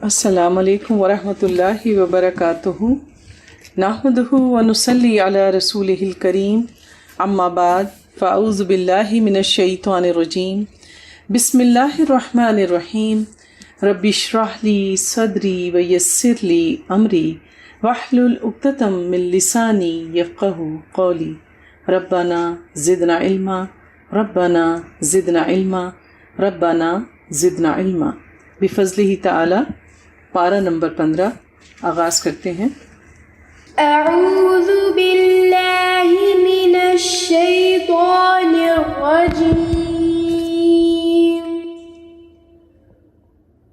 السلام علیکم ورحمۃ اللہ وبرکاتہ نحمدہ ونصلی علی رسولہ الکریم اما بعد فاعوذ باللہ من الشیطان الرجیم بسم اللہ الرحمن الرحیم رب اشرح لی صدری ویسر لی امری واحلل عقدۃ من لسانی یفقہوا قولی ربنا زدنا علما ربنا زدنا علما ربنا زدنا علما بفضلہ تعالی۔ پارہ نمبر 15 آغاز کرتے ہیں۔ اعوذ باللہ من الشیطان الرجیم،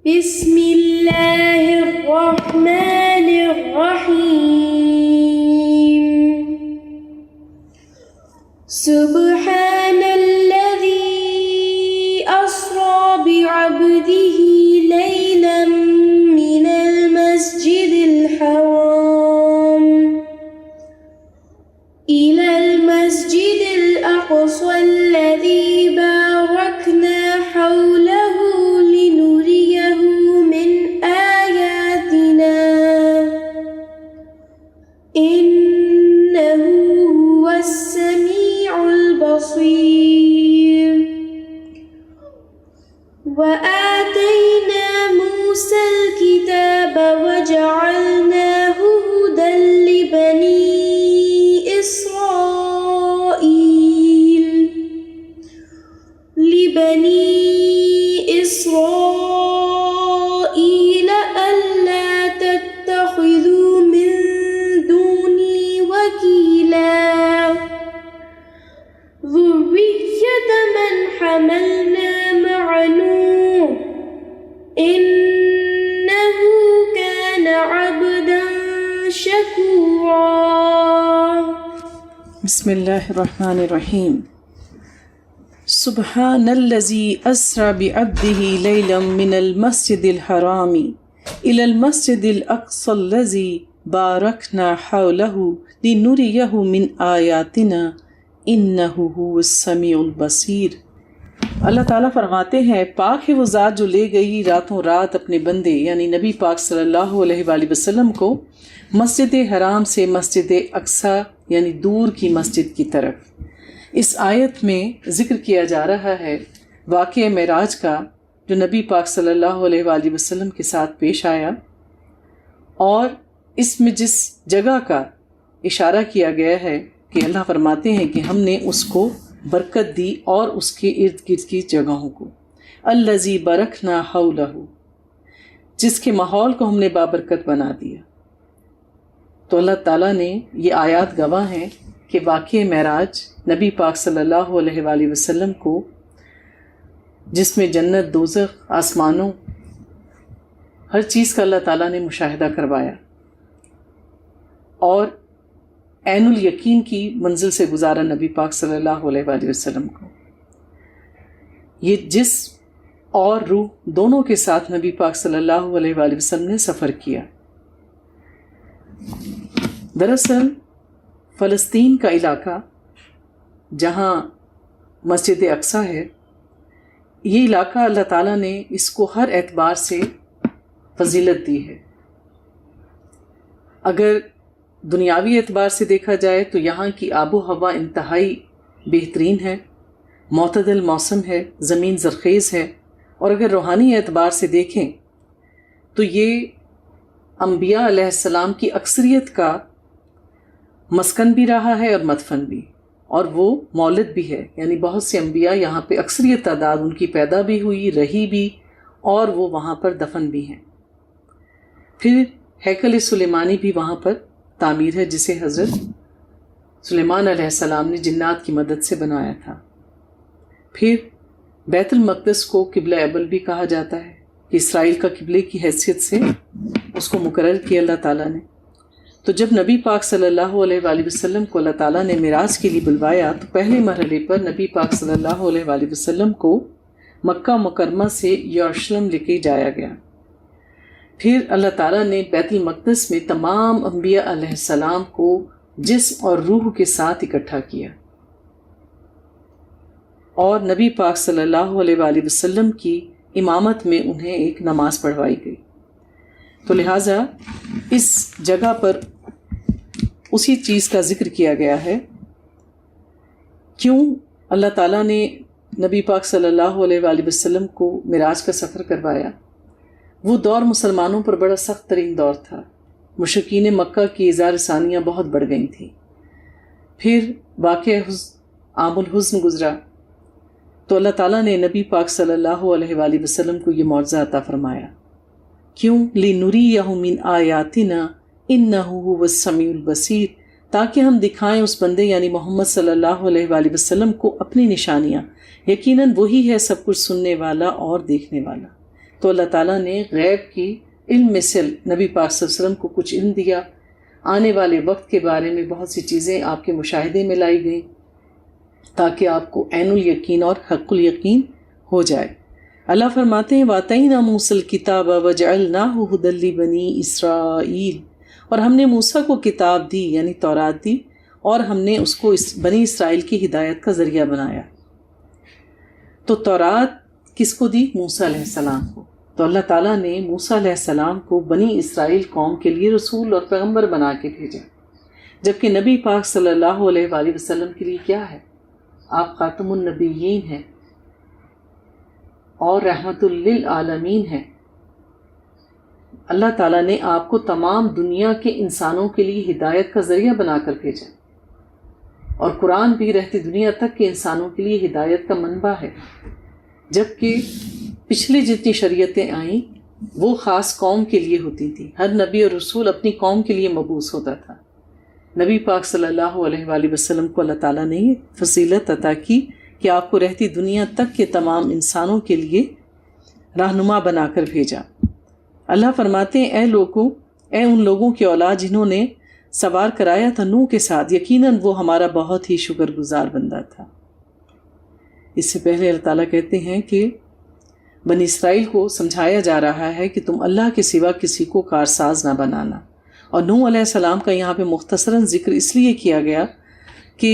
بسم اللہ الرحمن الرحیم، سبحان الذی اسری بعبدہ لیلا من المسجد الحرام إلى المسجد الأقصى الذي باركنا حوله لنريه من آياتنا إنه هو السميع البصير وآتينا موسى الكتاب وجعلناه هدى لبني إسرائيل ألا تتخذوا من دوني وكيلا ذرية من حملنا مع نوح إنه كان عبدا شكورا۔ بسم اللہ الرحمن الرحیم۔ سبحان الذی اسری بعبدہ لیلا من المسجد الحرام الی المسجد الاقصی الذی بارکنا حولہ لنریہ من آیاتنا انہ هو السمیع البصیر۔ اللہ تعالیٰ فرماتے ہیں، پاک ہے وہ ذات جو لے گئی راتوں رات اپنے بندے یعنی نبی پاک صلی اللہ علیہ وآلہ وسلم کو مسجد حرام سے مسجد اقصیٰ یعنی دور کی مسجد کی طرف۔ اس آیت میں ذکر کیا جا رہا ہے واقعہ معراج کا جو نبی پاک صلی اللہ علیہ وآلہ وسلم کے ساتھ پیش آیا، اور اس میں جس جگہ کا اشارہ کیا گیا ہے کہ اللہ فرماتے ہیں کہ ہم نے اس کو برکت دی اور اس کے ارد گرد کی جگہوں کو، الذی بارکنا حولہ، جس کے ماحول کو ہم نے بابرکت بنا دیا۔ تو اللہ تعالیٰ نے یہ آیات گواہ ہیں کہ واقعہ معراج نبی پاک صلی اللہ علیہ وآلہ وسلم کو، جس میں جنت، دوزخ، آسمانوں، ہر چیز کا اللہ تعالیٰ نے مشاہدہ کروایا اور عین الیقین کی منزل سے گزارا نبی پاک صلی اللہ علیہ وآلہ وسلم کو۔ یہ جسم اور روح دونوں کے ساتھ نبی پاک صلی اللہ علیہ وآلہ وسلم نے سفر کیا۔ دراصل فلسطین کا علاقہ جہاں مسجد اقصیٰ ہے، یہ علاقہ اللہ تعالیٰ نے اس کو ہر اعتبار سے فضیلت دی ہے۔ اگر دنیاوی اعتبار سے دیکھا جائے تو یہاں کی آب و ہوا انتہائی بہترین ہے، معتدل موسم ہے، زمین زرخیز ہے، اور اگر روحانی اعتبار سے دیکھیں تو یہ انبیاء علیہ السلام کی اکثریت کا مسکن بھی رہا ہے اور مدفن بھی، اور وہ مولد بھی ہے، یعنی بہت سے انبیاء یہاں پہ اکثریت تعداد ان کی پیدا بھی ہوئی، رہی بھی، اور وہ وہاں پر دفن بھی ہیں۔ پھر ہیکل سلیمانی بھی وہاں پر تعمیر ہے، جسے حضرت سلیمان علیہ السلام نے جنات کی مدد سے بنایا تھا۔ پھر بیت المقدس کو قبلہ اول بھی کہا جاتا ہے کہ اسرائیل کا قبلے کی حیثیت سے اس کو مقرر کیا اللہ تعالیٰ نے۔ تو جب نبی پاک صلی اللہ علیہ وآلہ وسلم کو اللہ تعالیٰ نے معراج کے لیے بلوایا تو پہلے مرحلے پر نبی پاک صلی اللہ علیہ وآلہ وسلم کو مکہ مکرمہ سے یروشلم لے کے جایا گیا۔ پھر اللہ تعالیٰ نے بیت المقدس میں تمام انبیاء علیہ السلام کو جسم اور روح کے ساتھ اکٹھا کیا، اور نبی پاک صلی اللہ علیہ وآلہ وسلم کی امامت میں انہیں ایک نماز پڑھوائی گئی۔ تو لہٰذا اس جگہ پر اسی چیز کا ذکر کیا گیا ہے. کیوں اللہ تعالیٰ نے نبی پاک صلی اللہ علیہ وآلہ وسلم کو معراج کا سفر کروایا؟ وہ دور مسلمانوں پر بڑا سخت ترین دور تھا. مشرکین مکہ کی اظہار ثانیہ بہت بڑھ گئی تھیں. پھر واقعہ عام الحزن گزرا تو اللہ تعالیٰ نے نبی پاک صلی اللہ علیہ وآلہ وسلم کو یہ معجزہ عطا فرمایا. کیوں؟ لِنُرِيَهُ مِنْ آیَاتِنَا إِنَّهُ هُوَ السَّمِيعُ الْبَصِيرُ، تاکہ ہم دکھائیں اس بندے یعنی محمد صلی اللہ علیہ وآلہ وسلم کو اپنی نشانیاں، یقیناً وہی ہے سب کچھ سننے والا اور دیکھنے والا. تو اللہ تعالیٰ نے غیب کی علم میں سے نبی پاک صلی اللہ علیہ وسلم کو کچھ علم دیا. آنے والے وقت کے بارے میں بہت سی چیزیں آپ کے مشاہدے میں لائی گئیں تاکہ آپ کو عین الیقین اور حق الیقین ہو جائے. اللہ فرماتے ہیں وَآتَيْنَا مُوسَى الْكِتَابَ وَجَعَلْنَاهُ هُدًى لِّبَنِي إِسْرَائِيلَ، اور ہم نے موسیٰ کو کتاب دی یعنی تورات دی، اور ہم نے اس کو بنی اسرائیل کی ہدایت کا ذریعہ بنایا. تو تورات کس کو دی؟ موسیٰ علیہ السلام کو. تو اللہ تعالیٰ نے موسیٰ علیہ السلام کو بنی اسرائیل قوم کے لیے رسول اور پیغمبر بنا کے بھیجا، جبکہ نبی پاک صلی اللہ علیہ وآلہ وسلم کے لیے کیا ہے؟ آپ خاتم النبیین ہیں اور رحمت للعالمین ہیں. اللہ تعالیٰ نے آپ کو تمام دنیا کے انسانوں کے لیے ہدایت کا ذریعہ بنا کر بھیجا، اور قرآن بھی رہتی دنیا تک کے انسانوں کے لیے ہدایت کا منبع ہے. جبکہ پچھلی جتنی شریعتیں آئیں وہ خاص قوم کے لیے ہوتی تھیں. ہر نبی اور رسول اپنی قوم کے لیے مبعوث ہوتا تھا. نبی پاک صلی اللہ علیہ وآلہ وسلم کو اللہ تعالیٰ نے یہ فضیلت عطا کی کہ آپ کو رہتی دنیا تک کے تمام انسانوں کے لیے رہنما بنا کر بھیجا. اللہ فرماتے ہیں اے لوگوں، اے ان لوگوں کی اولاد جنہوں نے سوار کرایا تھا نوح کے ساتھ، یقیناً وہ ہمارا بہت ہی شکر گزار بندہ تھا. اس سے پہلے اللہ تعالیٰ کہتے ہیں کہ بنی اسرائیل کو سمجھایا جا رہا ہے کہ تم اللہ کے سوا کسی کو کارساز نہ بنانا. اور نوح علیہ السلام کا یہاں پہ مختصراً ذکر اس لیے کیا گیا کہ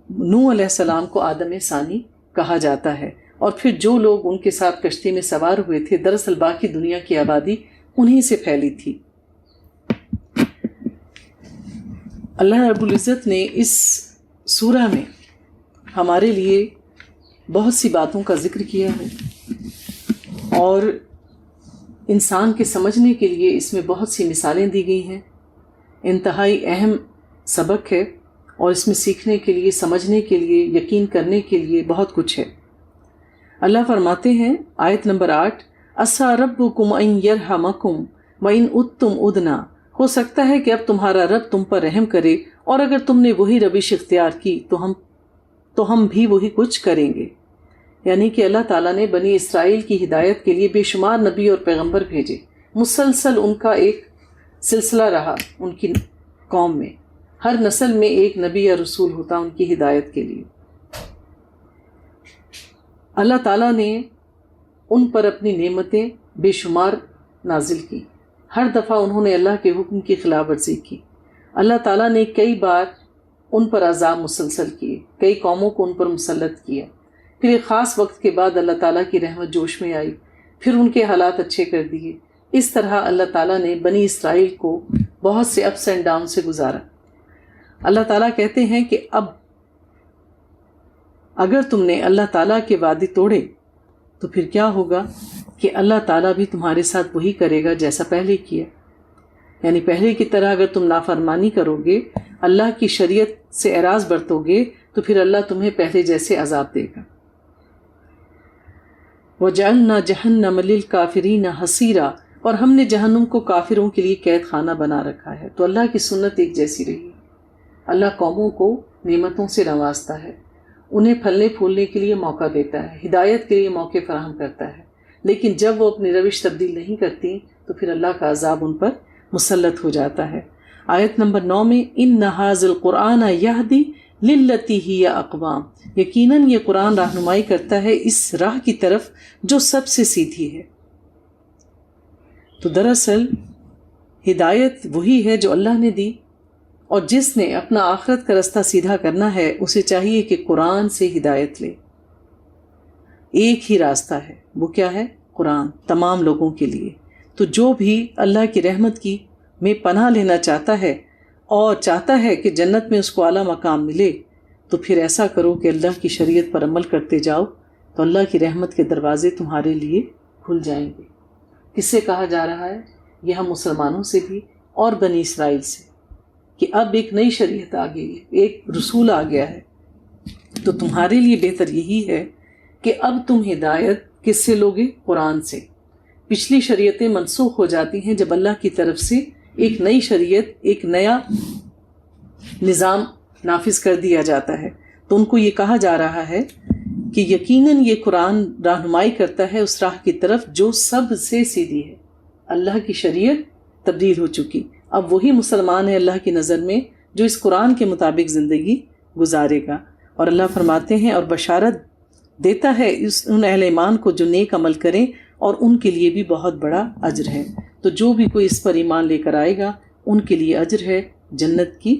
نوح علیہ السلام کو آدم ثانی کہا جاتا ہے، اور پھر جو لوگ ان کے ساتھ کشتی میں سوار ہوئے تھے دراصل باقی دنیا کی آبادی انہی سے پھیلی تھی. اللہ رب العزت نے اس سورہ میں ہمارے لیے بہت سی باتوں کا ذکر کیا ہے، اور انسان کے سمجھنے کے لیے اس میں بہت سی مثالیں دی گئی ہیں. انتہائی اہم سبق ہے، اور اس میں سیکھنے کے لیے، سمجھنے کے لیے، یقین کرنے کے لیے بہت کچھ ہے. اللہ فرماتے ہیں آیت نمبر 8 عَسَىٰ رَبُّكُمْ أَن يَرْحَمَكُمْ وَإِنْ عُدْتُمْ عُدْنَا، ہو سکتا ہے کہ اب تمہارا رب تم پر رحم کرے، اور اگر تم نے وہی روش اختیار کی تو ہم بھی وہی کچھ کریں گے. یعنی کہ اللہ تعالیٰ نے بنی اسرائیل کی ہدایت کے لیے بے شمار نبی اور پیغمبر بھیجے. مسلسل ان کا ایک سلسلہ رہا ان کی قوم میں، ہر نسل میں ایک نبی یا رسول ہوتا ان کی ہدایت کے لیے. اللہ تعالیٰ نے ان پر اپنی نعمتیں بے شمار نازل کی. ہر دفعہ انہوں نے اللہ کے حکم کی خلاف ورزی کی. اللہ تعالیٰ نے کئی بار ان پر عذاب مسلسل کیے، کئی قوموں کو ان پر مسلط کیا. پھر ایک خاص وقت کے بعد اللہ تعالیٰ کی رحمت جوش میں آئی، پھر ان کے حالات اچھے کر دیے. اس طرح اللہ تعالیٰ نے بنی اسرائیل کو بہت سے اپس اینڈ ڈاؤن سے گزارا. اللہ تعالیٰ کہتے ہیں کہ اب اگر تم نے اللہ تعالیٰ کے وعدے توڑے تو پھر کیا ہوگا کہ اللہ تعالیٰ بھی تمہارے ساتھ وہی کرے گا جیسا پہلے کیا. یعنی پہلے کی طرح اگر تم نافرمانی کرو گے، اللہ کی شریعت سے اعراض برتو گے، تو پھر اللہ تمہیں پہلے جیسے عذاب دے گا. وَجَعَلْنَا جَهَنَّمَ لِلْكَافِرِينَ حَصِيرًا، اور ہم نے جہنم کو کافروں کے لیے قید خانہ بنا رکھا ہے. تو اللہ کی سنت ایک جیسی رہی. اللہ قوموں کو نعمتوں سے نوازتا ہے، انہیں پھلنے پھولنے کے لیے موقع دیتا ہے، ہدایت کے لیے موقع فراہم کرتا ہے. لیکن جب وہ اپنی روش تبدیل نہیں کرتی تو پھر اللہ کا عذاب ان پر مسلط ہو جاتا ہے. آیت نمبر 9 میں إِنَّ هَٰذَا الْقُرْآنَ يَهْدِي لِلَّتِي هِيَ أَقْوَمُ، یقیناً یہ قرآن رہنمائی کرتا ہے اس راہ کی طرف جو سب سے سیدھی ہے. تو دراصل ہدایت وہی ہے جو اللہ نے دی، اور جس نے اپنا آخرت کا رستہ سیدھا کرنا ہے اسے چاہیے کہ قرآن سے ہدایت لے. ایک ہی راستہ ہے، وہ کیا ہے؟ قرآن، تمام لوگوں کے لیے. تو جو بھی اللہ کی رحمت کی میں پناہ لینا چاہتا ہے اور چاہتا ہے کہ جنت میں اس کو اعلیٰ مقام ملے، تو پھر ایسا کرو کہ اللہ کی شریعت پر عمل کرتے جاؤ، تو اللہ کی رحمت کے دروازے تمہارے لیے کھل جائیں گے۔ کس سے کہا جا رہا ہے؟ یہ ہم مسلمانوں سے بھی اور بنی اسرائیل سے، کہ اب ایک نئی شریعت آ گئی ہے، ایک رسول آ گیا ہے، تو تمہارے لیے بہتر یہی ہے کہ اب تم ہدایت کس سے لوگے؟ قرآن سے۔ پچھلی شریعتیں منسوخ ہو جاتی ہیں جب اللہ کی طرف سے ایک نئی شریعت، ایک نیا نظام نافذ کر دیا جاتا ہے، تو ان کو یہ کہا جا رہا ہے کہ یقیناً یہ قرآن رہنمائی کرتا ہے اس راہ کی طرف جو سب سے سیدھی ہے۔ اللہ کی شریعت تبدیل ہو چکی، اب وہی مسلمان ہے اللہ کی نظر میں جو اس قرآن کے مطابق زندگی گزارے گا۔ اور اللہ فرماتے ہیں اور بشارت دیتا ہے ان اہل ایمان کو جو نیک عمل کریں، اور ان کے لیے بھی بہت بڑا اجر ہے۔ تو جو بھی کوئی اس پر ایمان لے کر آئے گا ان کے لیے اجر ہے جنت کی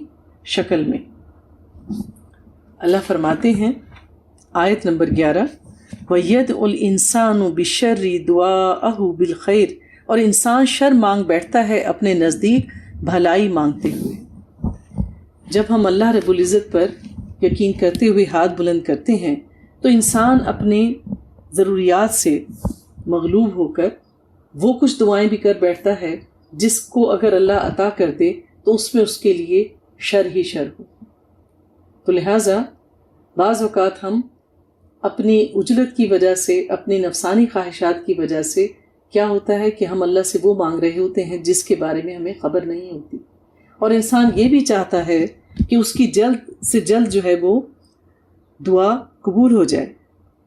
شکل میں۔ اللہ فرماتے ہیں آیت نمبر 11، وَيَدْعُ الْإِنسَانُ بِالشَّرِّ دُعَاءَهُ بِالْخَيْرِ، اور انسان شر مانگ بیٹھتا ہے اپنے نزدیک بھلائی مانگتے ہوئے۔ جب ہم اللہ رب العزت پر یقین کرتے ہوئے ہاتھ بلند کرتے ہیں تو انسان اپنے ضروریات سے مغلوب ہو کر وہ کچھ دعائیں بھی کر بیٹھتا ہے جس کو اگر اللہ عطا کر دے تو اس میں اس کے لیے شر ہی شر ہو۔ تو لہٰذا بعض اوقات ہم اپنی عجلت کی وجہ سے، اپنی نفسانی خواہشات کی وجہ سے کیا ہوتا ہے کہ ہم اللہ سے وہ مانگ رہے ہوتے ہیں جس کے بارے میں ہمیں خبر نہیں ہوتی، اور انسان یہ بھی چاہتا ہے کہ اس کی جلد سے جلد جو ہے وہ دعا قبول ہو جائے،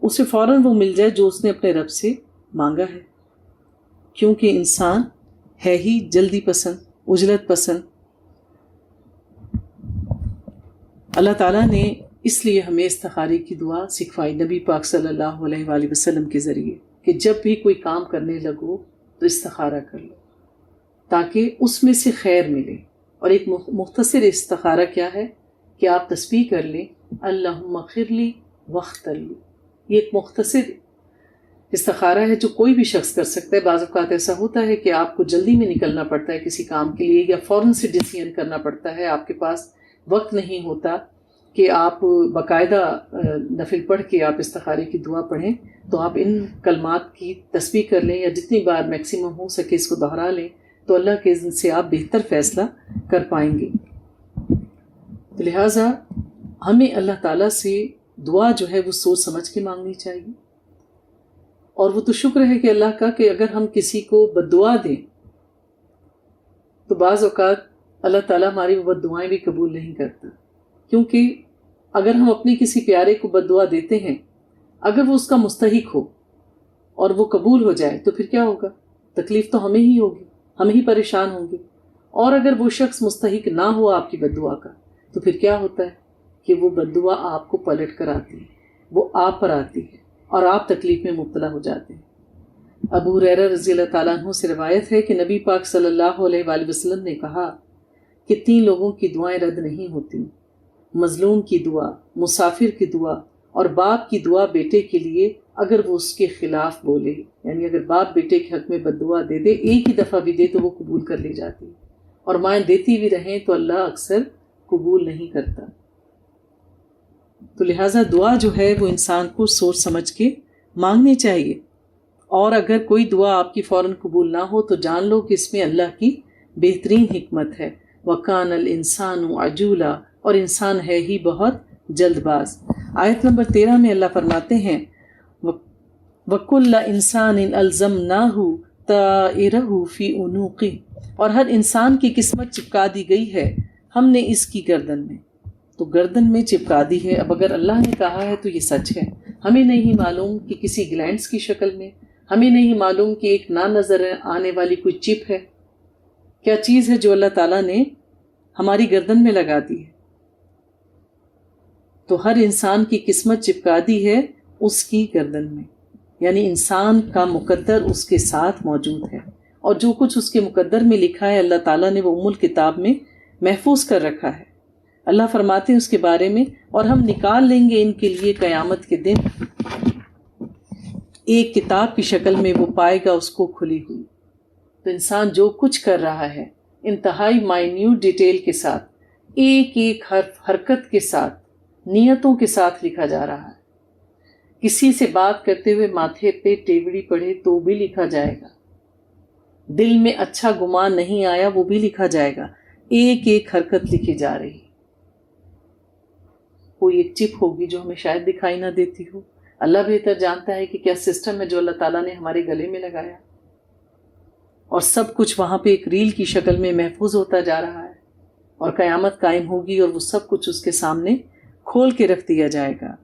اسے فوراً وہ مل جائے جو اس نے اپنے رب سے مانگا ہے، کیونکہ انسان ہے ہی جلدی پسند، عجلت پسند۔ اللہ تعالیٰ نے اس لیے ہمیں استخارے کی دعا سکھوائی نبی پاک صلی اللہ علیہ وآلہ وسلم کے ذریعے، کہ جب بھی کوئی کام کرنے لگو تو استخارہ کر لو تاکہ اس میں سے خیر ملے۔ اور ایک مختصر استخارہ کیا ہے کہ آپ تسبیح کر لیں اللہم اغفر لی واختر لی، یہ ایک مختصر استخارہ ہے جو کوئی بھی شخص کر سکتا ہے۔ بعض اوقات ایسا ہوتا ہے کہ آپ کو جلدی میں نکلنا پڑتا ہے کسی کام کے لیے، یا فوراً سے ڈیسیژن کرنا پڑتا ہے، آپ کے پاس وقت نہیں ہوتا کہ آپ باقاعدہ نفل پڑھ کے آپ استخارے کی دعا پڑھیں، تو آپ ان کلمات کی تسبیح کر لیں، یا جتنی بار میکسیمم ہو سکے اس کو دہرا لیں، تو اللہ کے اذن سے آپ بہتر فیصلہ کر پائیں گے۔ تو لہٰذا ہمیں اللہ تعالیٰ سے دعا جو ہے وہ سوچ سمجھ کے مانگنی چاہیے، اور وہ تو شکر ہے کہ اللہ کا کہ اگر ہم کسی کو بد دعا دیں تو بعض اوقات اللہ تعالیٰ ہماری وہ بد دعائیں بھی قبول نہیں کرتا، کیونکہ اگر ہم اپنے کسی پیارے کو بد دعا دیتے ہیں، اگر وہ اس کا مستحق ہو اور وہ قبول ہو جائے تو پھر کیا ہوگا؟ تکلیف تو ہمیں ہی ہوگی، ہم ہی پریشان ہوں گے۔ اور اگر وہ شخص مستحق نہ ہو آپ کی بد دعا کا تو پھر کیا ہوتا ہے کہ وہ بد دعا آپ کو پلٹ کر آتی ہے، وہ آپ پر آتی ہے اور آپ تکلیف میں مبتلا ہو جاتے ہیں۔ ابو ہریرہ رضی اللہ تعالیٰ عنہ سے روایت ہے کہ نبی پاک صلی اللہ علیہ وآلہ وسلم نے کہا کہ 3 لوگوں کی دعائیں رد نہیں ہوتی: مظلوم کی دعا، مسافر کی دعا، اور باپ کی دعا بیٹے کے لیے اگر وہ اس کے خلاف بولے، یعنی اگر باپ بیٹے کے حق میں بد دعا دے دے، ایک ہی دفعہ بھی دے تو وہ قبول کر لی جاتی ہے، اور مائیں دیتی بھی رہیں تو اللہ اکثر قبول نہیں کرتا۔ تو لہٰذا دعا جو ہے وہ انسان کو سوچ سمجھ کے مانگنی چاہیے، اور اگر کوئی دعا آپ کی فوراً قبول نہ ہو تو جان لو کہ اس میں اللہ کی بہترین حکمت ہے۔ وَكَانَ الْإِنسَانُ عَجُولًا، اور انسان ہے ہی بہت جلد باز۔ آیت نمبر 13 میں اللہ فرماتے ہیں وَكُلَّ إِنسَانٍ أَلْزَمْنَاهُ طَائِرَهُ فِي عُنُوقِهِ، اور ہر انسان کی قسمت چپکا دی گئی ہے ہم نے اس کی گردن میں، تو گردن میں چپکا دی ہے۔ اب اگر اللہ نے کہا ہے تو یہ سچ ہے، ہمیں نہیں معلوم کہ کسی گلینڈز کی شکل میں، ہمیں نہیں معلوم کہ ایک نہ نظر آنے والی کوئی چپ ہے، کیا چیز ہے جو اللہ تعالیٰ نے ہماری گردن میں لگا دی ہے۔ تو ہر انسان کی قسمت چپکا دی ہے اس کی گردن میں، یعنی انسان کا مقدر اس کے ساتھ موجود ہے، اور جو کچھ اس کے مقدر میں لکھا ہے اللہ تعالیٰ نے وہ ام الکتاب میں محفوظ کر رکھا ہے۔ اللہ فرماتے ہیں اس کے بارے میں، اور ہم نکال لیں گے ان کے لیے قیامت کے دن ایک کتاب کی شکل میں، وہ پائے گا اس کو کھلی ہوئی، تو انسان جو کچھ کر رہا ہے انتہائی مائنیوٹ ڈیٹیل کے ساتھ، ایک ایک حرف حرکت کے ساتھ، نیتوں کے ساتھ لکھا جا رہا ہے۔ کسی سے بات کرتے ہوئے ماتھے پہ ٹیوڑی پڑے تو بھی لکھا جائے گا، دل میں اچھا گمان نہیں آیا وہ بھی لکھا جائے گا، ایک ایک حرکت لکھی جا رہی۔ کوئی ایک چپ ہوگی جو ہمیں شاید دکھائی نہ دیتی ہو، اللہ بہتر جانتا ہے کہ کیا سسٹم ہے جو اللہ تعالیٰ نے ہمارے گلے میں لگایا، اور سب کچھ وہاں پہ ایک ریل کی شکل میں محفوظ ہوتا جا رہا ہے، اور قیامت قائم ہوگی اور وہ سب کچھ اس کے سامنے کھول کے رکھ دیا جائے گا۔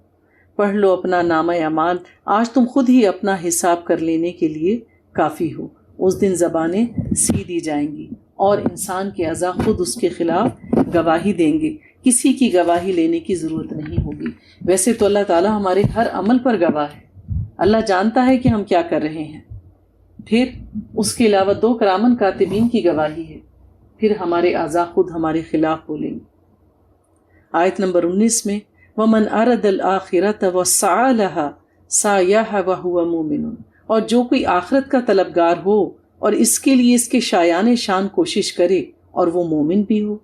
پڑھ لو اپنا نامہ اعمال، آج تم خود ہی اپنا حساب کر لینے کے لیے کافی ہو۔ اس دن زبانیں سی دی جائیں گی اور انسان کے اعضاء خود اس کے خلاف گواہی دیں گے، کسی کی گواہی لینے کی ضرورت نہیں ہوگی۔ ویسے تو اللہ تعالیٰ ہمارے ہر عمل پر گواہ ہے، اللہ جانتا ہے کہ ہم کیا کر رہے ہیں، پھر اس کے علاوہ 2 کرامن کاتبین کی گواہی ہے، پھر ہمارے اعضاء خود ہمارے خلاف بولیں گے۔ آیت نمبر 19 میں وَمَنْ أَرَدَ الْآخِرَةَ وَسَعَى لَهَا سَعْيَهَا وَهُوَ مُؤْمِنٌ، اور جو کوئی آخرت کا طلبگار ہو اور اس کے لیے اس کے شایان شان کوشش کرے اور وہ مومن بھی ہو،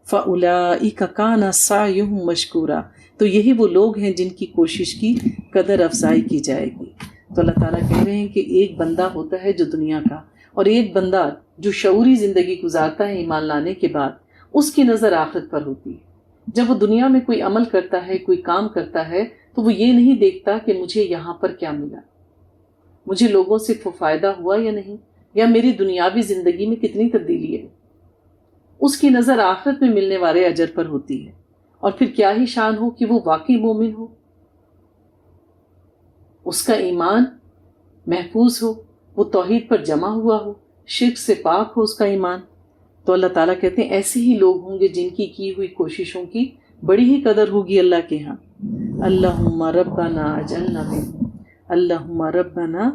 فَأُولَئِكَ كَانَ سَعْيُهُمْ مَشْكُورًا، تو یہی وہ لوگ ہیں جن کی کوشش کی قدر افزائی کی جائے گی۔ تو اللہ تعالیٰ کہہ رہے ہیں کہ ایک بندہ ہوتا ہے جو دنیا کا، اور ایک بندہ جو شعوری زندگی گزارتا ہے ایمان لانے کے بعد، اس کی نظر آخرت پر ہوتی ہے۔ جب وہ دنیا میں کوئی عمل کرتا ہے، کوئی کام کرتا ہے، تو وہ یہ نہیں دیکھتا کہ مجھے یہاں پر کیا ملا، مجھے لوگوں سے فائدہ ہوا یا نہیں، یا میری دنیاوی زندگی میں کتنی تبدیلی ہے۔ اس کی نظر آخرت میں ملنے والے اجر پر ہوتی ہے، اور پھر کیا ہی شان ہو کہ وہ واقعی مومن ہو، اس کا ایمان محفوظ ہو، وہ توحید پر جمع ہوا ہو، شرک سے پاک ہو اس کا ایمان۔ تو اللہ تعالیٰ کہتے ہیں ایسے ہی لوگ ہوں گے جن کی ہوئی کوششوں کی بڑی ہی قدر ہوگی اللہ کے ہاں۔ اللہم ربنا اجعلنا منہم، اللہم ربنا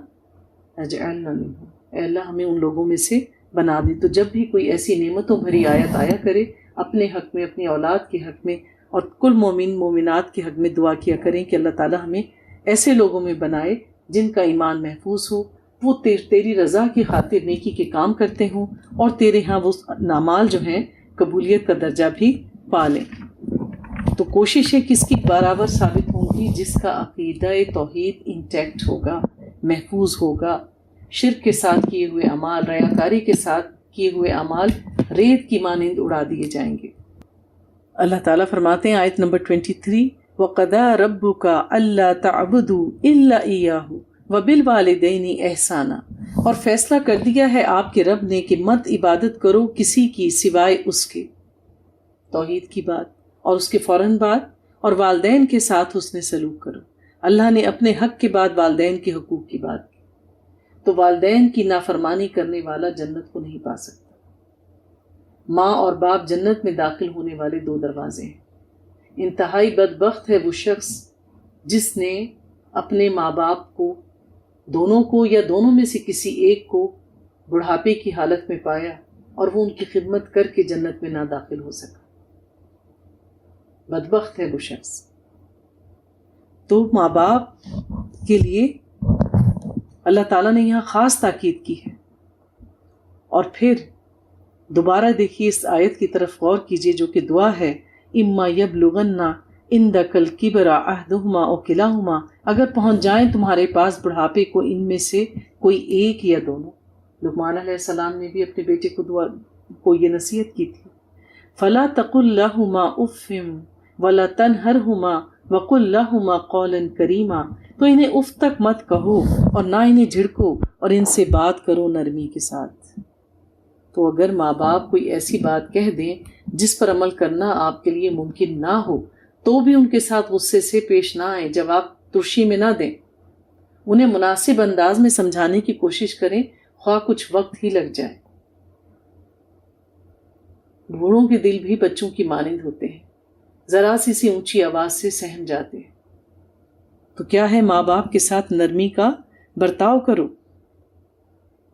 اجعلنا منہم، اے اللہ ہمیں ان لوگوں میں سے بنا دے۔ تو جب بھی کوئی ایسی نعمتوں بھری آیت آیا کرے، اپنے حق میں، اپنی اولاد کے حق میں، اور کل مومن مومنات کے حق میں دعا کیا کریں کہ اللہ تعالیٰ ہمیں ایسے لوگوں میں بنائے جن کا ایمان محفوظ ہو، وہ تیری رضا کی خاطر نیکی کے کام کرتے ہوں، اور تیرے ہاں وہ اعمال جو ہیں قبولیت کا درجہ بھی پا لیں۔ تو کوششیں کس کی برابر ثابت ہوں گی؟ جس کا عقیدہ توحید انٹیکٹ ہوگا، محفوظ ہوگا۔ شرک کے ساتھ کیے ہوئے اعمال، ریاکاری کے ساتھ کیے ہوئے اعمال ریت کی مانند اڑا دیے جائیں گے۔ اللہ تعالیٰ فرماتے ہیں آیت نمبر 23 وَقَضَىٰ رَبُّكَ أَلَّا تَعْبُدُوا إِلَّا إِيَّاهُ وَبِالْوَالِدَيْنِ إِحْسَانًا، اور فیصلہ کر دیا ہے آپ کے رب نے کہ مت عبادت کرو کسی کی سوائے اس کے، توحید کی بات، اور اس کے فوراً بعد اور والدین کے ساتھ حسن سلوک کرو۔ اللہ نے اپنے حق کے بعد والدین کے حقوق کی بات کی، تو والدین کی نافرمانی کرنے والا جنت کو نہیں پا سکتا۔ ماں اور باپ جنت میں داخل ہونے والے 2 دروازے ہیں۔ انتہائی بدبخت ہے وہ شخص جس نے اپنے ماں باپ کو، دونوں کو یا دونوں میں سے کسی ایک کو، بڑھاپے کی حالت میں پایا اور وہ ان کی خدمت کر کے جنت میں نہ داخل ہو سکا۔ بدبخت ہے وہ شخص۔ تو ماں باپ کے لیے اللہ تعالیٰ نے یہاں خاص تاکید کی ہے۔ اور پھر دوبارہ دیکھیے اس آیت کی طرف غور کیجیے جو کہ دعا ہے، اما یبلغن عندک الکبر احدہما او کلاہما، اگر پہنچ جائیں تمہارے پاس بڑھاپے کو ان میں سے کوئی ایک یا دونوں۔ لقمان علیہ السلام نے بھی اپنے بیٹے کو یہ نصیحت کی تھی، فلا تقل لہما اف ولا تنہرہما وقل لہما قولا کریما، تو انہیں اف تک مت کہو اور نہ انہیں جھڑکو اور ان سے بات کرو نرمی کے ساتھ۔ تو اگر ماں باپ کوئی ایسی بات کہہ دیں جس پر عمل کرنا آپ کے لیے ممکن نہ ہو، تو بھی ان کے ساتھ غصے سے پیش نہ آئیں، جواب ترشی میں نہ دیں، انہیں مناسب انداز میں سمجھانے کی کوشش کریں، خواہ کچھ وقت ہی لگ جائے۔ بوڑھوں کے دل بھی بچوں کی مانند ہوتے ہیں، ذرا سی اونچی آواز سے سہم جاتے ہیں۔ تو کیا ہے، ماں باپ کے ساتھ نرمی کا برتاؤ کرو۔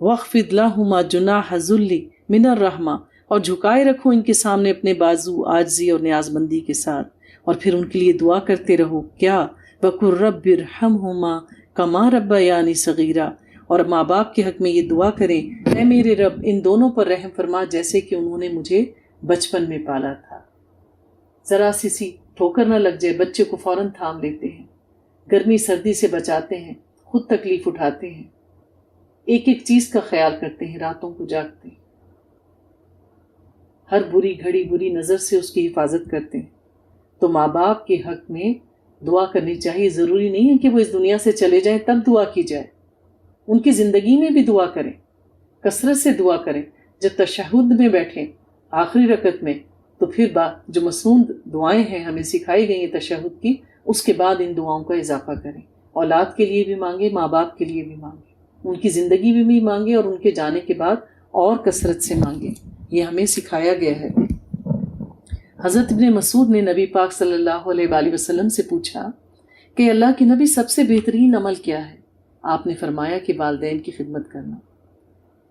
وَاخْفِضْ لَهُمَا جُنَاحَ الذُّلِّ مِنَ الرَّحْمَةِ، اور جھکائے رکھو ان کے سامنے اپنے بازو عاجزی اور نیاز مندی کے ساتھ، اور پھر ان کے لیے دعا کرتے رہو، کیا وَقُلْ رَبِّ ارْحَمْهُمَا كَمَا رَبَّيَانِي صَغِيرًا، اور ماں باپ کے حق میں یہ دعا کریں، اے میرے رب ان دونوں پر رحم فرما جیسے کہ انہوں نے مجھے بچپن میں پالا تھا۔ ذرا سی ٹھوکر نہ لگ جائے بچے کو فوراً تھام لیتے ہیں، گرمی سردی سے بچاتے ہیں، خود تکلیف اٹھاتے ہیں، ایک ایک چیز کا خیال کرتے ہیں، راتوں کو جاگتے ہیں، ہر بری گھڑی بری نظر سے اس کی حفاظت کرتے ہیں۔ تو ماں باپ کے حق میں دعا کرنی چاہیے۔ ضروری نہیں ہے کہ وہ اس دنیا سے چلے جائیں تب دعا کی جائے، ان کی زندگی میں بھی دعا کریں، کثرت سے دعا کریں۔ جب تشہد میں بیٹھیں آخری رکعت میں تو پھر جو مسنون دعائیں ہیں ہمیں سکھائی گئی ہیں تشہد کی، اس کے بعد ان دعاؤں کا اضافہ کریں۔ اولاد کے لیے بھی مانگیں، ماں باپ کے لیے بھی مانگیں، ان کی زندگی میں بھی مانگیں اور ان کے جانے کے بعد اور کثرت سے مانگیں۔ یہ ہمیں سکھایا گیا ہے۔ حضرت ابن مسعود نے نبی پاک صلی اللہ علیہ وآلہ وسلم سے پوچھا کہ اللہ کے نبی سب سے بہترین عمل کیا ہے؟ آپ نے فرمایا کہ والدین کی خدمت کرنا۔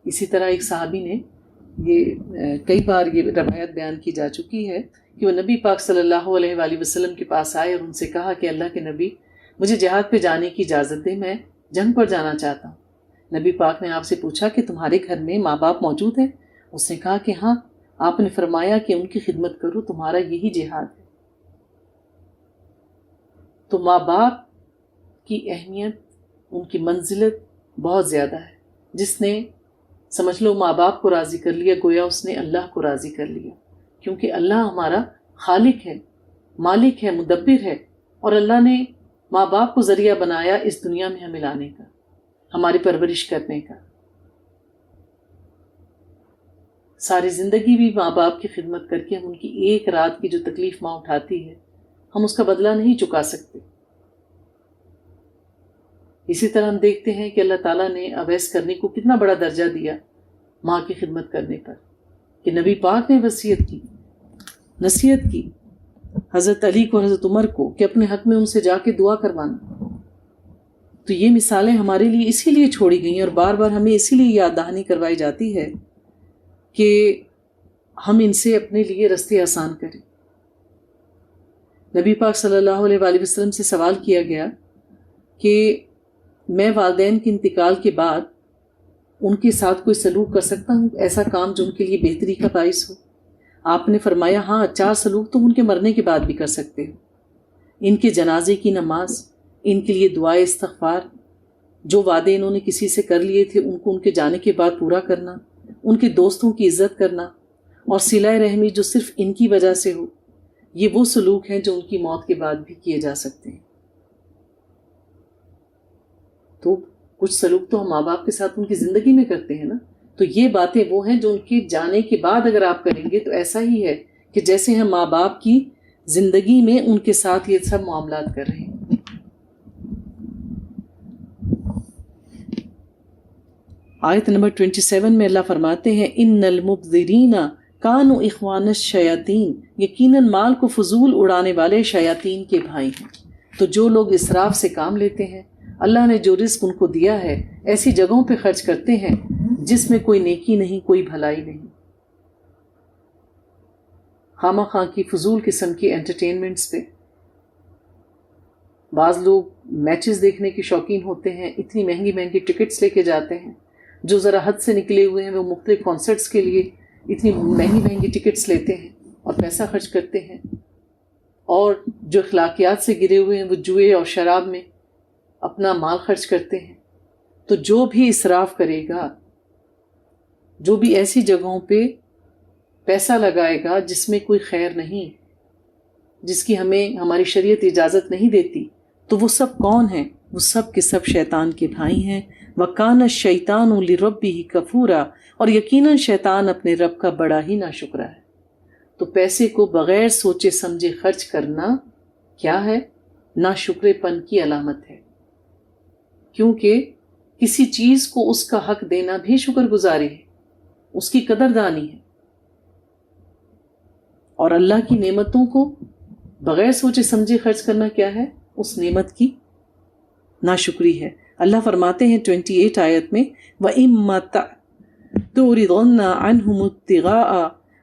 اسی طرح ایک صحابی نے یہ کئی بار یہ روایت بیان کی جا چکی ہے کہ وہ نبی پاک صلی اللہ علیہ وآلہ وسلم کے پاس آئے اور ان سے کہا کہ اللہ کے نبی مجھے جہاد پہ جانے کی اجازت دیں، میں جنگ پر جانا چاہتا ہوں۔ نبی پاک نے آپ سے پوچھا کہ تمہارے گھر میں ماں باپ موجود ہیں؟ اس نے کہا کہ ہاں۔ آپ نے فرمایا کہ ان کی خدمت کرو، تمہارا یہی جہاد ہے۔ تو ماں باپ کی اہمیت، ان کی منزلت بہت زیادہ ہے۔ جس نے سمجھ لو ماں باپ کو راضی کر لیا گویا اس نے اللہ کو راضی کر لیا، کیونکہ اللہ ہمارا خالق ہے، مالک ہے، مدبر ہے، اور اللہ نے ماں باپ کو ذریعہ بنایا اس دنیا میں ہمیں لانے کا، ہماری پرورش کرنے کا۔ ساری زندگی بھی ماں باپ کی خدمت کر کے ہم ان کی ایک رات کی جو تکلیف ماں اٹھاتی ہے ہم اس کا بدلہ نہیں چکا سکتے۔ اسی طرح ہم دیکھتے ہیں کہ اللہ تعالیٰ نے اویس کرنے کو کتنا بڑا درجہ دیا ماں کی خدمت کرنے پر، کہ نبی پاک نے نصیحت کی حضرت علی کو، حضرت عمر کو، کہ اپنے حق میں ان سے جا کے دعا کروانا۔ تو یہ مثالیں ہمارے لیے اسی لیے چھوڑی گئی ہیں اور بار بار ہمیں اسی لیے یاد دہانی کروائی جاتی ہے کہ ہم ان سے اپنے لیے رستے آسان کریں۔ نبی پاک صلی اللہ علیہ وآلہ وسلم سے سوال کیا گیا کہ میں والدین کے انتقال کے بعد ان کے ساتھ کوئی سلوک کر سکتا ہوں، ایسا کام جو ان کے لیے بہتری کا باعث ہو؟ آپ نے فرمایا ہاں، 4 سلوک تم ان کے مرنے کے بعد بھی کر سکتے ہو۔ ان کے جنازے کی نماز، ان کے لیے دعائے استغفار، جو وعدے انہوں نے کسی سے کر لیے تھے ان کو ان کے جانے کے بعد پورا کرنا، ان کے دوستوں کی عزت کرنا، اور صلہ رحمی جو صرف ان کی وجہ سے ہو۔ یہ وہ سلوک ہیں جو ان کی موت کے بعد بھی کیے جا سکتے ہیں۔ تو کچھ سلوک تو ہم ماں باپ کے ساتھ ان کی زندگی میں کرتے ہیں نا، تو یہ باتیں وہ ہیں جو ان کے جانے کے بعد اگر آپ کریں گے تو ایسا ہی ہے کہ جیسے ہم ماں باپ کی زندگی میں ان کے ساتھ یہ سب معاملات کر رہے ہیں۔ آیت نمبر 27 میں اللہ فرماتے ہیں ان المبذرین کانوا اخوان الشیاطین، یقیناً مال کو فضول اڑانے والے شیاطین کے بھائی ہیں۔ تو جو لوگ اسراف سے کام لیتے ہیں، اللہ نے جو رزق ان کو دیا ہے ایسی جگہوں پہ خرچ کرتے ہیں جس میں کوئی نیکی نہیں، کوئی بھلائی نہیں، خواہ خواہ کی فضول قسم کی انٹرٹینمنٹس پہ۔ بعض لوگ میچز دیکھنے کے شوقین ہوتے ہیں، اتنی مہنگی مہنگی ٹکٹس لے کے جاتے ہیں۔ جو ذرا حد سے نکلے ہوئے ہیں وہ مختلف کانسرٹس کے لیے اتنی مہنگی مہنگی ٹکٹس لیتے ہیں اور پیسہ خرچ کرتے ہیں، اور جو اخلاقیات سے گرے ہوئے ہیں وہ جوئے اور شراب میں اپنا مال خرچ کرتے ہیں۔ تو جو بھی اسراف کرے گا، جو بھی ایسی جگہوں پہ پیسہ لگائے گا جس میں کوئی خیر نہیں، جس کی ہمیں ہماری شریعت اجازت نہیں دیتی، تو وہ سب کون ہیں؟ وہ سب کے سب شیطان کے بھائی ہیں۔ وَكَانَ الشَّيْطَانُ لِرَبِّهِ كَفُورًا، اور یقیناً شیطان اپنے رب کا بڑا ہی ناشکرا ہے۔ تو پیسے کو بغیر سوچے سمجھے خرچ کرنا کیا ہے؟ ناشکرے پن کی علامت ہے، کیونکہ کسی چیز کو اس کا حق دینا بھی شکر گزاری ہے، اس کی قدردانی ہے، اور اللہ کی نعمتوں کو بغیر سوچے سمجھے خرچ کرنا کیا ہے؟ اس نعمت کی ناشکری ہے۔ اللہ فرماتے ہیں 28 آیت میں وَإِمَّا تُعْرِضَنَّ عَنْهُمُ ابْتِغَاءَ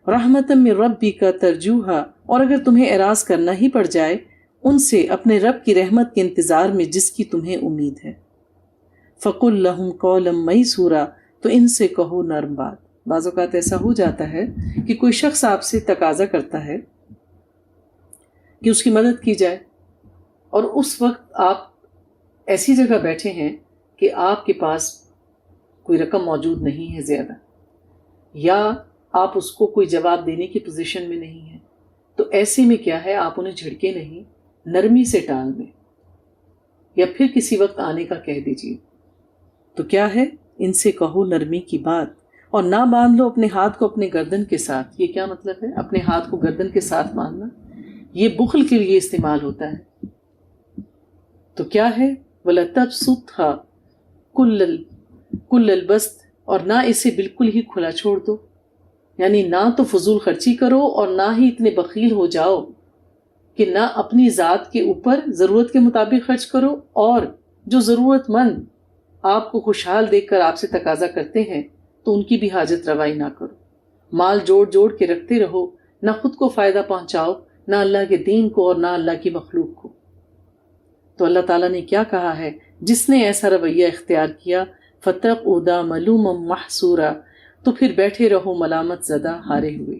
رَحْمَةً مِّن رَّبِّكَ تَرْجُوهَا، اور اگر تمہیں اعراض کرنا ہی پڑ جائے ان سے اپنے رب کی رحمت کے انتظار میں جس کی تمہیں امید ہے، فقل لہم قولا میسورا، تو ان سے کہو نرم بات۔ بعض اوقات ایسا ہو جاتا ہے کہ کوئی شخص آپ سے تقاضا کرتا ہے کہ اس کی مدد کی جائے، اور اس وقت آپ ایسی جگہ بیٹھے ہیں کہ آپ کے پاس کوئی رقم موجود نہیں ہے زیادہ، یا آپ اس کو کوئی جواب دینے کی پوزیشن میں نہیں ہیں، تو ایسے میں کیا ہے، آپ انہیں جھڑکے نہیں، نرمی سے ٹال دیں، یا پھر کسی وقت آنے کا کہہ دیجیے۔ تو کیا ہے، ان سے کہو نرمی کی بات، اور نہ باندھ لو اپنے ہاتھ کو اپنے گردن کے ساتھ۔ یہ کیا مطلب ہے، اپنے ہاتھ کو گردن کے ساتھ باندھنا؟ یہ بخل کے لیے استعمال ہوتا ہے۔ تو کیا ہے، وَلَتَبْسُطْهَا كُلَّ الْبَسْطِ، اور نہ اسے بالکل ہی کھلا چھوڑ دو، یعنی نہ تو فضول خرچی کرو اور نہ ہی اتنے بخیل ہو جاؤ کہ نہ اپنی ذات کے اوپر ضرورت کے مطابق خرچ کرو، اور جو ضرورت مند آپ کو خوشحال دیکھ کر آپ سے تقاضا کرتے ہیں تو ان کی بھی حاجت روائی نہ کرو۔ مال جوڑ جوڑ کے رکھتے رہو، نہ خود کو فائدہ پہنچاؤ، نہ اللہ کے دین کو اور نہ اللہ کی مخلوق کو۔ تو اللہ تعالیٰ نے کیا کہا ہے، جس نے ایسا رویہ اختیار کیا، فَتَقْعُدَ مَلُومًا مَحْسُورًا، تو پھر بیٹھے رہو ملامت زدہ ہارے ہوئے۔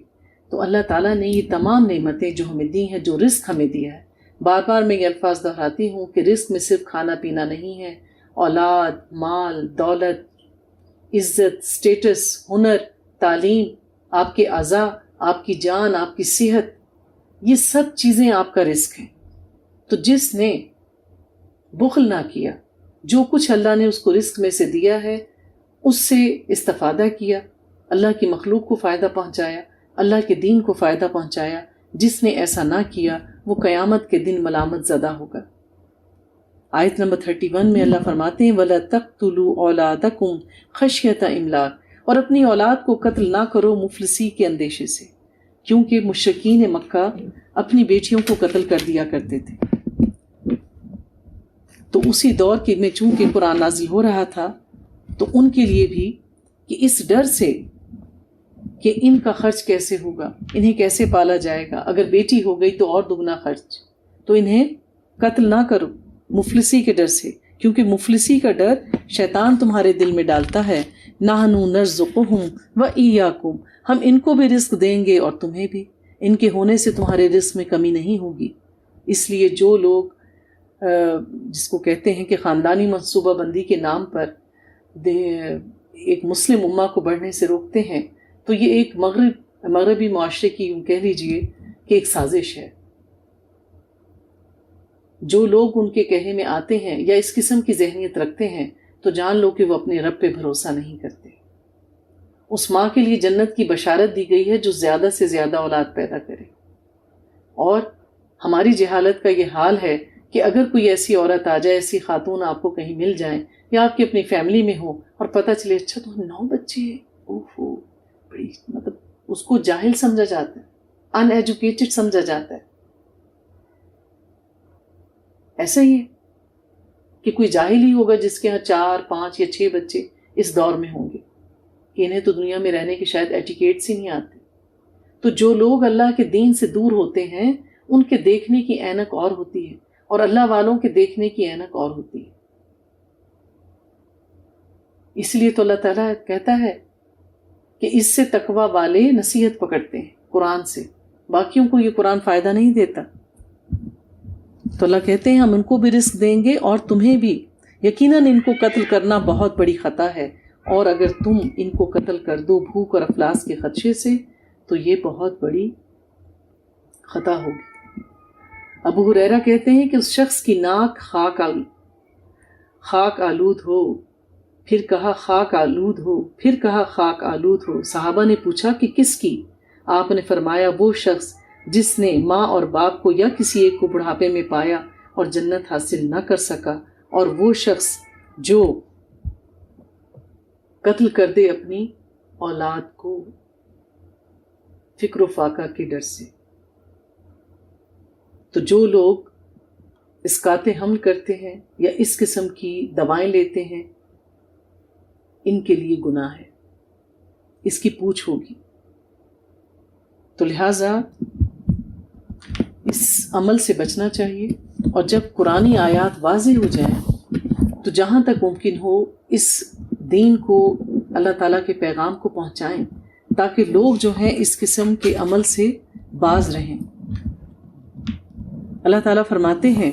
تو اللہ تعالیٰ نے یہ تمام نعمتیں جو ہمیں دی ہیں، جو رزق ہمیں دیا ہے، بار بار میں یہ الفاظ دہراتی ہوں کہ رزق میں صرف کھانا پینا نہیں ہے، اولاد، مال، دولت، عزت، سٹیٹس، ہنر، تعلیم، آپ کے اعضاء، آپ کی جان، آپ کی صحت، یہ سب چیزیں آپ کا رزق ہیں۔ تو جس نے بخل نہ کیا، جو کچھ اللہ نے اس کو رزق میں سے دیا ہے اس سے استفادہ کیا، اللہ کی مخلوق کو فائدہ پہنچایا، اللہ کے دین کو فائدہ پہنچایا، جس نے ایسا نہ کیا وہ قیامت کے دن ملامت زدہ ہوگا۔ آیت نمبر 31 میں اللہ فرماتے ہیں وَلَا تَقْتُلُوا أَوْلَادَكُمْ خَشْيَةَ إِمْلَاقٍ، اور اپنی اولاد کو قتل نہ کرو مفلسی کے اندیشے سے، کیونکہ مشرکین مکہ اپنی بیٹیوں کو قتل کر دیا کرتے تھے۔ تو اسی دور کے میں چونکہ قرآن نازل ہو رہا تھا تو ان کے لیے بھی کہ اس ڈر سے کہ ان کا خرچ کیسے ہوگا، انہیں کیسے پالا جائے گا، اگر بیٹی ہو گئی تو اور دگنا خرچ، تو انہیں قتل نہ کرو مفلسی کے ڈر سے، کیونکہ مفلسی کا ڈر شیطان تمہارے دل میں ڈالتا ہے۔ نحن نرزقہم وإیاکم، ہم ان کو بھی رزق دیں گے اور تمہیں بھی، ان کے ہونے سے تمہارے رزق میں کمی نہیں ہوگی۔ اس لیے جو لوگ جس کو کہتے ہیں کہ خاندانی منصوبہ بندی کے نام پر ایک مسلم امہ کو بڑھنے سے روکتے ہیں، تو یہ ایک مغربی معاشرے کی یوں کہہ لیجئے کہ ایک سازش ہے۔ جو لوگ ان کے کہے میں آتے ہیں یا اس قسم کی ذہنیت رکھتے ہیں تو جان لو کہ وہ اپنے رب پہ بھروسہ نہیں کرتے۔ اس ماں کے لیے جنت کی بشارت دی گئی ہے جو زیادہ سے زیادہ اولاد پیدا کرے، اور ہماری جہالت کا یہ حال ہے کہ اگر کوئی ایسی عورت آ جائے، ایسی خاتون آپ کو کہیں مل جائیں یا آپ کی اپنی فیملی میں ہو اور پتہ چلے اچھا تو 9 بچے ہیں، اوہو، بڑی مطلب اس کو جاہل سمجھا جاتا ہے، ان ایجوکیٹڈ سمجھا جاتا ہے۔ ایسا ہی ہے کہ کوئی جاہل ہی ہوگا جس کے ہاں 4، 5 یا 6 بچے اس دور میں ہوں گے کہ انہیں تو دنیا میں رہنے کے شاید ایٹیکیٹس ہی نہیں آتے۔ تو جو لوگ اللہ کے دین سے دور ہوتے ہیں ان کے دیکھنے کی اینک اور ہوتی ہے، اور اللہ والوں کے دیکھنے کی اینک اور ہوتی ہے۔ اس لیے تو اللہ تعالیٰ کہتا ہے کہ اس سے تقوی والے نصیحت پکڑتے ہیں قرآن سے، باقیوں کو یہ قرآن فائدہ نہیں دیتا۔ تو اللہ کہتے ہیں ہم ان کو بھی رزق دیں گے اور تمہیں بھی، یقیناً ان کو قتل کرنا بہت بڑی خطا ہے، اور اگر تم ان کو قتل کر دو بھوک اور افلاس کے خدشے سے تو یہ بہت بڑی خطا ہوگی۔ ابو ہریرہ کہتے ہیں کہ اس شخص کی ناک خاک آلود ہو، پھر کہا خاک آلود ہو، پھر کہا خاک آلود ہو۔ صحابہ نے پوچھا کہ کس کی؟ آپ نے فرمایا وہ شخص جس نے ماں اور باپ کو یا کسی ایک کو بڑھاپے میں پایا اور جنت حاصل نہ کر سکا، اور وہ شخص جو قتل کر دے اپنی اولاد کو فکر و فاقہ کے ڈر سے۔ تو جو لوگ اسقاط حمل کرتے ہیں یا اس قسم کی دوائیں لیتے ہیں ان کے لیے گناہ ہے، اس کی پوچھ ہوگی۔ تو لہٰذا اس عمل سے بچنا چاہیے، اور جب قرآنی آیات واضح ہو جائیں تو جہاں تک ممکن ہو اس دین کو، اللہ تعالیٰ کے پیغام کو پہنچائیں تاکہ لوگ جو ہیں اس قسم کے عمل سے باز رہیں۔ اللہ تعالیٰ فرماتے ہیں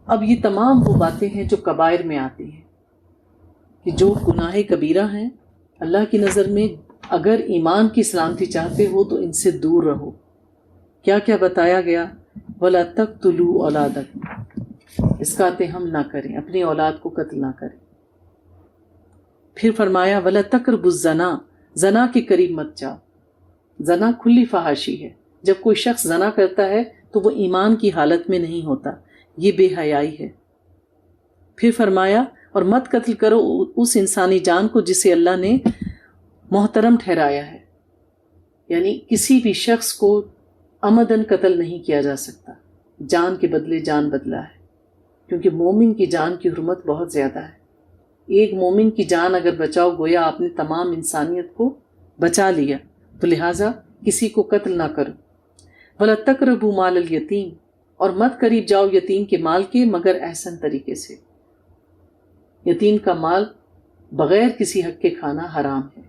اب یہ تمام وہ باتیں ہیں جو کبائر میں آتی ہیں، کہ جو گناہ کبیرہ ہیں اللہ کی نظر میں اگر ایمان کی سلامتی چاہتے ہو تو ان سے دور رہو۔ کیا کیا بتایا گیا؟ وَلَا تَقْتُلُوا أَوْلَادَكُمْ، اس کا اتہام نہ کریں، اپنی اولاد کو قتل نہ کریں۔ پھر فرمایا وَلَا تَقْرَبُوا الزَّنَا، زنا کے قریب مت جاؤ۔ زنا کھلی فحاشی ہے، جب کوئی شخص زنا کرتا ہے تو وہ ایمان کی حالت میں نہیں ہوتا، یہ بے حیائی ہے۔ پھر فرمایا اور مت قتل کرو اس انسانی جان کو جسے اللہ نے محترم ٹھہرایا ہے، یعنی کسی بھی شخص کو عمدن قتل نہیں کیا جا سکتا، جان کے بدلے جان بدلا ہے، کیونکہ مومن کی جان کی حرمت بہت زیادہ ہے۔ ایک مومن کی جان اگر بچاؤ گویا آپ نے تمام انسانیت کو بچا لیا، تو لہٰذا کسی کو قتل نہ کرو۔ وَلَا تَقْرَبُوا مَالَ الْيَتِيمِ، اور مت قریب جاؤ یتیم کے مال کے مگر احسن طریقے سے۔ یتیم کا مال بغیر کسی حق کے کھانا حرام ہے۔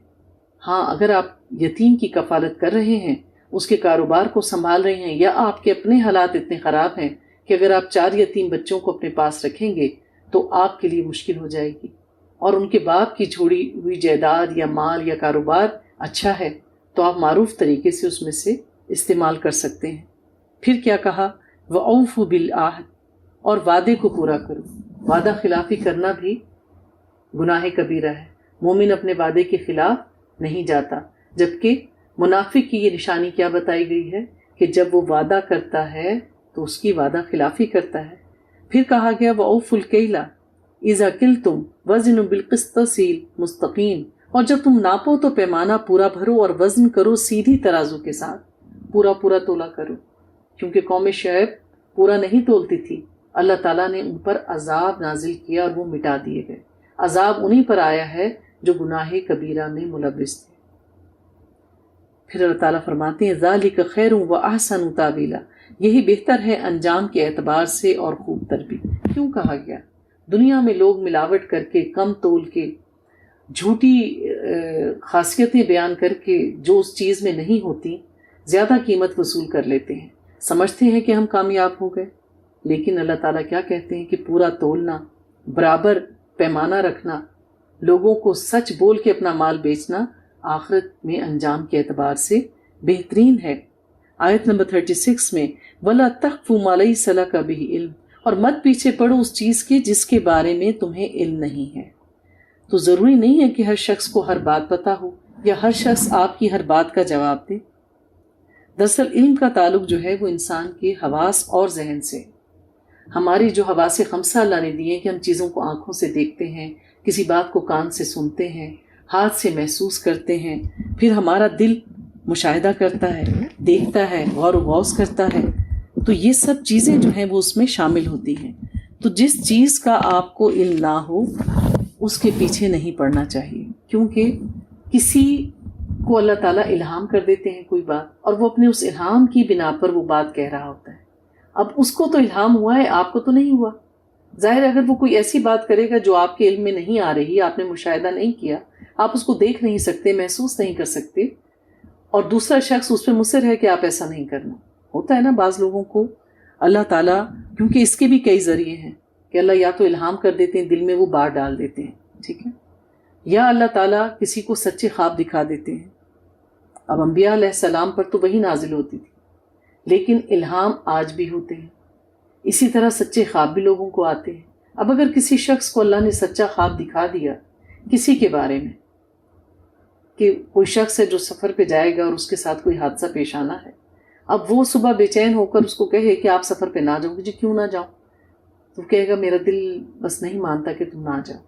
ہاں اگر آپ یتیم کی کفالت کر رہے ہیں، اس کے کاروبار کو سنبھال رہے ہیں، یا آپ کے اپنے حالات اتنے خراب ہیں کہ اگر آپ 4 یتیم بچوں کو اپنے پاس رکھیں گے تو آپ کے لیے مشکل ہو جائے گی، اور ان کے باپ کی چھوڑی ہوئی جائیداد یا مال یا کاروبار اچھا ہے تو آپ معروف طریقے سے اس میں سے استعمال کر سکتے ہیں۔ پھر کیا کہا؟ وَأَوْفُوا بِالْعَهْدِ، اور وعدے کو پورا کرو۔ وعدہ خلافی کرنا بھی گناہ کبیرہ ہے۔ مومن اپنے وعدے کے خلاف نہیں جاتا، جبکہ منافق کی یہ نشانی کیا بتائی گئی ہے کہ جب وہ وعدہ کرتا ہے تو اس کی وعدہ خلافی کرتا ہے۔ پھر کہا گیا وَأَوْفُوا الْكَيْلَ إِذَا كِلْتُمْ وَزِنُوا بِالْقِسْطَاسِ الْمُسْتَقِيمِ، اور جب تم ناپو تو پیمانہ پورا بھرو اور وزن کرو سیدھی ترازو کے ساتھ، پورا پورا تولا کرو، کیونکہ قوم شعیب پورا نہیں تولتی تھی۔ اللہ تعالیٰ نے ان پر عذاب نازل کیا اور وہ مٹا دیے گئے۔ عذاب انہی پر آیا ہے جو گناہ کبیرہ میں ملوث تھے۔ پھر اللہ تعالیٰ فرماتے ہیں ذَلِكَ خَيْرٌ وَأَحْسَنُ تَأْوِيلًا، یہی بہتر ہے انجام کے اعتبار سے اور خوب تر بھی۔ کیوں کہا گیا؟ دنیا میں لوگ ملاوٹ کر کے، کم تول کے، جھوٹی خاصیتیں بیان کر کے جو اس چیز میں نہیں ہوتی زیادہ قیمت وصول کر لیتے ہیں، سمجھتے ہیں کہ ہم کامیاب ہو گئے۔ لیکن اللہ تعالیٰ کیا کہتے ہیں کہ پورا تولنا، برابر پیمانہ رکھنا، لوگوں کو سچ بول کے اپنا مال بیچنا آخرت میں انجام کے اعتبار سے بہترین ہے۔ آیت نمبر 36 میں وَلَا تَخْفُ مَا لَيْسَ لَكَ بِهِ عِلْمٌ، اور مت پیچھے پڑو اس چیز کے جس کے بارے میں تمہیں علم نہیں ہے۔ تو ضروری نہیں ہے کہ ہر شخص کو ہر بات پتہ ہو یا ہر شخص آپ کی ہر بات کا جواب دے۔ دراصل علم کا تعلق جو ہے وہ انسان کے حواس اور ذہن سے۔ ہماری جو حواس خمسہ اللہ نے دیے کہ ہم چیزوں کو آنکھوں سے دیکھتے ہیں، کسی بات کو کان سے سنتے ہیں، ہاتھ سے محسوس کرتے ہیں، پھر ہمارا دل مشاہدہ کرتا ہے، دیکھتا ہے، غور و غوص کرتا ہے، تو یہ سب چیزیں جو ہیں وہ اس میں شامل ہوتی ہیں۔ تو جس چیز کا آپ کو علم نہ ہو اس کے پیچھے نہیں پڑنا چاہیے، کیونکہ کسی کو اللہ تعالیٰ الہام کر دیتے ہیں کوئی بات، اور وہ اپنے اس الہام کی بنا پر وہ بات کہہ رہا ہوتا ہے۔ اب اس کو تو الہام ہوا ہے، آپ کو تو نہیں ہوا۔ ظاہر اگر وہ کوئی ایسی بات کرے گا جو آپ کے علم میں نہیں آ رہی، آپ نے مشاہدہ نہیں کیا، آپ اس کو دیکھ نہیں سکتے، محسوس نہیں کر سکتے، اور دوسرا شخص اس پہ مصر ہے کہ آپ ایسا نہیں کرنا۔ ہوتا ہے نا بعض لوگوں کو اللہ تعالیٰ، کیونکہ اس کے بھی کئی ذریعے ہیں کہ اللہ یا تو الہام کر دیتے ہیں، دل میں وہ بات ڈال دیتے ہیں، ٹھیک ہے، یا اللہ تعالیٰ کسی کو سچے خواب دکھا دیتے ہیں۔ اب انبیاء علیہ السلام پر تو وہی نازل ہوتی تھی، لیکن الہام آج بھی ہوتے ہیں، اسی طرح سچے خواب بھی لوگوں کو آتے ہیں۔ اب اگر کسی شخص کو اللہ نے سچا خواب دکھا دیا کسی کے بارے میں کہ کوئی شخص ہے جو سفر پہ جائے گا اور اس کے ساتھ کوئی حادثہ پیش آنا ہے، اب وہ صبح بے چین ہو کر اس کو کہے کہ آپ سفر پہ نہ جاؤ، جی کیوں نہ جاؤ؟ تو وہ کہے گا میرا دل بس نہیں مانتا کہ تم نہ جاؤ۔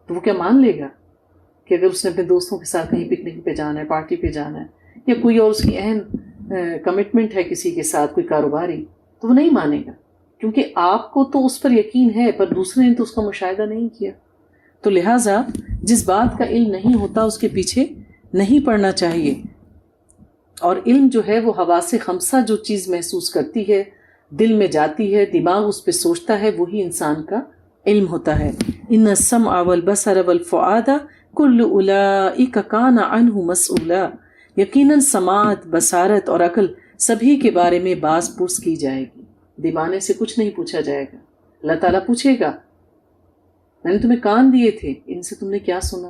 تو وہ کیا مان لے گا کہ اگر اس نے اپنے دوستوں کے ساتھ کہیں پکنک پہ جانا ہے، پارٹی پہ جانا ہے، یا کوئی اور اس کی اہم کمٹمنٹ ہے کسی کے ساتھ، کوئی کاروباری، تو وہ نہیں مانے گا، کیونکہ آپ کو تو اس پر یقین ہے پر دوسرے نے تو اس کا مشاہدہ نہیں کیا۔ تو لہٰذا جس بات کا علم نہیں ہوتا اس کے پیچھے نہیں پڑنا چاہیے۔ اور علم جو ہے وہ حواس خمسہ جو چیز محسوس کرتی ہے، دل میں جاتی ہے، دماغ اس پہ سوچتا ہے، وہی انسان کا علم ہوتا ہے. ان السمع والبصر والفؤاد کل اولئک کان عنہ مسئولا. یقیناً سماعت، بصارت اور عقل سبھی کے بارے میں باز پرس کی جائے گی. دیوانے سے کچھ نہیں پوچھا جائے گا. اللہ تعالیٰ پوچھے گا میں نے تمہیں کان دیے تھے، ان سے تم نے کیا سنا؟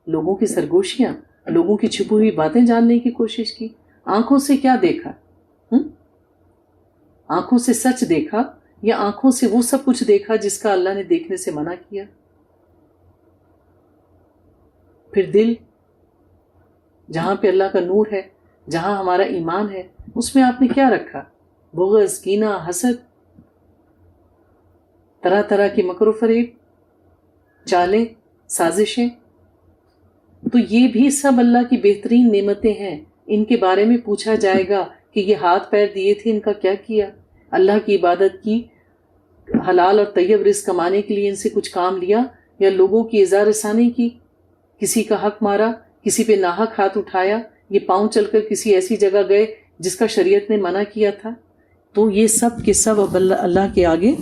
لوگوں کی سرگوشیاں، لوگوں کی چھپی ہوئی باتیں جاننے کی کوشش کی. آنکھوں سے کیا دیکھا؟ آنکھوں سے سچ دیکھا یا آنکھوں سے وہ سب کچھ دیکھا جس کا اللہ نے دیکھنے سے منع کیا؟ پھر دل، جہاں پہ اللہ کا نور ہے، جہاں ہمارا ایمان ہے، اس میں آپ نے کیا رکھا؟ بغض، کینہ، حسد، طرح طرح کی مکر و فریب، چالیں، سازشیں. تو یہ بھی سب اللہ کی بہترین نعمتیں ہیں. ان کے بارے میں پوچھا جائے گا کہ یہ ہاتھ پیر دیے تھے، ان کا کیا کیا؟ اللہ کی عبادت کی، حلال اور طیب رزق کمانے کے لیے ان سے کچھ کام لیا یا لوگوں کی اذا رسانی کی، کسی کا حق مارا، کسی پہ ناحق ہاتھ اٹھایا، یہ پاؤں چل کر کسی ایسی جگہ گئے جس کا شریعت نے منع کیا تھا؟ تو یہ سب کے سب اب اللہ کے آگے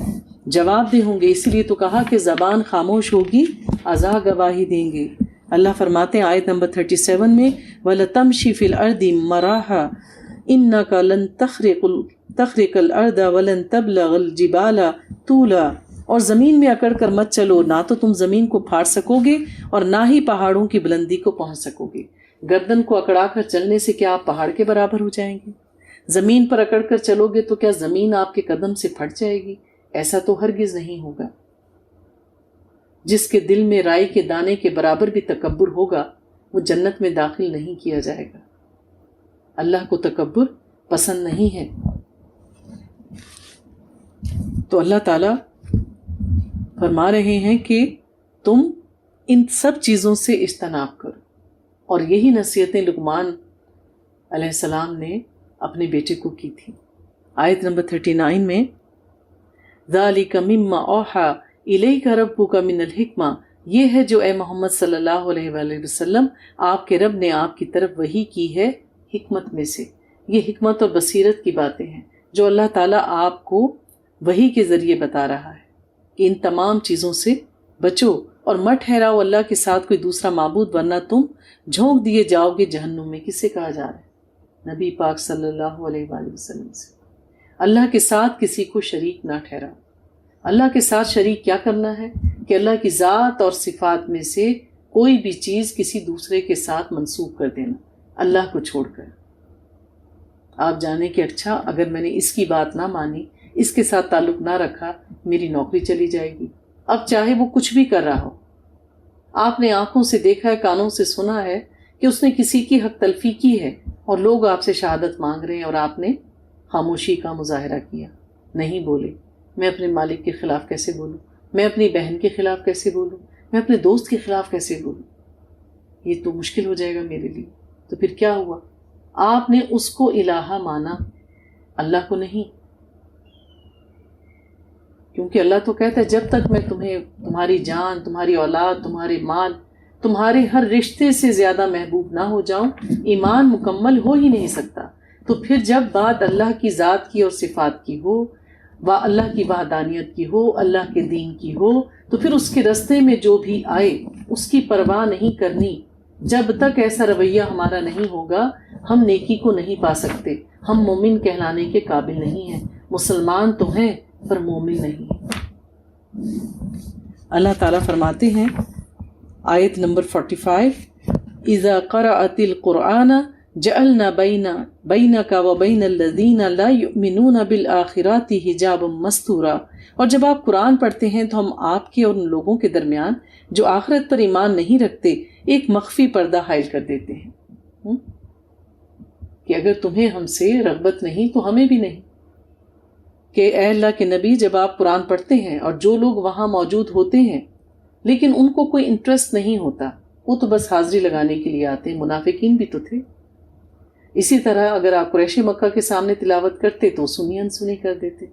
جواب دہ ہوں گے. اسی لیے تو کہا کہ زبان خاموش ہوگی، اعضاء گواہی دیں گے. اللہ فرماتے ہیں آیت نمبر 37 میں وَلَتَمْشِ فِي الْأَرْضِ مَرَاحًا إِنَّكَ لَن تَخْرِقَ الْأَرْضَ وَلَن تَبْلُغَ الْجِبَالَ طُولًا. اور زمین میں اکڑ کر مت چلو، نہ تو تم زمین کو پھاڑ سکو گے اور نہ ہی پہاڑوں کی بلندی کو پہنچ سکو گے. گردن کو اکڑا کر چلنے سے کیا آپ پہاڑ کے برابر ہو جائیں گے؟ زمین پر اکڑ کر چلو گے تو کیا زمین آپ کے قدم سے پھٹ جائے گی؟ ایسا تو ہرگز نہیں ہوگا. جس کے دل میں رائی کے دانے کے برابر بھی تکبر ہوگا وہ جنت میں داخل نہیں کیا جائے گا. اللہ کو تکبر پسند نہیں ہے. تو اللہ تعالیٰ فرما رہے ہیں کہ تم ان سب چیزوں سے اجتناب کرو. اور یہی نصیحتیں لقمان علیہ السلام نے اپنے بیٹے کو کی تھی. آیت نمبر 39 میں ذَلِكَ مِمَّا أَوْحَىٰ إِلَيْكَ رَبُّكَ مِنَ الْحِكْمَةِ، یہ ہے جو اے محمد صلی اللہ علیہ وآلہ وسلم آپ کے رب نے آپ کی طرف وحی کی ہے حکمت میں سے. یہ حکمت اور بصیرت کی باتیں ہیں جو اللہ تعالیٰ آپ کو وحی کے ذریعے بتا رہا ہے کہ ان تمام چیزوں سے بچو اور مت ٹھہراؤ اللہ کے ساتھ کوئی دوسرا معبود، ورنہ تم جھونک دیے جاؤ گے جہنم میں. کس سے کہا جا رہا ہے؟ نبی پاک صلی اللہ علیہ وآلہ وسلم سے. اللہ کے ساتھ کسی کو شریک نہ ٹھہراؤ. اللہ کے ساتھ شریک کیا کرنا ہے کہ اللہ کی ذات اور صفات میں سے کوئی بھی چیز کسی دوسرے کے ساتھ منسوب کر دینا اللہ کو چھوڑ کر. آپ جانیں کہ اچھا اگر میں نے اس کی بات نہ مانی، اس کے ساتھ تعلق نہ رکھا، میری نوکری چلی جائے گی. اب چاہے وہ کچھ بھی کر رہا ہو، آپ نے آنکھوں سے دیکھا ہے، کانوں سے سنا ہے کہ اس نے کسی کی حق تلفی کی ہے اور لوگ آپ سے شہادت مانگ رہے ہیں اور آپ نے خاموشی کا مظاہرہ کیا، نہیں بولے. میں اپنے مالک کے خلاف کیسے بولوں؟ میں اپنی بہن کے خلاف کیسے بولوں؟ میں اپنے دوست کے خلاف کیسے بولوں؟ یہ تو مشکل ہو جائے گا میرے لیے. تو پھر کیا ہوا؟ آپ نے اس کو الہ مانا، اللہ کو نہیں. کیونکہ اللہ تو کہتا ہے جب تک میں تمہیں تمہاری جان، تمہاری اولاد، تمہارے مال، تمہارے ہر رشتے سے زیادہ محبوب نہ ہو جاؤں، ایمان مکمل ہو ہی نہیں سکتا. تو پھر جب بات اللہ کی ذات کی اور صفات کی ہو، اللہ کی وحدانیت کی ہو، اللہ کے دین کی ہو، تو پھر اس کے رستے میں جو بھی آئے اس کی پرواہ نہیں کرنی. جب تک ایسا رویہ ہمارا نہیں ہوگا ہم نیکی کو نہیں پا سکتے. ہم مومن کہلانے کے قابل نہیں ہیں. مسلمان تو ہیں پر مومن نہیں. اللہ تعالیٰ فرماتے ہیں آیت نمبر 45 اذا قرأت القرآن جعلنا بینک وبین الذین لا یؤمنون بالآخرات حجابا مستورا. اور جب آپ قرآن پڑھتے ہیں تو ہم آپ کے اور ان لوگوں کے درمیان جو آخرت پر ایمان نہیں رکھتے ایک مخفی پردہ حائل کر دیتے ہیں کہ اگر تمہیں ہم سے رغبت نہیں تو ہمیں بھی نہیں. کہ اے اللہ کے نبی جب آپ قرآن پڑھتے ہیں اور جو لوگ وہاں موجود ہوتے ہیں لیکن ان کو کوئی انٹرسٹ نہیں ہوتا، وہ تو بس حاضری لگانے کے لیے آتے ہیں. منافقین بھی تو تھے. اسی طرح اگر آپ قریش مکہ کے سامنے تلاوت کرتے تو سنی انسنی کر دیتے.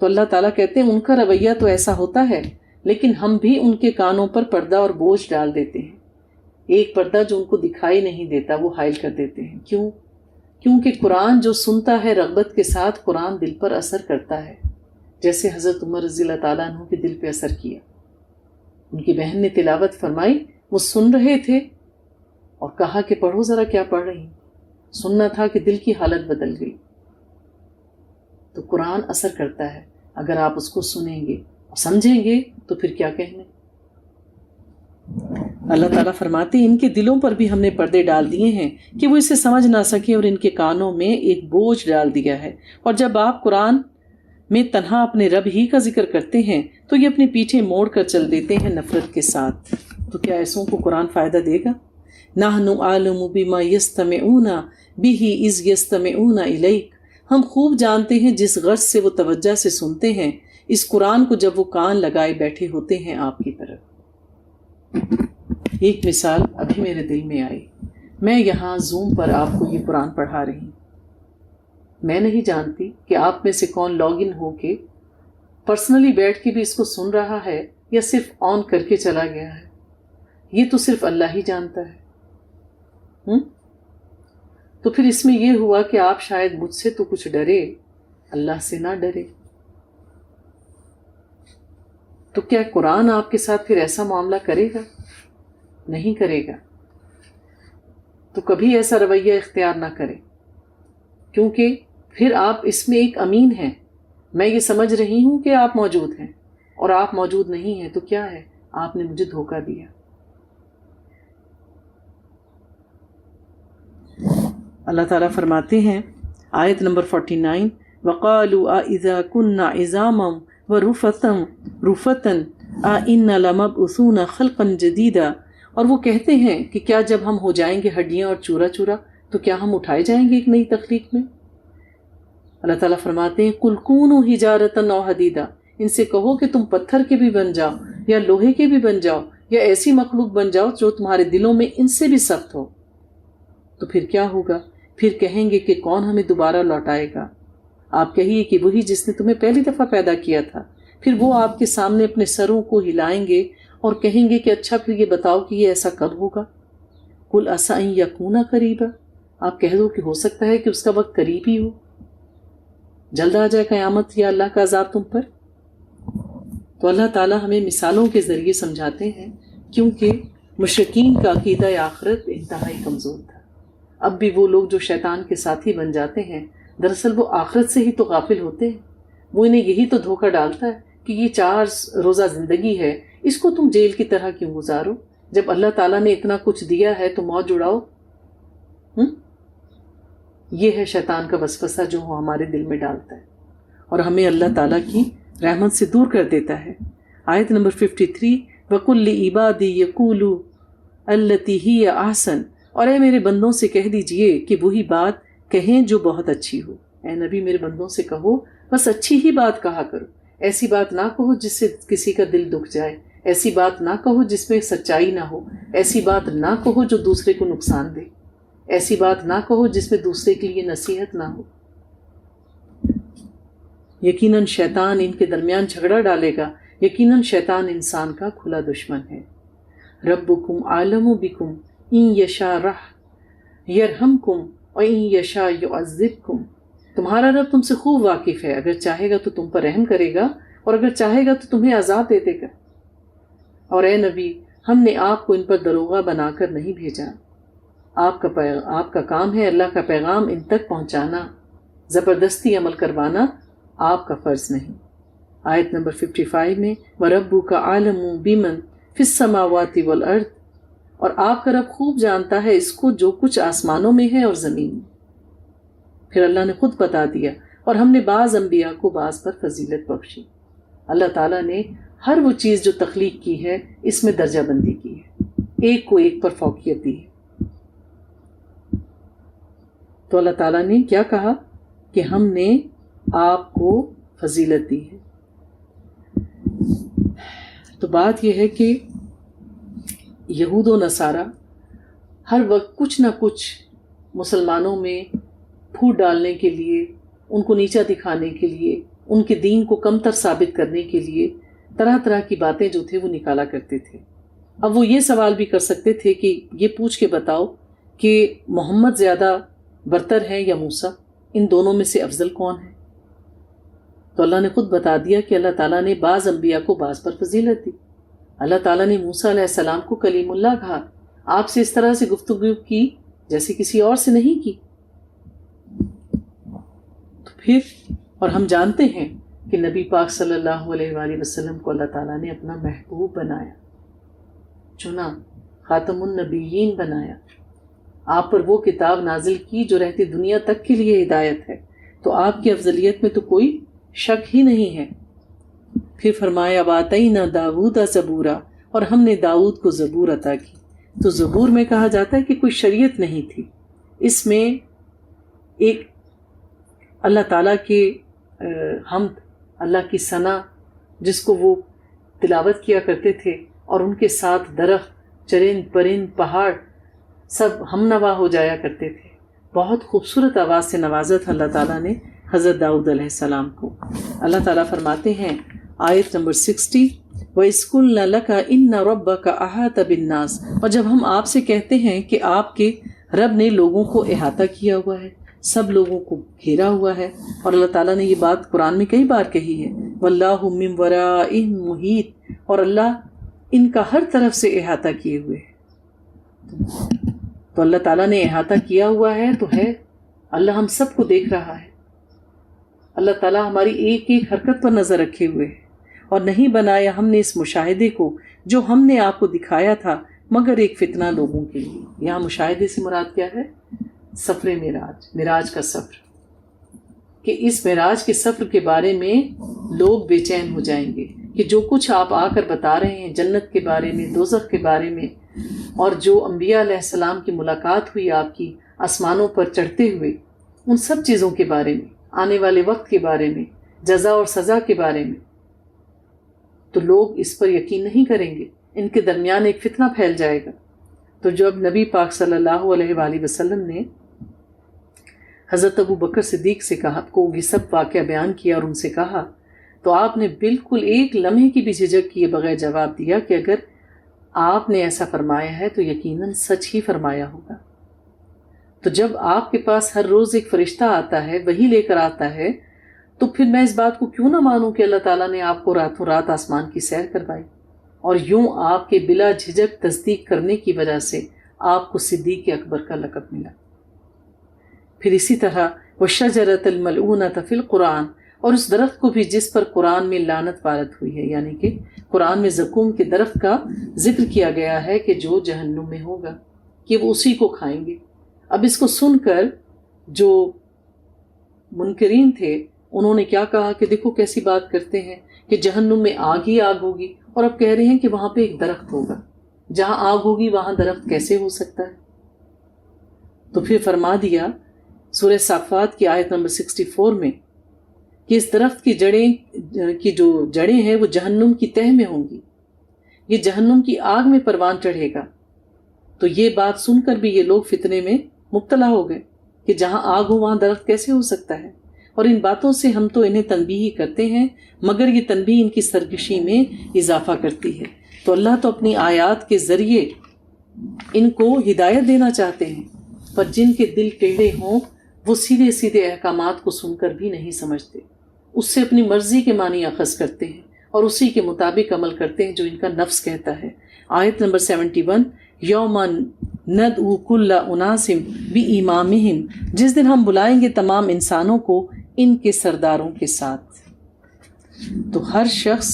تو اللہ تعالیٰ کہتے ہیں ان کا رویہ تو ایسا ہوتا ہے لیکن ہم بھی ان کے کانوں پر پردہ اور بوجھ ڈال دیتے ہیں. ایک پردہ جو ان کو دکھائی نہیں دیتا وہ حائل کر دیتے ہیں. کیوں؟ کیونکہ قرآن جو سنتا ہے رغبت کے ساتھ قرآن دل پر اثر کرتا ہے، جیسے حضرت عمر رضی اللہ تعالیٰ عنہ کے دل پہ اثر کیا. ان کی بہن نے تلاوت فرمائی، وہ سن رہے تھے اور کہا کہ پڑھو ذرا کیا پڑھ رہی ہیں۔ سننا تھا کہ دل کی حالت بدل گئی۔ تو قرآن اثر کرتا ہے، اگر آپ اس کو سنیں گے اور سمجھیں گے تو پھر کیا کہنے۔ اللہ تعالیٰ فرماتے ہیں ان کے دلوں پر بھی ہم نے پردے ڈال دیے ہیں کہ وہ اسے سمجھ نہ سکے، اور ان کے کانوں میں ایک بوجھ ڈال دیا ہے، اور جب آپ قرآن میں تنہا اپنے رب ہی کا ذکر کرتے ہیں تو یہ اپنی پیٹھیں موڑ کر چل دیتے ہیں نفرت کے ساتھ۔ تو کیا ایسوں کو قرآن فائدہ دے گا؟ نحن عالم بما یستمعون به اذ یستمعون الیک، ہم خوب جانتے ہیں جس غرض سے وہ توجہ سے سنتے ہیں اس قرآن کو جب وہ کان لگائے بیٹھے ہوتے ہیں آپ کی طرف۔ ایک مثال ابھی میرے دل میں آئی، میں یہاں زوم پر آپ کو یہ قرآن پڑھا رہی ہوں، میں نہیں جانتی کہ آپ میں سے کون لاگ ان ہو کے پرسنلی بیٹھ کے بھی اس کو سن رہا ہے یا صرف آن کر کے چلا گیا ہے، یہ تو صرف اللہ ہی جانتا ہے۔ تو پھر اس میں یہ ہوا کہ آپ شاید مجھ سے تو کچھ ڈرے، اللہ سے نہ ڈرے۔ تو کیا قرآن آپ کے ساتھ پھر ایسا معاملہ کرے گا؟ نہیں کرے گا۔ تو کبھی ایسا رویہ اختیار نہ کریں، کیونکہ پھر آپ اس میں ایک امین ہیں۔ میں یہ سمجھ رہی ہوں کہ آپ موجود ہیں اور آپ موجود نہیں ہیں، تو کیا ہے؟ آپ نے مجھے دھوکہ دیا۔ اللہ تعالیٰ فرماتے ہیں آیت نمبر 49، وَقَالُوا أَإِذَا كُنَّا عِظَامًا وَرُفَتًا أَإِنَّا لَمَبْعُثُونَ خَلْقًا جَدِيدًا، اور وہ کہتے ہیں کہ کیا جب ہم ہو جائیں گے ہڈیاں اور چورا چورا تو کیا ہم اٹھائے جائیں گے ایک نئی تخلیق میں؟ اللہ تعالیٰ فرماتے ہیں قُلْ كُونُوا حِجَارَةً أَوْ حَدِيدًا، ان سے کہو کہ تم پتھر کے بھی بن جاؤ یا لوہے کے بھی بن جاؤ یا ایسی مخلوق بن جاؤ جو تمہارے دلوں میں ان سے بھی سخت ہو۔ تو پھر کیا ہوگا؟ پھر کہیں گے کہ کون ہمیں دوبارہ لوٹائے گا؟ آپ کہیے کہ وہی جس نے تمہیں پہلی دفعہ پیدا کیا تھا۔ پھر وہ آپ کے سامنے اپنے سروں کو ہلائیں گے اور کہیں گے کہ اچھا پھر یہ بتاؤ کہ یہ ایسا کب ہوگا؟ قُلْ عَسَىٰ أَن يَكُونَ قَرِيبًا، آپ کہہ دو کہ ہو سکتا ہے کہ اس کا وقت قریب ہی ہو، جلد آ جائے قیامت یا اللہ کا عذاب تم پر۔ تو اللہ تعالیٰ ہمیں مثالوں کے ذریعے سمجھاتے ہیں، کیونکہ مشرکین کا عقیدہ آخرت انتہائی کمزور تھا۔ اب بھی وہ لوگ جو شیطان کے ساتھی بن جاتے ہیں، دراصل وہ آخرت سے ہی تو غافل ہوتے ہیں۔ وہ انہیں یہی تو دھوکہ ڈالتا ہے کہ یہ 4 روزہ زندگی ہے، اس کو تم جیل کی طرح کیوں گزارو؟ جب اللہ تعالیٰ نے اتنا کچھ دیا ہے تو موج اڑاؤ۔ یہ ہے شیطان کا وسوسہ جو وہ ہمارے دل میں ڈالتا ہے اور ہمیں اللہ تعالیٰ کی رحمت سے دور کر دیتا ہے۔ آیت نمبر 53، وَقُلْ لِعِبَادِي يَقُولُوا الَّتِي هِيَ أَحْسَنُ، اور اے میرے بندوں سے کہہ دیجئے کہ وہی بات کہیں جو بہت اچھی ہو۔ اے نبی میرے بندوں سے کہو بس اچھی ہی بات کہا کرو، ایسی بات نہ کہو جس سے کسی کا دل دکھ جائے، ایسی بات نہ کہو جس میں سچائی نہ ہو، ایسی بات نہ کہو جو دوسرے کو نقصان دے، ایسی بات نہ کہو جس میں دوسرے کے لیے نصیحت نہ ہو۔ یقیناً شیطان ان کے درمیان جھگڑا ڈالے گا، یقیناً شیطان انسان کا کھلا دشمن ہے۔ ربکم عالم بکم ان یشاء یرحمکم وان یشاء یعذبکم، تمہارا رب تم سے خوب واقف ہے، اگر چاہے گا تو تم پر رحم کرے گا اور اگر چاہے گا تو تمہیں عذاب دے دے گا۔ اور اے نبی ہم نے آپ کو ان پر دروغہ بنا کر نہیں بھیجا، آپ کا کام ہے اللہ کا پیغام ان تک پہنچانا، زبردستی عمل کروانا آپ کا فرض نہیں۔ آیت نمبر 55 میں وَرَبُّكَ عَالَمُ بِمَنْ فِي السَّمَاوَاتِ وَالْأَرْضِ، اور آپ کا رب خوب جانتا ہے اس کو جو کچھ آسمانوں میں ہے اور زمین میں۔ پھر اللہ نے خود بتا دیا، اور ہم نے بعض انبیاء کو بعض پر فضیلت بخشی۔ اللہ تعالیٰ نے ہر وہ چیز جو تخلیق کی ہے اس میں درجہ بندی کی ہے، ایک کو ایک پر فوقیت دی ہے۔ تو اللہ تعالیٰ نے کیا کہا کہ ہم نے آپ کو فضیلت دی ہے۔ تو بات یہ ہے کہ یہود و نصارہ ہر وقت کچھ نہ کچھ مسلمانوں میں پھوٹ ڈالنے کے لیے، ان کو نیچا دکھانے کے لیے، ان کے دین کو کمتر ثابت کرنے کے لیے طرح طرح کی باتیں جو تھے وہ نکالا کرتے تھے۔ اب وہ یہ سوال بھی کر سکتے تھے کہ یہ پوچھ کے بتاؤ کہ محمد زیادہ برتر ہے یا موسیٰ، ان دونوں میں سے افضل کون ہے؟ تو اللہ نے خود بتا دیا کہ اللہ تعالیٰ نے بعض انبیاء کو بعض پر فضیلت دی، اللہ تعالیٰ نے موسیٰ علیہ السلام کو کلیم اللہ کہا، آپ سے اس طرح سے گفتگو کی جیسے کسی اور سے نہیں کی۔ تو پھر اور ہم جانتے ہیں کہ نبی پاک صلی اللہ علیہ وآلہ وسلم کو اللہ تعالیٰ نے اپنا محبوب بنایا، چنا، خاتم النبیین بنایا، آپ پر وہ کتاب نازل کی جو رہتی دنیا تک کے لیے ہدایت ہے، تو آپ کی افضلیت میں تو کوئی شک ہی نہیں ہے۔ پھر فرمایا وَآتَيْنَا دَاوُودَ زَبُورًا، اور ہم نے داؤد کو زبور عطا کی۔ تو زبور میں کہا جاتا ہے کہ کوئی شریعت نہیں تھی، اس میں ایک اللہ تعالیٰ کے حمد، اللہ کی ثنا جس کو وہ تلاوت کیا کرتے تھے، اور ان کے ساتھ درخت، چرند پرند، پہاڑ سب ہم نوا ہو جایا کرتے تھے۔ بہت خوبصورت آواز سے نوازا تھا اللہ تعالیٰ نے حضرت داؤد علیہ السلام کو۔ اللہ تعالیٰ فرماتے ہیں آیت نمبر 60، وَإِذْ قُلْنَا لَكَ إِنَّ رَبَّكَ أَحَاطَ بِالنَّاسِ، اور جب ہم آپ سے کہتے ہیں کہ آپ کے رب نے لوگوں کو احاطہ کیا ہوا ہے، سب لوگوں کو گھیرا ہوا ہے، اور اللہ تعالیٰ نے یہ بات قرآن میں کئی بار کہی ہے، وَاللَّهُ مِن وَرَائِهِم مُحِيطٌ، اور اللہ ان کا ہر طرف سے احاطہ کیے ہوئے ہے۔ تو اللہ تعالیٰ نے احاطہ کیا ہوا ہے تو ہے، اللہ ہم سب کو دیکھ رہا ہے، اللہ تعالیٰ ہماری ایک ایک حرکت پر نظر رکھے ہوئے ہے، اور نہیں بنایا ہم نے اس مشاہدے کو جو ہم نے آپ کو دکھایا تھا مگر ایک فتنہ لوگوں کے لیے۔ یہاں مشاہدے سے مراد کیا ہے؟ سفر معراج، معراج کا سفر، کہ اس معراج کے سفر کے بارے میں لوگ بے چین ہو جائیں گے کہ جو کچھ آپ آ کر بتا رہے ہیں جنت کے بارے میں، دوزخ کے بارے میں، اور جو انبیاء علیہ السلام کی ملاقات ہوئی آپ کی آسمانوں پر چڑھتے ہوئے، ان سب چیزوں کے بارے میں، آنے والے وقت کے بارے میں، جزا اور سزا کے بارے میں، تو لوگ اس پر یقین نہیں کریں گے، ان کے درمیان ایک فتنہ پھیل جائے گا۔ تو جب نبی پاک صلی اللہ علیہ وآلہ وسلم نے حضرت ابو بکر صدیق سے کہا کو یہ سب واقعہ بیان کیا اور ان سے کہا، تو آپ نے بالکل ایک لمحے کی بھی جھجک کیے بغیر جواب دیا کہ اگر آپ نے ایسا فرمایا ہے تو یقیناً سچ ہی فرمایا ہوگا۔ تو جب آپ کے پاس ہر روز ایک فرشتہ آتا ہے، وہی لے کر آتا ہے، تو پھر میں اس بات کو کیوں نہ مانوں کہ اللہ تعالیٰ نے آپ کو راتوں رات آسمان کی سیر کروائی، اور یوں آپ کے بلا جھجک تصدیق کرنے کی وجہ سے آپ کو صدیق اکبر کا لقب ملا۔ پھر اسی طرح وَالشَّجَرَةَ الْمَلْعُونَةَ فِي الْقُرْآنِ، اور اس درخت کو بھی جس پر قرآن میں لعنت وارد ہوئی ہے، یعنی کہ قرآن میں زقوم کے درخت کا ذکر کیا گیا ہے کہ جو جہنم میں ہوگا، کہ وہ اسی کو کھائیں گے۔ اب اس کو سن کر جو منکرین تھے انہوں نے کیا کہا کہ دیکھو کیسی بات کرتے ہیں کہ جہنم میں آگ ہی آگ ہوگی، اور اب کہہ رہے ہیں کہ وہاں پہ ایک درخت ہوگا، جہاں آگ ہوگی وہاں درخت کیسے ہو سکتا ہے؟ تو پھر فرما دیا سورہ صافات کی آیت نمبر 64 میں کہ اس درخت کی جو جڑیں ہیں وہ جہنم کی تہہ میں ہوں گی، یہ جہنم کی آگ میں پروان چڑھے گا۔ تو یہ بات سن کر بھی یہ لوگ فتنے میں مبتلا ہو گئے کہ جہاں آگ ہو وہاں درخت کیسے ہو سکتا ہے، اور ان باتوں سے ہم تو انہیں تنبیہ کرتے ہیں مگر یہ تنبیہ ان کی سرکشی میں اضافہ کرتی ہے۔ تو اللہ تو اپنی آیات کے ذریعے ان کو ہدایت دینا چاہتے ہیں، پر جن کے دل ٹیڑھے ہوں وہ سیدھے سیدھے احکامات کو سن کر بھی نہیں سمجھتے، اس سے اپنی مرضی کے معنی اخذ کرتے ہیں اور اسی کے مطابق عمل کرتے ہیں جو ان کا نفس کہتا ہے۔ آیت نمبر 71، یوم ندعو کل اناس بامامہم، جس دن ہم بلائیں گے تمام انسانوں کو ان کے سرداروں کے ساتھ، تو ہر شخص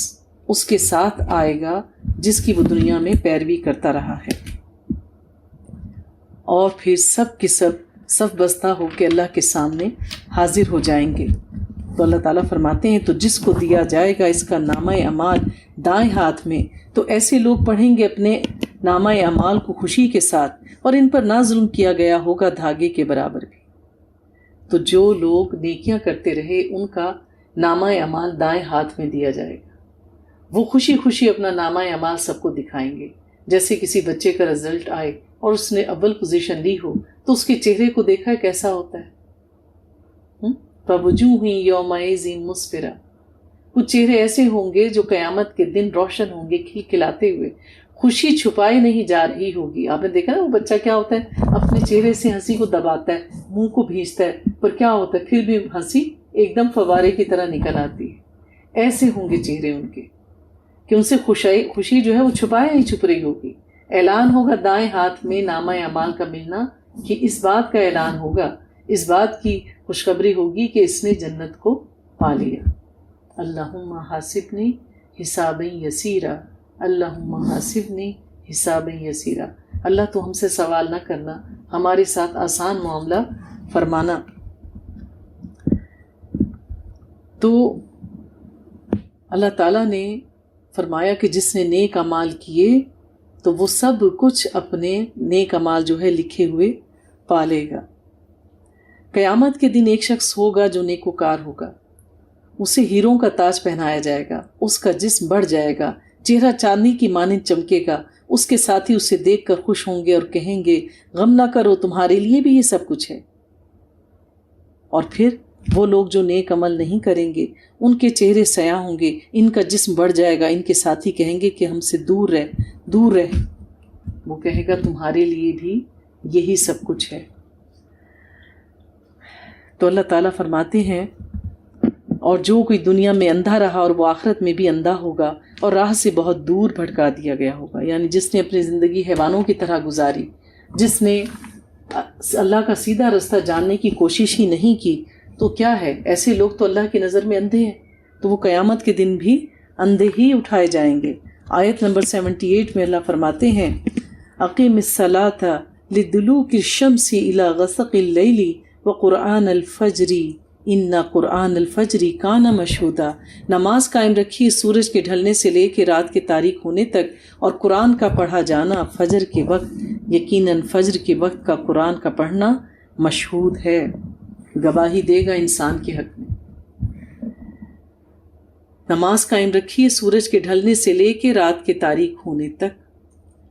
اس کے ساتھ آئے گا جس کی وہ دنیا میں پیروی کرتا رہا ہے، اور پھر سب کے سب صف بستہ ہو کے اللہ کے سامنے حاضر ہو جائیں گے۔ تو اللہ تعالیٰ فرماتے ہیں تو جس کو دیا جائے گا اس کا نامہ اعمال دائیں ہاتھ میں، تو ایسے لوگ پڑھیں گے اپنے نامہ اعمال کو خوشی کے ساتھ، اور ان پر نہ ظلم کیا گیا ہوگا دھاگے کے برابر بھی۔ تو جو لوگ نیکیاں کرتے رہے ان کا نامہ اعمال دائیں ہاتھ میں دیا جائے گا، وہ خوشی خوشی اپنا نامہ اعمال سب کو دکھائیں گے۔ جیسے کسی بچے کا رزلٹ آئے اور اس نے اول پوزیشن لی ہو تو اس کے چہرے کو دیکھا کیسا ہوتا ہے، فَوُجُوهٌ يَوْمَئِذٍ مُسْفِرَةٌ، کچھ چہرے ایسے ہوں گے جو قیامت کے دن روشن ہوں گے، کھلکھلاتے ہوئے، خوشی چھپائی نہیں جا رہی ہوگی۔ آپ نے دیکھا نا وہ بچہ کیا ہوتا ہے، اپنے چہرے سے ہنسی کو دباتا ہے، منہ کو بھیجتا ہے، پر کیا ہوتا ہے پھر بھی ہنسی ایک دم فوارے کی طرح نکل آتی ہے۔ ایسے ہوں گے چہرے ان کے کہ کہ ان سے خوشی جو ہے وہ چھپائے نہیں چھپ رہی ہوگی. اعلان ہوگا دائیں ہاتھ میں نامہ اعمال کا ملنا، کہ اس بات کا اعلان ہوگا، اس بات کی خوشخبری ہوگی کہ اس نے جنت کو پا لیا. اللہم حاسبنی حسابا یسیرا، اللہم حاسبنی حسابا یسیرا. اللہ تو ہم سے سوال نہ کرنا، ہمارے ساتھ آسان معاملہ فرمانا. تو اللہ تعالیٰ نے فرمایا کہ جس نے نیک اعمال کیے تو وہ سب کچھ اپنے نیک اعمال جو ہے لکھے ہوئے پالے گا. قیامت کے دن ایک شخص ہوگا جو نیکوکار ہوگا، اسے ہیروں کا تاج پہنایا جائے گا، اس کا جسم بڑھ جائے گا، چہرہ چاندنی کی مانند چمکے گا. اس کے ساتھی اسے دیکھ کر خوش ہوں گے اور کہیں گے غم نہ کرو، تمہارے لیے بھی یہ سب کچھ ہے. اور پھر وہ لوگ جو نیک عمل نہیں کریں گے ان کے چہرے سیاہ ہوں گے، ان کا جسم بڑھ جائے گا، ان کے ساتھی کہیں گے کہ ہم سے دور رہ دور رہ. وہ کہے گا تمہارے لیے بھی یہی سب کچھ ہے. تو اللہ تعالیٰ فرماتے ہیں اور جو کوئی دنیا میں اندھا رہا اور وہ آخرت میں بھی اندھا ہوگا اور راہ سے بہت دور بھٹکا دیا گیا ہوگا. یعنی جس نے اپنی زندگی حیوانوں کی طرح گزاری، جس نے اللہ کا سیدھا رستہ جاننے کی کوشش ہی نہیں کی، تو کیا ہے، ایسے لوگ تو اللہ کی نظر میں اندھے ہیں، تو وہ قیامت کے دن بھی اندھے ہی اٹھائے جائیں گے. آیت نمبر 78 میں اللہ فرماتے ہیں اقیم الصلاۃ لدلوک الشمس الی غسق اللیل وقرآن الفجر ان قرآن الفجر کان مشہودا. نماز قائم رکھیے سورج کے ڈھلنے سے لے کے رات کے تاریک ہونے تک، اور قرآن کا پڑھا جانا فجر کے وقت، یقیناً فجر کے وقت کا قرآن کا پڑھنا مشہود ہے، گواہی دے گا انسان کے حق میں. نماز قائم رکھیے سورج کے ڈھلنے سے لے کے رات کے تاریک ہونے تک،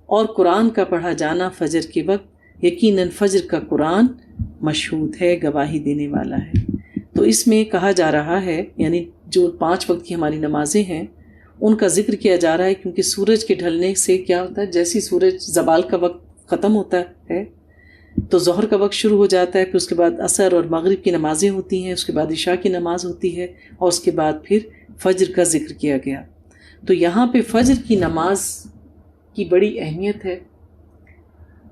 اور قرآن کا پڑھا جانا فجر کے وقت، یقیناً فجر کا قرآن مشہود ہے، گواہی دینے والا ہے. تو اس میں کہا جا رہا ہے، یعنی جو 5 وقت کی ہماری نمازیں ہیں ان کا ذکر کیا جا رہا ہے، کیونکہ سورج کے ڈھلنے سے کیا ہوتا ہے، جیسے سورج زوال کا وقت ختم ہوتا ہے تو ظہر کا وقت شروع ہو جاتا ہے، پھر اس کے بعد عصر اور مغرب کی نمازیں ہوتی ہیں، اس کے بعد عشاء کی نماز ہوتی ہے، اور اس کے بعد پھر فجر کا ذکر کیا گیا. تو یہاں پہ فجر کی نماز کی بڑی اہمیت ہے.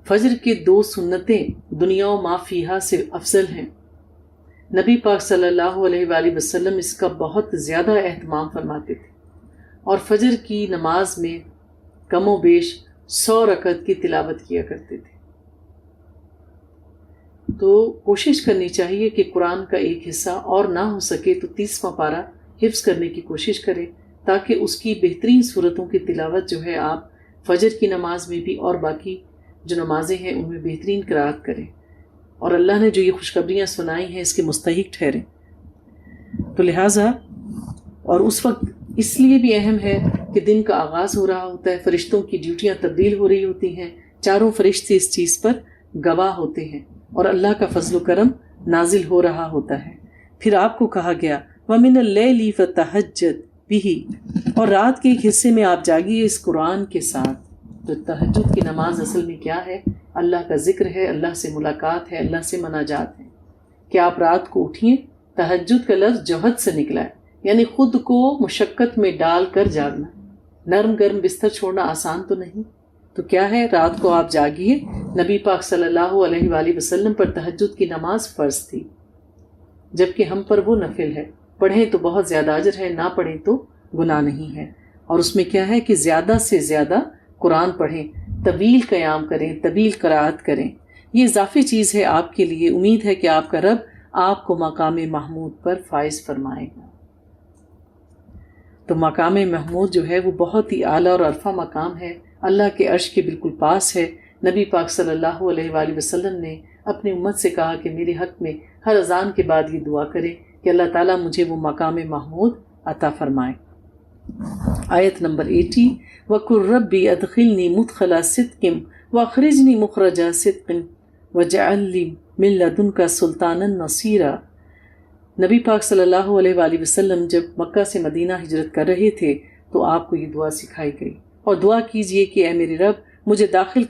فجر کے 2 سنتیں دنیا و ما فیہا سے افضل ہیں. نبی پاک صلی اللہ علیہ وآلہ وسلم اس کا بہت زیادہ اہتمام فرماتے تھے، اور فجر کی نماز میں کم و بیش 100 رکعت کی تلاوت کیا کرتے تھے. تو کوشش کرنی چاہیے کہ قرآن کا ایک حصہ اور نہ ہو سکے تو 30واں پارہ حفظ کرنے کی کوشش کریں، تاکہ اس کی بہترین صورتوں کی تلاوت جو ہے آپ فجر کی نماز میں بھی اور باقی جو نمازیں ہیں ان میں بہترین قرأت کریں، اور اللہ نے جو یہ خوشخبریاں سنائی ہیں اس کے مستحق ٹھہریں. تو لہٰذا اور اس وقت اس لیے بھی اہم ہے کہ دن کا آغاز ہو رہا ہوتا ہے، فرشتوں کی ڈیوٹیاں تبدیل ہو رہی ہوتی ہیں، چاروں فرشتے اس چیز پر گواہ ہوتے ہیں، اور اللہ کا فضل و کرم نازل ہو رہا ہوتا ہے. پھر آپ کو کہا گیا وَمِنَ اللَّيْلِ فَتَہَجَّدْ بِهِ، اور رات کے ایک حصے میں آپ جاگیے اس قرآن کے ساتھ. تو تہجد کی نماز اصل میں کیا ہے؟ اللہ کا ذکر ہے، اللہ سے ملاقات ہے، اللہ سے مناجات ہے. کہ آپ رات کو اٹھیں، تہجد کا لفظ جوہد سے نکلا ہے، یعنی خود کو مشقت میں ڈال کر جاگنا. نرم گرم بستر چھوڑنا آسان تو نہیں. تو کیا ہے، رات کو آپ جاگیے. نبی پاک صلی اللہ علیہ وآلہ وسلم پر تہجد کی نماز فرض تھی، جبکہ ہم پر وہ نفل ہے. پڑھیں تو بہت زیادہ اجر ہے، نہ پڑھیں تو گناہ نہیں ہے. اور اس میں کیا ہے کہ زیادہ سے زیادہ قرآن پڑھیں، طویل قیام کریں، طویل قرأت کریں. یہ اضافی چیز ہے آپ کے لیے. امید ہے کہ آپ کا رب آپ کو مقام محمود پر فائز فرمائے گا. تو مقام محمود جو ہے وہ بہت ہی اعلیٰ اور عرفہ مقام ہے، اللہ کے عرش کے بالکل پاس ہے. نبی پاک صلی اللہ علیہ وآلہ وسلم نے اپنی امت سے کہا کہ میرے حق میں ہر اذان کے بعد یہ دعا کرے کہ اللہ تعالیٰ مجھے وہ مقام محمود عطا فرمائے. آیت نمبر 80 وَقُلْ رَبِّ أَدْخِلْنِي مُدْخَلَ صِدْقٍ وَأَخْرِجْنِي مُخْرَجَ صِدْقٍ وَاجْعَلْ لِي مِن لَّدُنْكَ سُلْطَانًا نَصِيرًا. نبی پاک صلی اللہ علیہ وآلہ وسلم جب مکہ سے مدینہ ہجرت کر رہے تھے تو آپ کو یہ دعا سکھائی گئی، اور دعا کیجئے کہ اے میرے رب مجھے داخل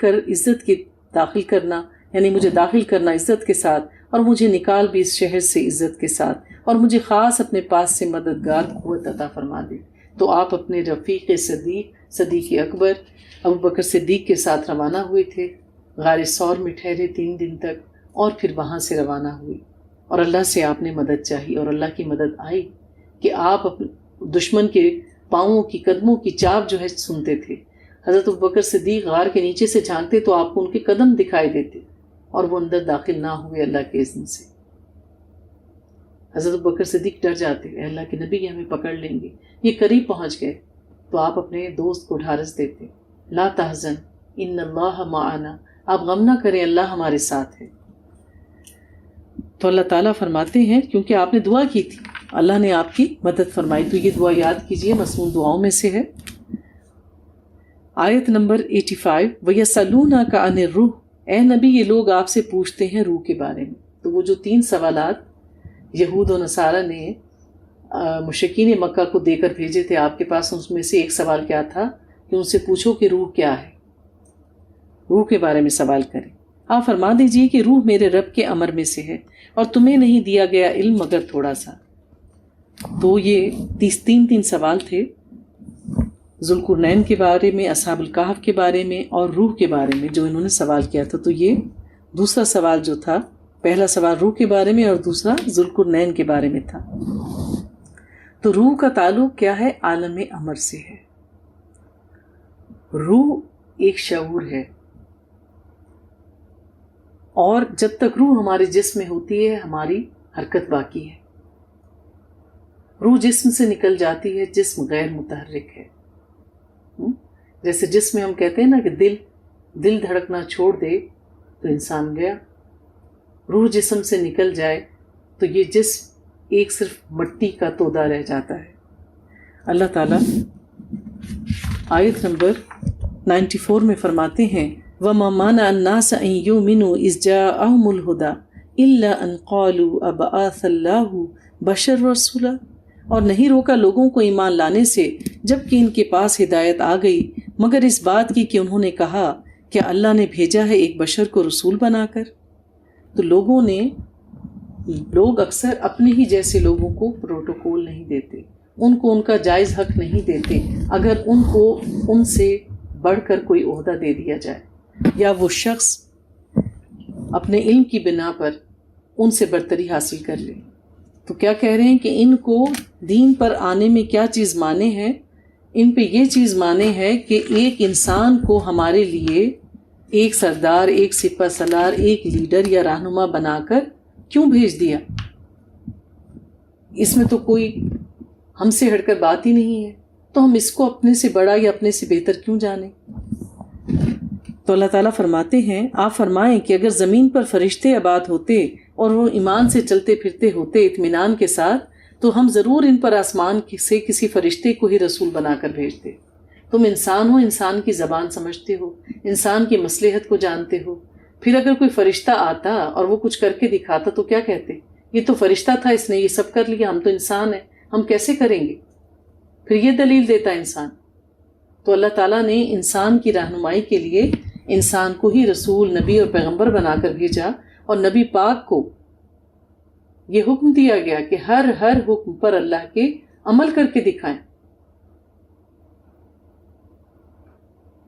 کرنا یعنی مجھے داخل کرنا عزت کے ساتھ، اور مجھے نکال بھی اس شہر سے عزت کے ساتھ، اور مجھے خاص اپنے پاس سے مددگار قوت عطا فرما دے. تو آپ اپنے رفیق صدیق اکبر ابو بکر صدیق کے ساتھ روانہ ہوئے تھے، غار ثور میں ٹھہرے 3 دن تک، اور پھر وہاں سے روانہ ہوئے، اور اللہ سے آپ نے مدد چاہی اور اللہ کی مدد آئی کہ آپ دشمن کے پاؤں کی قدموں کی چاپ جو ہے سنتے تھے۔ حضرت ابوبکر صدیق غار کے نیچے سے جھانکتے تو آپ کو ان کے قدم دکھائی دیتے، اور وہ اندر داخل نہ ہوئے اللہ کے اذن سے۔ حضرت ابوبکر صدیق ڈر جاتے، اے اللہ کے نبی یہ ہمیں پکڑ لیں گے، یہ قریب پہنچ گئے، تو آپ اپنے دوست کو ڈھارس دیتے، لا تحزن ان اللہ معنا، آپ غم نہ کریں، اللہ ہمارے ساتھ ہے۔ تو اللہ تعالیٰ فرماتے ہیں کیونکہ آپ نے دعا کی تھی، اللہ نے آپ کی مدد فرمائی، تو یہ دعا یاد کیجئے، مسنون دعاؤں میں سے ہے۔ آیت نمبر 85، وَيَسْأَلُونَكَ عَنِ الرُّوحِ، اے نبی یہ لوگ آپ سے پوچھتے ہیں روح کے بارے میں۔ تو وہ جو 3 سوالات یہود و نصارہ نے مشرکین مکہ کو دے کر بھیجے تھے آپ کے پاس، اس میں سے ایک سوال کیا تھا کہ ان سے پوچھو کہ روح کیا ہے، روح کے بارے میں سوال کریں۔ آپ فرما دیجئے کہ روح میرے رب کے امر میں سے ہے، اور تمہیں نہیں دیا گیا علم مگر تھوڑا سا۔ تو یہ 3 سوال تھے، ذوالقرنین کے بارے میں، اصحاب الکہف کے بارے میں، اور روح کے بارے میں جو انہوں نے سوال کیا تھا۔ تو یہ دوسرا سوال جو تھا، پہلا سوال روح کے بارے میں اور دوسرا ذوالقرنین کے بارے میں تھا۔ تو روح کا تعلق کیا ہے؟ عالم امر سے ہے۔ روح ایک شعور ہے، اور جب تک روح ہمارے جسم میں ہوتی ہے ہماری حرکت باقی ہے۔ روح جسم سے نکل جاتی ہے، جسم غیر متحرک ہے۔ جیسے جسم میں ہم کہتے ہیں نا کہ دل دھڑکنا چھوڑ دے تو انسان گیا، روح جسم سے نکل جائے تو یہ جسم ایک صرف مٹی کا تودا رہ جاتا ہے۔ اللہ تعالیٰ آیت نمبر 94 میں فرماتے ہیں، وَمَا مَنَعَ النَّاسَ أَن يُؤْمِنُوا إِذْ جَاءَهُمُ الْهُدَىٰ إِلَّا أَن قَالُوا أَبَعَثَ اللَّهُ بَشَرًا رَّسُولًا، اور نہیں روکا لوگوں کو ایمان لانے سے جب کہ ان کے پاس ہدایت آ گئی، مگر اس بات کی کہ انہوں نے کہا کہ اللہ نے بھیجا ہے ایک بشر کو رسول بنا کر۔ تو لوگ اکثر اپنے ہی جیسے لوگوں کو پروٹوکول نہیں دیتے، ان کو ان کا جائز حق نہیں دیتے اگر ان کو ان سے بڑھ کر کوئی عہدہ دے دیا جائے، یا وہ شخص اپنے علم کی بنا پر ان سے برتری حاصل کر لے۔ تو کیا کہہ رہے ہیں کہ ان کو دین پر آنے میں کیا چیز مانے ہے؟ ان پہ یہ چیز مانے ہے کہ ایک انسان کو ہمارے لیے ایک سردار، ایک سپہ سالار، ایک لیڈر یا رہنما بنا کر کیوں بھیج دیا؟ اس میں تو کوئی ہم سے ہٹ کر بات ہی نہیں ہے، تو ہم اس کو اپنے سے بڑا یا اپنے سے بہتر کیوں جانیں؟ تو اللہ تعالیٰ فرماتے ہیں، آپ فرمائیں کہ اگر زمین پر فرشتے آباد ہوتے اور وہ ایمان سے چلتے پھرتے ہوتے اطمینان کے ساتھ، تو ہم ضرور ان پر آسمان سے کسی فرشتے کو ہی رسول بنا کر بھیجتے۔ تم انسان ہو، انسان کی زبان سمجھتے ہو، انسان کی مصلحت کو جانتے ہو، پھر اگر کوئی فرشتہ آتا اور وہ کچھ کر کے دکھاتا تو کیا کہتے؟ یہ تو فرشتہ تھا، اس نے یہ سب کر لیا، ہم تو انسان ہیں، ہم کیسے کریں گے؟ پھر یہ دلیل دیتا انسان۔ تو اللہ تعالیٰ نے انسان کی رہنمائی کے لیے انسان کو ہی رسول، نبی اور پیغمبر بنا کر بھیجا، اور نبی پاک کو یہ حکم دیا گیا کہ ہر حکم پر اللہ کے عمل کر کے دکھائیں۔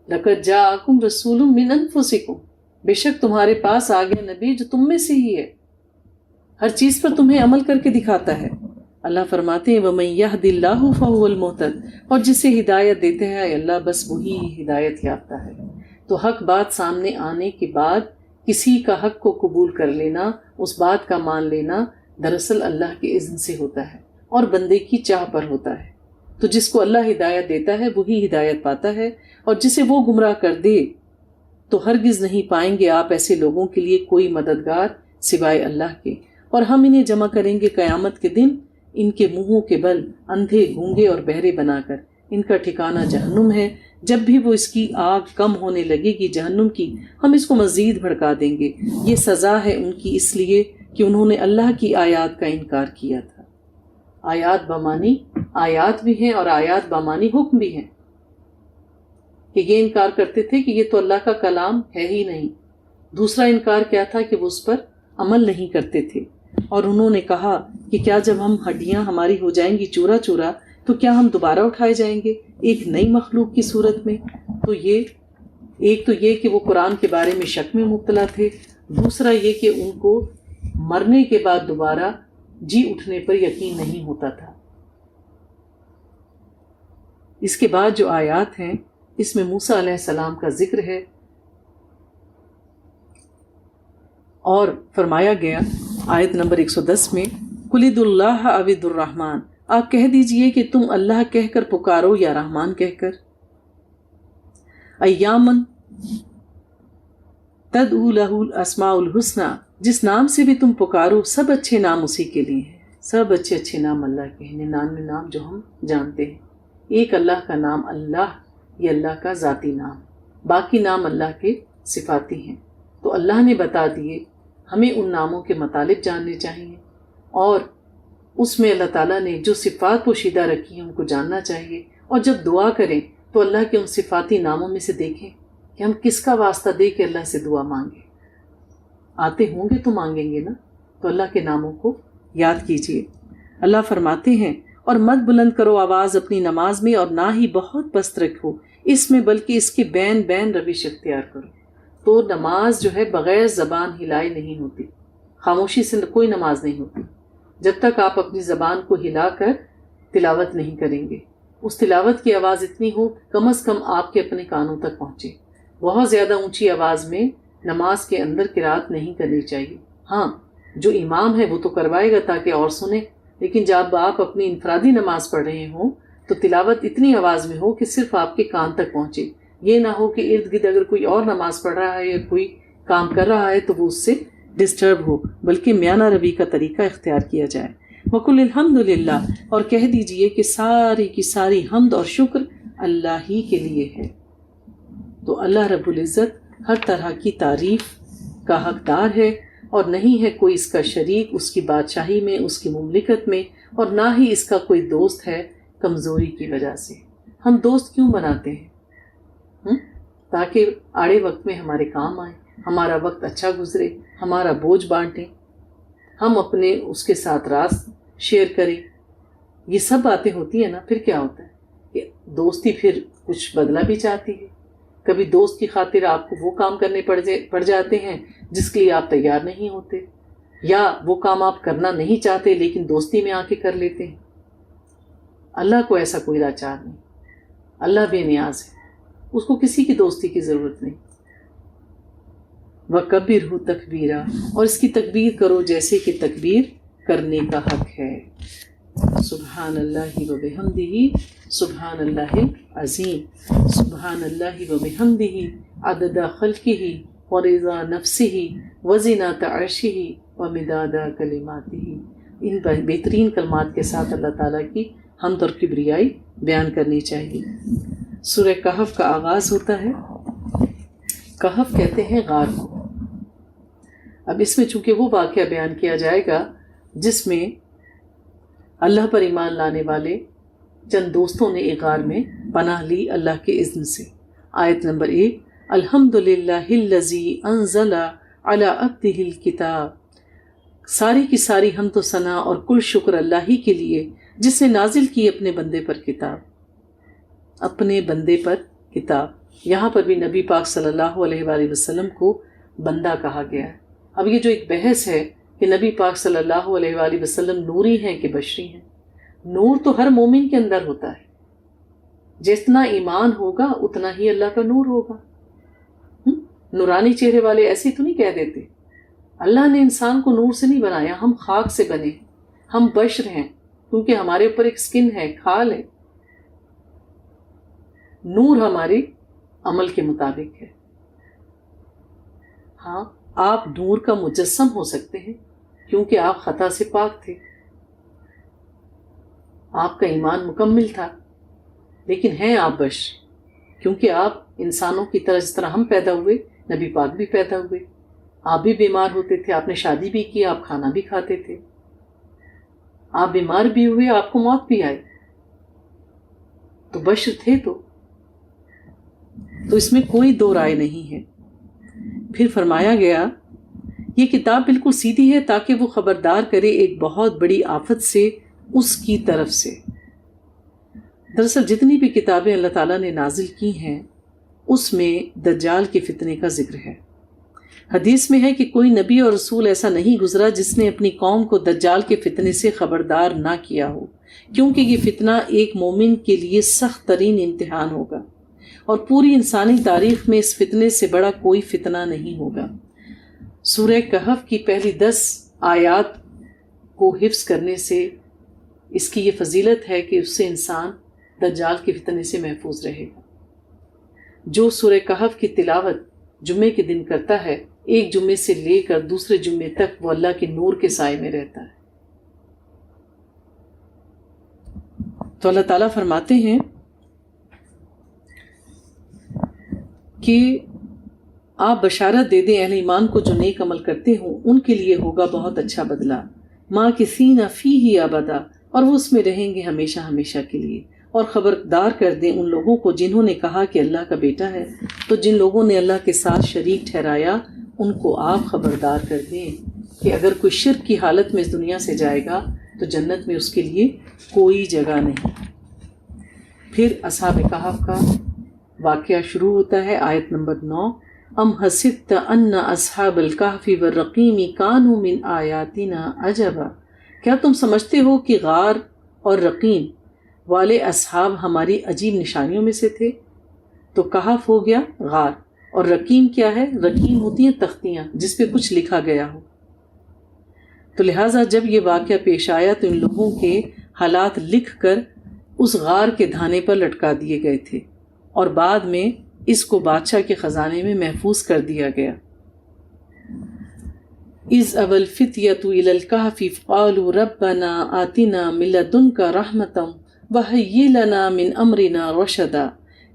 لَقَدْ جَاءَكُمْ رَسُولٌ مِّنْ أَنفُسِكُمْ، بے شک تمہارے پاس آ گیا نبی جو تم میں سے ہی ہے، ہر چیز پر تمہیں عمل کر کے دکھاتا ہے۔ اللہ فرماتے ہیں وَمَن يَهْدِ اللَّهُ فَهُوَ الْمُهْتَدِ، اور جسے ہدایت دیتے ہیں اللہ بس وہی ہدایت یافتہ ہے۔ تو حق بات سامنے آنے کے بعد کسی کا حق کو قبول کر لینا، اس بات کا مان لینا، دراصل اللہ کے اذن سے ہوتا ہے اور بندے کی چاہ پر ہوتا ہے۔ تو جس کو اللہ ہدایت دیتا ہے وہی ہدایت پاتا ہے، اور جسے وہ گمراہ کر دے تو ہرگز نہیں پائیں گے آپ ایسے لوگوں کے لیے کوئی مددگار سوائے اللہ کے۔ اور ہم انہیں جمع کریں گے قیامت کے دن ان کے منہوں کے بل، اندھے، گونگے اور بہرے بنا کر۔ ان کا ٹھکانہ جہنم ہے، جب بھی وہ اس کی آگ کم ہونے لگے گی جہنم کی، ہم اس کو مزید بھڑکا دیں گے۔ یہ سزا ہے ان کی اس لیے کہ انہوں نے اللہ کی آیات کا انکار کیا تھا۔ آیات بمانی آیات بھی ہیں اور آیات بمانی حکم بھی ہیں، کہ یہ انکار کرتے تھے کہ یہ تو اللہ کا کلام ہے ہی نہیں۔ دوسرا انکار کیا تھا کہ وہ اس پر عمل نہیں کرتے تھے، اور انہوں نے کہا کہ کیا جب ہم ہڈیاں ہماری ہو جائیں گی چورا چورا تو کیا ہم دوبارہ اٹھائے جائیں گے ایک نئی مخلوق کی صورت میں؟ تو یہ کہ وہ قرآن کے بارے میں شک میں مبتلا تھے، دوسرا یہ کہ ان کو مرنے کے بعد دوبارہ جی اٹھنے پر یقین نہیں ہوتا تھا۔ اس کے بعد جو آیات ہیں اس میں موسیٰ علیہ السلام کا ذکر ہے، اور فرمایا گیا آیت نمبر 110 میں قُلِ ادعُوا اللَّهَ أَوِ ادعُوا الرَّحْمَٰنَ، آپ کہہ دیجئے کہ تم اللہ کہہ کر پکارو یا رحمان کہہ کر۔ ایامن تدعو لہ الاسماء الحسنی، جس نام سے بھی تم پکارو سب اچھے نام اسی کے لیے ہیں، سب اچھے نام اللہ کے ہیں، 99 نام جو ہم جانتے ہیں۔ ایک اللہ کا نام اللہ، یہ اللہ کا ذاتی نام، باقی نام اللہ کے صفاتی ہیں۔ تو اللہ نے بتا دیے، ہمیں ان ناموں کے مطالب جاننے چاہیے، اور اس میں اللہ تعالیٰ نے جو صفات پوشیدہ رکھی ہیں ان کو جاننا چاہیے، اور جب دعا کریں تو اللہ کے ان صفاتی ناموں میں سے دیکھیں کہ ہم کس کا واسطہ دے کے اللہ سے دعا مانگیں۔ آتے ہوں گے تو مانگیں گے نا، تو اللہ کے ناموں کو یاد کیجیے۔ اللہ فرماتے ہیں اور مت بلند کرو آواز اپنی نماز میں، اور نہ ہی بہت پست رکھو اس میں، بلکہ اس کے بین بین روش اختیار کرو۔ تو نماز جو ہے بغیر زبان ہلائے نہیں ہوتی، خاموشی سے کوئی نماز نہیں ہوتی جب تک آپ اپنی زبان کو ہلا کر تلاوت نہیں کریں گے۔ اس تلاوت کی آواز اتنی ہو کم از کم آپ کے اپنے کانوں تک پہنچے۔ بہت زیادہ اونچی آواز میں نماز کے اندر قرات نہیں کرنی چاہیے۔ ہاں، جو امام ہے وہ تو کروائے گا تاکہ اور سنیں، لیکن جب آپ اپنی انفرادی نماز پڑھ رہے ہوں تو تلاوت اتنی آواز میں ہو کہ صرف آپ کے کان تک پہنچے۔ یہ نہ ہو کہ ارد گرد اگر کوئی اور نماز پڑھ رہا ہے یا کوئی کام کر رہا ہے تو وہ اس سے ڈسٹرب ہو، بلکہ میانہ روی کا طریقہ اختیار کیا جائے۔ وَقُلِ الْحَمْدُ لِلَّهِ، اور کہہ دیجئے کہ ساری کی ساری حمد اور شکر اللہ ہی کے لیے ہے۔ تو اللہ رب العزت ہر طرح کی تعریف کا حقدار ہے، اور نہیں ہے کوئی اس کا شریک اس کی بادشاہی میں، اس کی مملکت میں، اور نہ ہی اس کا کوئی دوست ہے کمزوری کی وجہ سے۔ ہم دوست کیوں بناتے ہیں؟ تاکہ آڑے وقت میں ہمارے کام آئیں، ہمارا وقت اچھا گزرے، ہمارا بوجھ بانٹیں، ہم اپنے اس کے ساتھ راز شیئر کریں۔ یہ سب باتیں ہوتی ہیں نا، پھر کیا ہوتا ہے کہ دوستی پھر کچھ بدلہ بھی چاہتی ہے۔ کبھی دوست کی خاطر آپ کو وہ کام کرنے پڑ جاتے ہیں جس کے لیے آپ تیار نہیں ہوتے، یا وہ کام آپ کرنا نہیں چاہتے لیکن دوستی میں آ کے کر لیتے ہیں۔ اللہ کو ایسا کوئی لاچار نہیں، اللہ بے نیاز ہے، اس کو کسی کی دوستی کی ضرورت نہیں۔ وَكَبِّرْهُ تَكْبِيرًا، اور اس کی تکبیر کرو جیسے کہ تکبیر کرنے کا حق ہے۔ سبحان اللہ وبحمدہ، سبحان اللہ العظیم، سبحان اللہ وبحمدہ عدد خلقہ ورضا نفسہ وزنۃ عرشہ ومداد کلماتہ۔ ان بہترین کلمات کے ساتھ اللہ تعالیٰ کی حمد اور کبریائی بیان کرنی چاہیے۔ سورہ کہف کا آغاز ہوتا ہے، کہف کہتے ہیں غار کو۔ اب اس میں چونکہ وہ واقعہ بیان کیا جائے گا جس میں اللہ پر ایمان لانے والے چند دوستوں نے ایک غار میں پناہ لی اللہ کے اذن سے۔ آیت نمبر 1، الحمدللہ الذی انزل علی عبدہ الکتاب، ساری کی ساری حمد و ثنا اور کل شکر اللہ ہی کے لیے جس نے نازل کی اپنے بندے پر کتاب، اپنے بندے پر کتاب۔ یہاں پر بھی نبی پاک صلی اللہ علیہ وآلہ وسلم کو بندہ کہا گیا ہے۔ اب یہ جو ایک بحث ہے کہ نبی پاک صلی اللہ علیہ وآلہ وسلم نوری ہیں کہ بشری ہیں، نور تو ہر مومن کے اندر ہوتا ہے، جتنا ایمان ہوگا اتنا ہی اللہ کا نور ہوگا۔ نورانی چہرے والے ایسے تو نہیں کہہ دیتے۔ اللہ نے انسان کو نور سے نہیں بنایا، ہم خاک سے بنے، ہم بشر ہیں، کیونکہ ہمارے اوپر ایک سکن ہے، کھال ہے۔ نور ہمارے عمل کے مطابق ہے۔ ہاں، آپ نور کا مجسم ہو سکتے ہیں کیونکہ آپ خطا سے پاک تھے، آپ کا ایمان مکمل تھا، لیکن ہیں آپ بشر، کیونکہ آپ انسانوں کی طرح جس طرح ہم پیدا ہوئے نبی پاک بھی پیدا ہوئے۔ آپ بھی بیمار ہوتے تھے، آپ نے شادی بھی کی، آپ کھانا بھی کھاتے تھے، آپ بیمار بھی ہوئے، آپ کو موت بھی آئی، تو بشر تھے۔ تو اس میں کوئی دو رائے نہیں ہے۔ پھر فرمایا گیا یہ کتاب بالکل سیدھی ہے تاکہ وہ خبردار کرے ایک بہت بڑی آفت سے اس کی طرف سے۔ دراصل جتنی بھی کتابیں اللہ تعالیٰ نے نازل کی ہیں اس میں دجال کے فتنے کا ذکر ہے۔ حدیث میں ہے کہ کوئی نبی اور رسول ایسا نہیں گزرا جس نے اپنی قوم کو دجال کے فتنے سے خبردار نہ کیا ہو، کیونکہ یہ فتنہ ایک مومن کے لیے سخت ترین امتحان ہوگا، اور پوری انسانی تاریخ میں اس فتنے سے بڑا کوئی فتنہ نہیں ہوگا۔ سورہ کہف کی پہلی 10 آیات کو حفظ کرنے سے اس کی یہ فضیلت ہے کہ اس سے انسان دجال کے فتنے سے محفوظ رہے گا۔ جو سورہ کہف کی تلاوت جمعے کے دن کرتا ہے، ایک جمعے سے لے کر دوسرے جمعے تک وہ اللہ کے نور کے سائے میں رہتا ہے۔ تو اللہ تعالیٰ فرماتے ہیں کہ آپ بشارت دے دیں اہل ایمان کو جو نیک عمل کرتے ہوں، ان کے لیے ہوگا بہت اچھا بدلہ، ماکثین فیہ ابدا، اور وہ اس میں رہیں گے ہمیشہ ہمیشہ کے لیے۔ اور خبردار کر دیں ان لوگوں کو جنہوں نے کہا کہ اللہ کا بیٹا ہے، تو جن لوگوں نے اللہ کے ساتھ شریک ٹھہرایا ان کو آپ خبردار کر دیں کہ اگر کوئی شرک کی حالت میں اس دنیا سے جائے گا تو جنت میں اس کے لیے کوئی جگہ نہیں۔ پھر اصحاب کہف کا واقعہ شروع ہوتا ہے، آیت نمبر 9، ام حسبت ان اصحاب الکہف والرقیم کانوا من آیاتنا عجبا، کیا تم سمجھتے ہو کہ غار اور رقیم والے اصحاب ہماری عجیب نشانیوں میں سے تھے؟ تو کہف ہو گیا غار، اور رقیم کیا ہے؟ رقیم ہوتی ہیں تختیاں جس پہ کچھ لکھا گیا ہو۔ تو لہٰذا جب یہ واقعہ پیش آیا تو ان لوگوں کے حالات لکھ کر اس غار کے دھانے پر لٹکا دیے گئے تھے، اور بعد میں اس کو بادشاہ کے خزانے میں محفوظ کر دیا گیا۔ اذ ابى الفتية الى الكهف قالوا ربنا آتنا من لدنك رحمة وهيئ لنا من امرنا رشدا،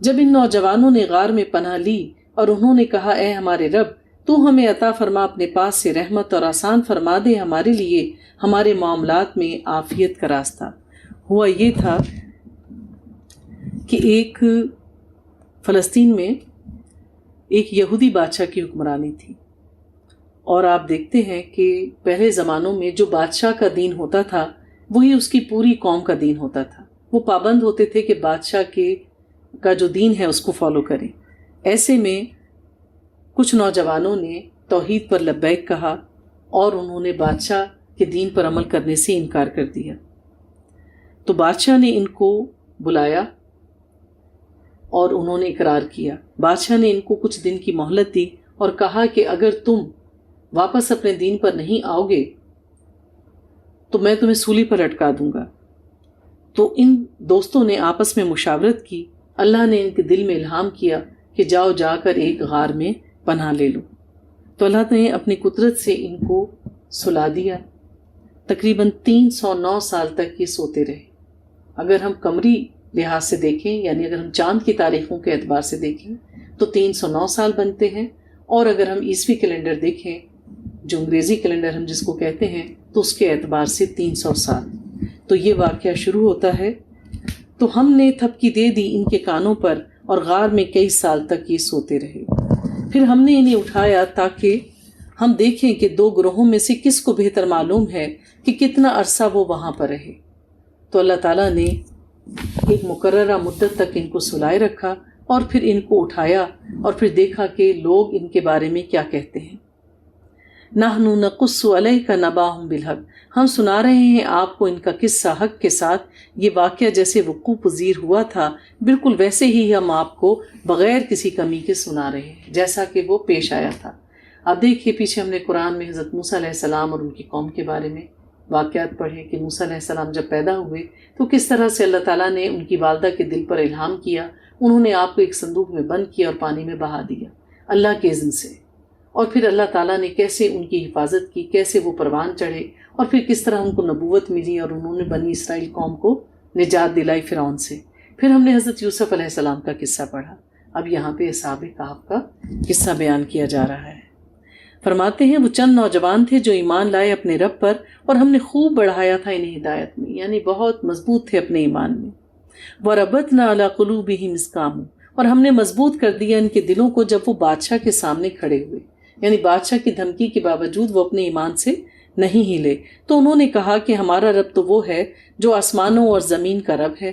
جب ان نوجوانوں نے غار میں پناہ لی اور انہوں نے کہا اے ہمارے رب، تو ہمیں عطا فرما اپنے پاس سے رحمت اور آسان فرما دے ہمارے لیے ہمارے معاملات میں عافیت کا راستہ۔ ہوا یہ تھا کہ ایک فلسطین میں ایک یہودی بادشاہ کی حکمرانی تھی، اور آپ دیکھتے ہیں کہ پہلے زمانوں میں جو بادشاہ کا دین ہوتا تھا وہی اس کی پوری قوم کا دین ہوتا تھا۔ وہ پابند ہوتے تھے کہ بادشاہ کا جو دین ہے اس کو فالو کریں۔ ایسے میں کچھ نوجوانوں نے توحید پر لبیک کہا اور انہوں نے بادشاہ کے دین پر عمل کرنے سے انکار کر دیا۔ تو بادشاہ نے ان کو بلایا اور انہوں نے اقرار کیا۔ بادشاہ نے ان کو کچھ دن کی مہلت دی اور کہا کہ اگر تم واپس اپنے دین پر نہیں آؤ گے تو میں تمہیں سولی پر لٹکا دوں گا۔ تو ان دوستوں نے آپس میں مشاورت کی، اللہ نے ان کے دل میں الہام کیا کہ جاؤ جا کر ایک غار میں پناہ لے لو۔ تو اللہ نے اپنی قدرت سے ان کو سلا دیا۔ تقریباً 309 سال تک یہ سوتے رہے۔ اگر ہم قمری لحاظ سے دیکھیں، یعنی اگر ہم چاند کی تاریخوں کے اعتبار سے دیکھیں تو 309 سال بنتے ہیں، اور اگر ہم عیسوی کیلنڈر دیکھیں جو انگریزی کیلنڈر ہم جس کو کہتے ہیں تو اس کے اعتبار سے 300 سال۔ تو یہ واقعہ شروع ہوتا ہے، تو ہم نے تھپکی دے دی ان کے کانوں پر اور غار میں کئی سال تک یہ سوتے رہے۔ پھر ہم نے انہیں اٹھایا تاکہ ہم دیکھیں کہ 2 گروہوں میں سے کس کو بہتر معلوم ہے کہ کتنا عرصہ وہ وہاں پر رہے۔ تو اللہ تعالیٰ نے ایک مقررہ مدت تک ان کو سلائے رکھا اور پھر ان کو اٹھایا اور پھر دیکھا کہ لوگ ان کے بارے میں کیا کہتے ہیں۔ نحن نقص علیک نباہم بالحق، ہم سنا رہے ہیں آپ کو ان کا قصہ حق کے ساتھ۔ یہ واقعہ جیسے وقوع پذیر ہوا تھا بالکل ویسے ہی ہم آپ کو بغیر کسی کمی کے سنا رہے ہیں، جیسا کہ وہ پیش آیا تھا۔ اب دیکھیے پیچھے ہم نے قرآن میں حضرت موسیٰ علیہ السلام اور ان کی قوم کے بارے میں واقعات پڑھے کہ موسیٰ علیہ السلام جب پیدا ہوئے تو کس طرح سے اللہ تعالیٰ نے ان کی والدہ کے دل پر الہام کیا، انہوں نے آپ کو ایک صندوق میں بند کیا اور پانی میں بہا دیا اللہ کے اذن سے، اور پھر اللہ تعالیٰ نے کیسے ان کی حفاظت کی، کیسے وہ پروان چڑھے، اور پھر کس طرح ان کو نبوت ملی اور انہوں نے بنی اسرائیل قوم کو نجات دلائی فرعون سے۔ پھر ہم نے حضرت یوسف علیہ السلام کا قصہ پڑھا۔ اب یہاں پہ اصحاب کہف کا قصہ بیان کیا جا رہا ہے۔ فرماتے ہیں وہ چند نوجوان تھے جو ایمان لائے اپنے رب پر، اور ہم نے خوب بڑھایا تھا انہیں ہدایت میں، یعنی بہت مضبوط تھے اپنے ایمان میں۔ وَرَبَطْنَا عَلَىٰ قُلُوبِهِمْ إِذْ قَامُوا، اور ہم نے مضبوط کر دیا ان کے دلوں کو جب وہ بادشاہ کے سامنے کھڑے ہوئے، یعنی بادشاہ کی دھمکی کے باوجود وہ اپنے ایمان سے نہیں ہلے۔ تو انہوں نے کہا کہ ہمارا رب تو وہ ہے جو آسمانوں اور زمین کا رب ہے،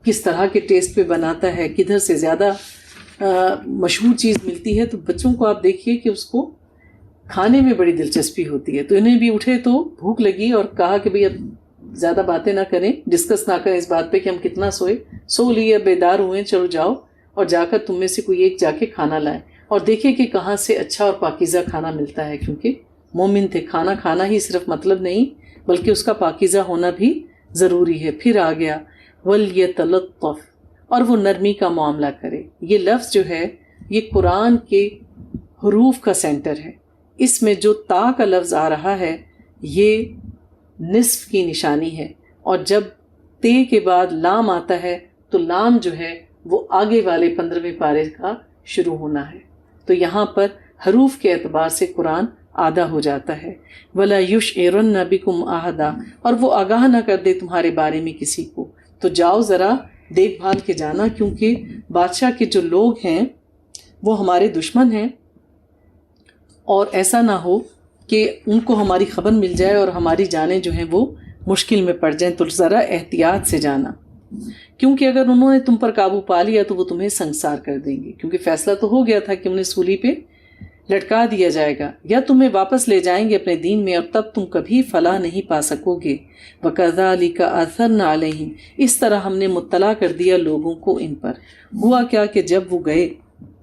کس طرح کے ٹیسٹ پہ بناتا ہے، کدھر سے زیادہ مشہور چیز ملتی ہے، تو بچوں کو آپ دیکھیے کہ اس کو کھانے میں بڑی دلچسپی ہوتی ہے. تو انہیں بھی اٹھے تو بھوک لگی اور کہا کہ بھئی اب زیادہ باتیں نہ کریں، ڈسکس نہ کریں اس بات پہ کہ ہم کتنا سو لیے، بیدار ہوئے، چلو جاؤ اور جا کر تم میں سے کوئی ایک جا کے کھانا لائے اور دیکھے کہ کہاں سے اچھا اور پاکیزہ کھانا ملتا ہے. کیونکہ مومن تھے، کھانا کھانا ہی صرف مطلب نہیں بلکہ اس کا پاکیزہ ہونا بھی ضروری ہے. پھر آ گیا وَلْيَتَلَطَّفْ، اور وہ نرمی کا معاملہ کرے. یہ لفظ جو ہے یہ قرآن کے حروف کا سینٹر ہے. اس میں جو تا کا لفظ آ رہا ہے یہ نصف کی نشانی ہے، اور جب تے کے بعد لام آتا ہے تو لام جو ہے وہ آگے والے 15ویں پارے کا شروع ہونا ہے. تو یہاں پر حروف کے اعتبار سے قرآن آدھا ہو جاتا ہے. وَلَا يُشْعِرَنَّ بِكُمْ أَحَدًا، اور وہ آگاہ نہ کر دے تمہارے بارے میں کسی کو. تو جاؤ ذرا دیکھ بھال کے جانا، کیونکہ بادشاہ کے جو لوگ ہیں وہ ہمارے دشمن ہیں، اور ایسا نہ ہو کہ ان کو ہماری خبر مل جائے اور ہماری جانیں جو ہیں وہ مشکل میں پڑ جائیں. تو ذرا احتیاط سے جانا، کیونکہ اگر انہوں نے تم پر قابو پا لیا تو وہ تمہیں سنگسار کر دیں گے. کیونکہ فیصلہ تو ہو گیا تھا کہ انہیں سولی پہ لٹکا دیا جائے گا، یا تمہیں واپس لے جائیں گے اپنے دین میں، اور تب تم کبھی فلاح نہیں پا سکو گے. وَكَذَلِكَ أَثَرْنَا عَلَيْهِمْ، اس طرح ہم نے مطلع کر دیا لوگوں کو ان پر. ہوا کیا کہ جب وہ گئے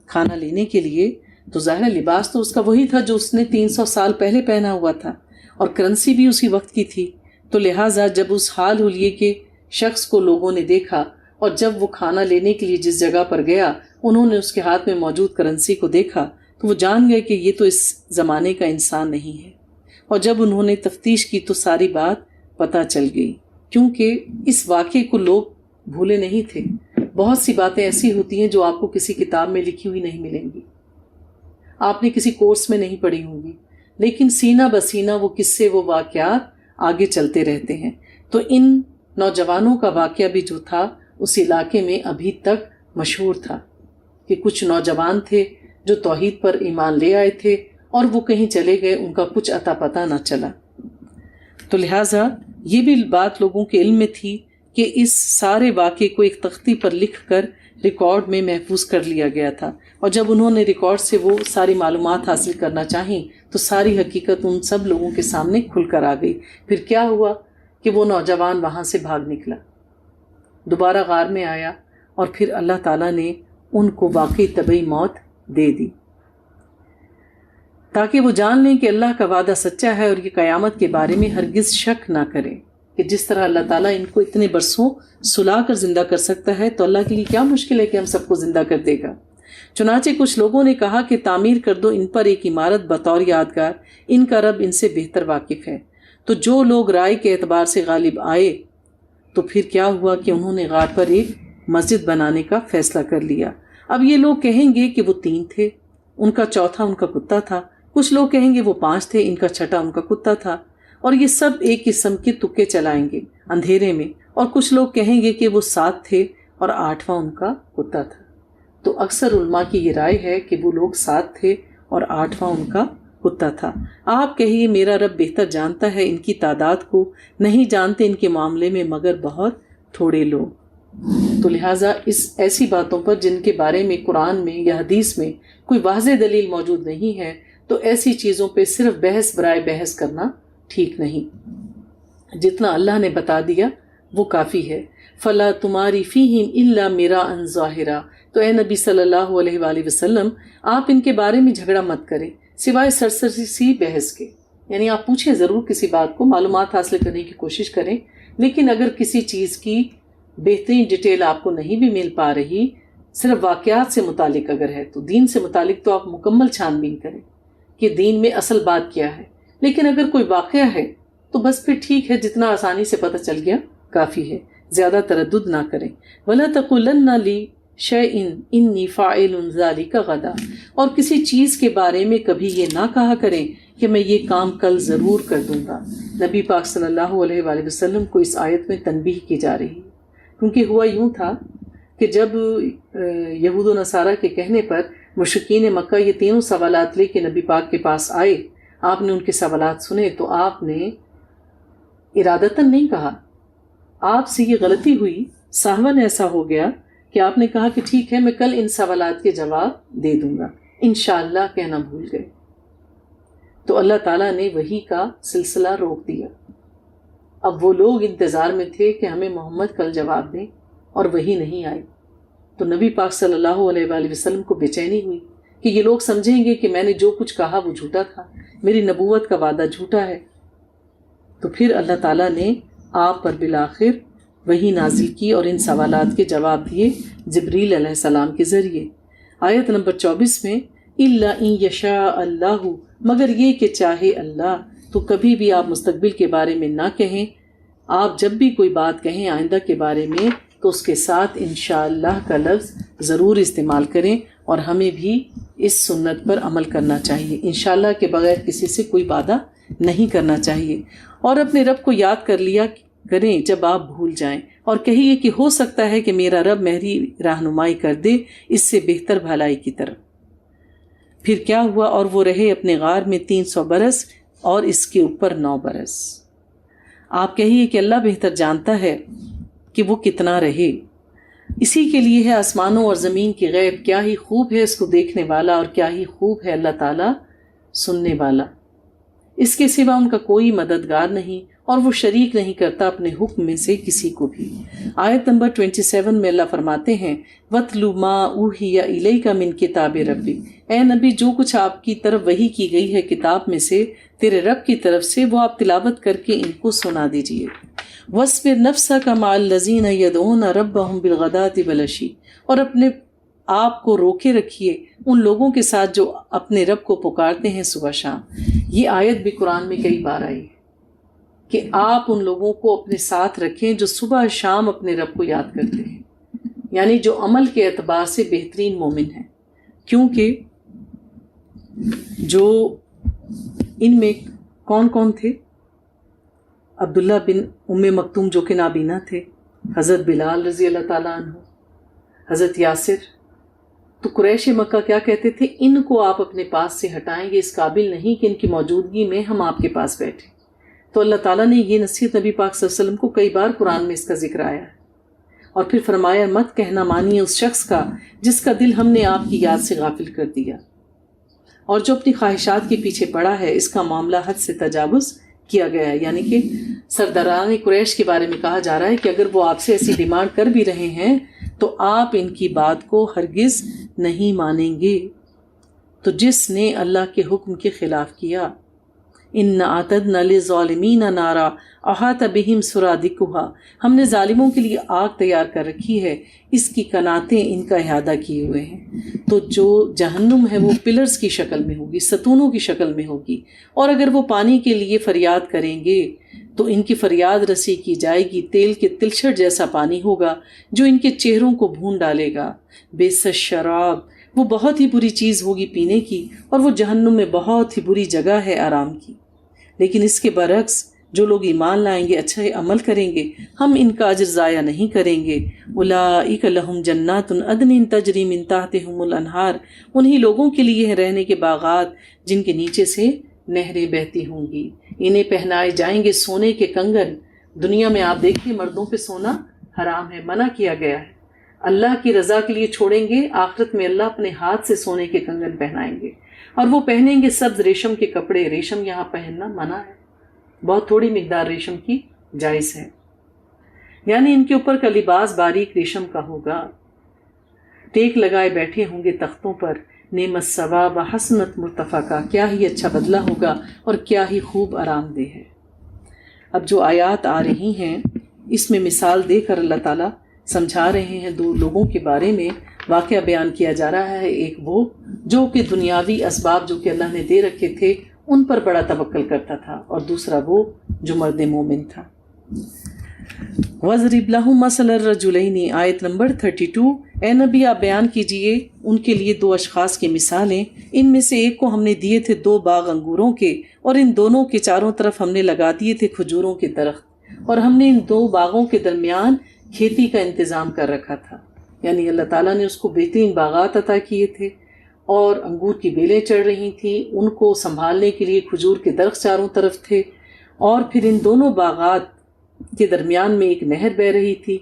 کھانا لینے کے لیے تو ظاہر لباس تو اس کا وہی تھا جو اس نے 300 سال پہلے پہنا ہوا تھا، اور کرنسی بھی اسی وقت کی تھی. تو لہٰذا جب اس حال حلیے کے شخص کو لوگوں نے دیکھا، اور جب وہ کھانا لینے کے لیے جس جگہ پر گیا انہوں نے اس کے ہاتھ میں موجود کرنسی کو دیکھا تو وہ جان گئے کہ یہ تو اس زمانے کا انسان نہیں ہے. اور جب انہوں نے تفتیش کی تو ساری بات پتہ چل گئی، کیونکہ اس واقعے کو لوگ بھولے نہیں تھے. بہت سی باتیں ایسی ہوتی ہیں جو آپ کو کسی کتاب میں لکھی ہوئی نہیں ملیں گی، آپ نے کسی کورس میں نہیں پڑھی ہوں گی، لیکن سینہ بسینہ وہ قصے، وہ واقعات آگے چلتے رہتے ہیں. تو ان نوجوانوں کا واقعہ بھی جو تھا اس علاقے میں ابھی تک مشہور تھا کہ کچھ نوجوان تھے جو توحید پر ایمان لے آئے تھے اور وہ کہیں چلے گئے، ان کا کچھ اتا پتہ نہ چلا. تو لہٰذا یہ بھی بات لوگوں کے علم میں تھی کہ اس سارے واقعے کو ایک تختی پر لکھ کر ریکارڈ میں محفوظ کر لیا گیا تھا، اور جب انہوں نے ریکارڈ سے وہ ساری معلومات حاصل کرنا چاہیں تو ساری حقیقت ان سب لوگوں کے سامنے کھل کر آ گئی. پھر کیا ہوا کہ وہ نوجوان وہاں سے بھاگ نکلا، دوبارہ غار میں آیا، اور پھر اللہ تعالیٰ نے ان کو واقعی طبعی موت دے دی، تاکہ وہ جان لیں کہ اللہ کا وعدہ سچا ہے اور یہ قیامت کے بارے میں ہرگز شک نہ کریں کہ جس طرح اللہ تعالیٰ ان کو اتنے برسوں سلا کر زندہ کر سکتا ہے تو اللہ کے لیے کیا مشکل ہے کہ ہم سب کو زندہ کر دے گا. چنانچہ کچھ لوگوں نے کہا کہ تعمیر کر دو ان پر ایک عمارت بطور یادگار، ان کا رب ان سے بہتر واقف ہے. تو جو لوگ رائے کے اعتبار سے غالب آئے تو پھر کیا ہوا کہ انہوں نے غار پر ایک مسجد بنانے کا فیصلہ کر لیا. اب یہ لوگ کہیں گے کہ وہ 3 تھے، ان کا چوتھا ان کا کتا تھا. کچھ لوگ کہیں گے وہ 5 تھے، ان کا چھٹا ان کا کتا تھا. اور یہ سب ایک قسم کے تکے چلائیں گے اندھیرے میں. اور کچھ لوگ کہیں گے کہ وہ 7 تھے اور 8واں ان کا کتا تھا. تو اکثر علماء کی یہ رائے ہے کہ وہ لوگ 7 تھے اور 8واں ان کا کتا تھا. آپ کہیے میرا رب بہتر جانتا ہے ان کی تعداد کو، نہیں جانتے ان کے معاملے میں مگر بہت تھوڑے لوگ. تو لہٰذا اس ایسی باتوں پر جن کے بارے میں قرآن میں یا حدیث میں کوئی واضح دلیل موجود نہیں ہے تو ایسی چیزوں پہ صرف بحث برائے بحث کرنا ٹھیک نہیں. جتنا اللہ نے بتا دیا وہ کافی ہے. فلا تماری فیہم الا میراء ظاہرا، تو اے نبی صلی اللہ علیہ وآلہ وسلم آپ ان کے بارے میں جھگڑا مت کریں سوائے سرسری سی بحث کے. یعنی آپ پوچھیں ضرور کسی بات کو، معلومات حاصل کرنے کی کوشش کریں، لیکن اگر کسی چیز کی بہترین ڈیٹیل آپ کو نہیں بھی مل پا رہی، صرف واقعات سے متعلق اگر ہے تو دین سے متعلق تو آپ مکمل چھان بین کریں کہ دین میں اصل بات کیا ہے. لیکن اگر کوئی واقعہ ہے تو بس پھر ٹھیک ہے، جتنا آسانی سے پتہ چل گیا کافی ہے، زیادہ تردد نہ کریں. وَلَا تَقُولَنَّ لِشَيْءٍ إِنِّي فَاعِلٌ ذَلِكَ غَدًا، اور کسی چیز کے بارے میں کبھی یہ نہ کہا کریں کہ میں یہ کام کل ضرور کر دوں گا. نبی پاک صلی اللہ علیہ وآلہ وسلم کو اس آیت میں تنبیہ کی جا رہی ہے، کیونکہ ہوا یوں تھا کہ جب یہود و نصارہ کے کہنے پر مشرکین مکہ یہ تینوں سوالات لے کے نبی پاک کے پاس آئے، آپ نے ان کے سوالات سنے تو آپ نے ارادتاً نہیں کہا، آپ سے یہ غلطی ہوئی سہون ایسا ہو گیا کہ آپ نے کہا کہ ٹھیک ہے میں کل ان سوالات کے جواب دے دوں گا، انشاءاللہ کہنا بھول گئے۔ تو اللہ تعالیٰ نے وحی کا سلسلہ روک دیا۔ اب وہ لوگ انتظار میں تھے کہ ہمیں محمد کل جواب دیں، اور وحی نہیں آئی۔ تو نبی پاک صلی اللہ علیہ وآلہ وسلم کو بے چینی ہوئی کہ یہ لوگ سمجھیں گے کہ میں نے جو کچھ کہا وہ جھوٹا تھا، میری نبوت کا وعدہ جھوٹا ہے۔ تو پھر اللہ تعالیٰ نے آپ پر بالآخر وحی نازل کی اور ان سوالات کے جواب دیے جبریل علیہ السلام کے ذریعے۔ آیت نمبر 24 میں اِلَّا إِن يَشَاءَ اللَّهُ، مگر یہ کہ چاہے اللہ، تو کبھی بھی آپ مستقبل کے بارے میں نہ کہیں۔ آپ جب بھی کوئی بات کہیں آئندہ کے بارے میں تو اس کے ساتھ انشاءاللہ کا لفظ ضرور استعمال کریں، اور ہمیں بھی اس سنت پر عمل کرنا چاہیے۔ انشاءاللہ کے بغیر کسی سے کوئی وعدہ نہیں کرنا چاہیے، اور اپنے رب کو یاد کر لیا کریں جب آپ بھول جائیں، اور کہیے کہ ہو سکتا ہے کہ میرا رب میری رہنمائی کر دے اس سے بہتر بھلائی کی طرف۔ پھر کیا ہوا؟ اور وہ رہے اپنے غار میں 300 برس اور اس کے اوپر 9 برس۔ آپ کہیے کہ اللہ بہتر جانتا ہے کہ وہ کتنا رہے۔ اسی کے لیے ہے آسمانوں اور زمین کی غیب، کیا ہی خوب ہے اس کو دیکھنے والا، اور کیا ہی خوب ہے اللہ تعالیٰ سننے والا۔ اس کے سوا ان کا کوئی مددگار نہیں، اور وہ شریک نہیں کرتا اپنے حکم میں سے کسی کو بھی۔ آیت نمبر 27 میں اللہ فرماتے ہیں وَاتْلُ مَا أُوحِيَ إِلَيْكَ مِن کِتَابِ رَبِّكَ، اے نبی جو کچھ آپ کی طرف وحی کی گئی ہے کتاب میں سے تیرے رب کی طرف سے، وہ آپ تلاوت کر کے ان کو سنا دیجئے۔ وَاصْبِرْ نَفْسَكَ مَعَ الَّذِينَ يَدْعُونَ رَبَّهُمْ بِالْغَدَاةِ وَالْعَشِيِّ، اور اپنے آپ کو روکے رکھیے ان لوگوں کے ساتھ جو اپنے رب کو پکارتے ہیں صبح شام۔ یہ آیت بھی قرآن میں کئی بار آئی ہے کہ آپ ان لوگوں کو اپنے ساتھ رکھیں جو صبح شام اپنے رب کو یاد کرتے ہیں، یعنی جو عمل کے اعتبار سے بہترین مومن ہیں، کیونکہ جو ان میں کون کون تھے؟ عبداللہ بن ام مکتوم جو کہ نابینا تھے، حضرت بلال رضی اللہ تعالیٰ عنہ، حضرت یاسر۔ تو قریش مکہ کیا کہتے تھے؟ ان کو آپ اپنے پاس سے ہٹائیں گے، اس قابل نہیں کہ ان کی موجودگی میں ہم آپ کے پاس بیٹھیں۔ تو اللہ تعالیٰ نے یہ نصیحت نبی پاک صلی اللہ علیہ وسلم کو کئی بار قرآن میں اس کا ذکر آیا ہے، اور پھر فرمایا مت کہنا مانیے اس شخص کا جس کا دل ہم نے آپ کی یاد سے غافل کر دیا، اور جو اپنی خواہشات کے پیچھے پڑا ہے، اس کا معاملہ حد سے تجاوز کیا گیا ہے۔ یعنی کہ سرداران قریش کے بارے میں کہا جا رہا ہے کہ اگر وہ آپ سے ایسی ڈیمانڈ کر بھی رہے ہیں تو آپ ان کی بات کو ہرگز نہیں مانیں گے۔ تو جس نے اللہ کے حکم کے خلاف کیا، ان اعتدنا للظالمین نارا احاط بہم سرادقها، ہم نے ظالموں کے لیے آگ تیار کر رکھی ہے، اس کی کناتیں ان کا احاطہ کیے ہوئے ہیں۔ تو جو جہنم ہے وہ پلرز کی شکل میں ہوگی، ستونوں کی شکل میں ہوگی، اور اگر وہ پانی کے لیے فریاد کریں گے تو ان کی فریاد رسی کی جائے گی، تیل کے تلچھٹ جیسا پانی ہوگا جو ان کے چہروں کو بھون ڈالے گا۔ بئس الشراب، وہ بہت ہی بری چیز ہوگی پینے کی، اور وہ جہنم میں بہت ہی بری جگہ ہے آرام کی۔ لیکن اس کے برعکس جو لوگ ایمان لائیں گے، اچھے عمل کریں گے، ہم ان کا اجر ضائع نہیں کریں گے۔ اولئک لہم جنات عدن تجری من تحتہم الانہار، انہی لوگوں کے لیے ہیں رہنے کے باغات جن کے نیچے سے نہریں بہتی ہوں گی۔ انہیں پہنائے جائیں گے سونے کے کنگن۔ دنیا میں آپ دیکھیں مردوں پہ سونا حرام ہے، منع کیا گیا ہے، اللہ کی رضا کے لیے چھوڑیں گے، آخرت میں اللہ اپنے ہاتھ سے سونے کے کنگن پہنائیں گے، اور وہ پہنیں گے سبز ریشم کے کپڑے۔ ریشم یہاں پہننا منع ہے، بہت تھوڑی مقدار ریشم کی جائز ہے، یعنی ان کے اوپر کا لباس باریک ریشم کا ہوگا۔ ٹیک لگائے بیٹھے ہوں گے تختوں پر، نعم الثواب و حسنت مرتفقہ، کیا ہی اچھا بدلہ ہوگا اور کیا ہی خوب آرام دہ ہے۔ اب جو آیات آ رہی ہیں اس میں مثال دے کر اللہ تعالیٰ سمجھا رہے ہیں، دو لوگوں کے بارے میں واقعہ بیان کیا جا رہا ہے۔ ایک وہ جو کہ دنیاوی اسباب جو کہ اللہ نے دے رکھے تھے ان پر بڑا توکل کرتا تھا، اور دوسرا وہ جو مرد مومن تھا۔ وَاضْرِبْ لَهُمْ مَثَلَ الرَّجُلَيْنِ، آیت نمبر 32۔ اے نبی آپ بیان کیجئے ان کے لیے دو اشخاص کی مثالیں، ان میں سے ایک کو ہم نے دیے تھے 2 باغ انگوروں کے، اور ان دونوں کے چاروں طرف ہم نے لگا دیے تھے کھجوروں کے درخت، اور ہم نے ان 2 باغوں کے درمیان کھیتی کا انتظام کر رکھا تھا۔ یعنی اللہ تعالیٰ نے اس کو بہترین باغات عطا کیے تھے، اور انگور کی بیلیں چڑھ رہی تھیں، ان کو سنبھالنے کے لیے کھجور کے درخت چاروں طرف تھے، اور پھر ان دونوں باغات کے درمیان میں ایک نہر بہہ رہی تھی،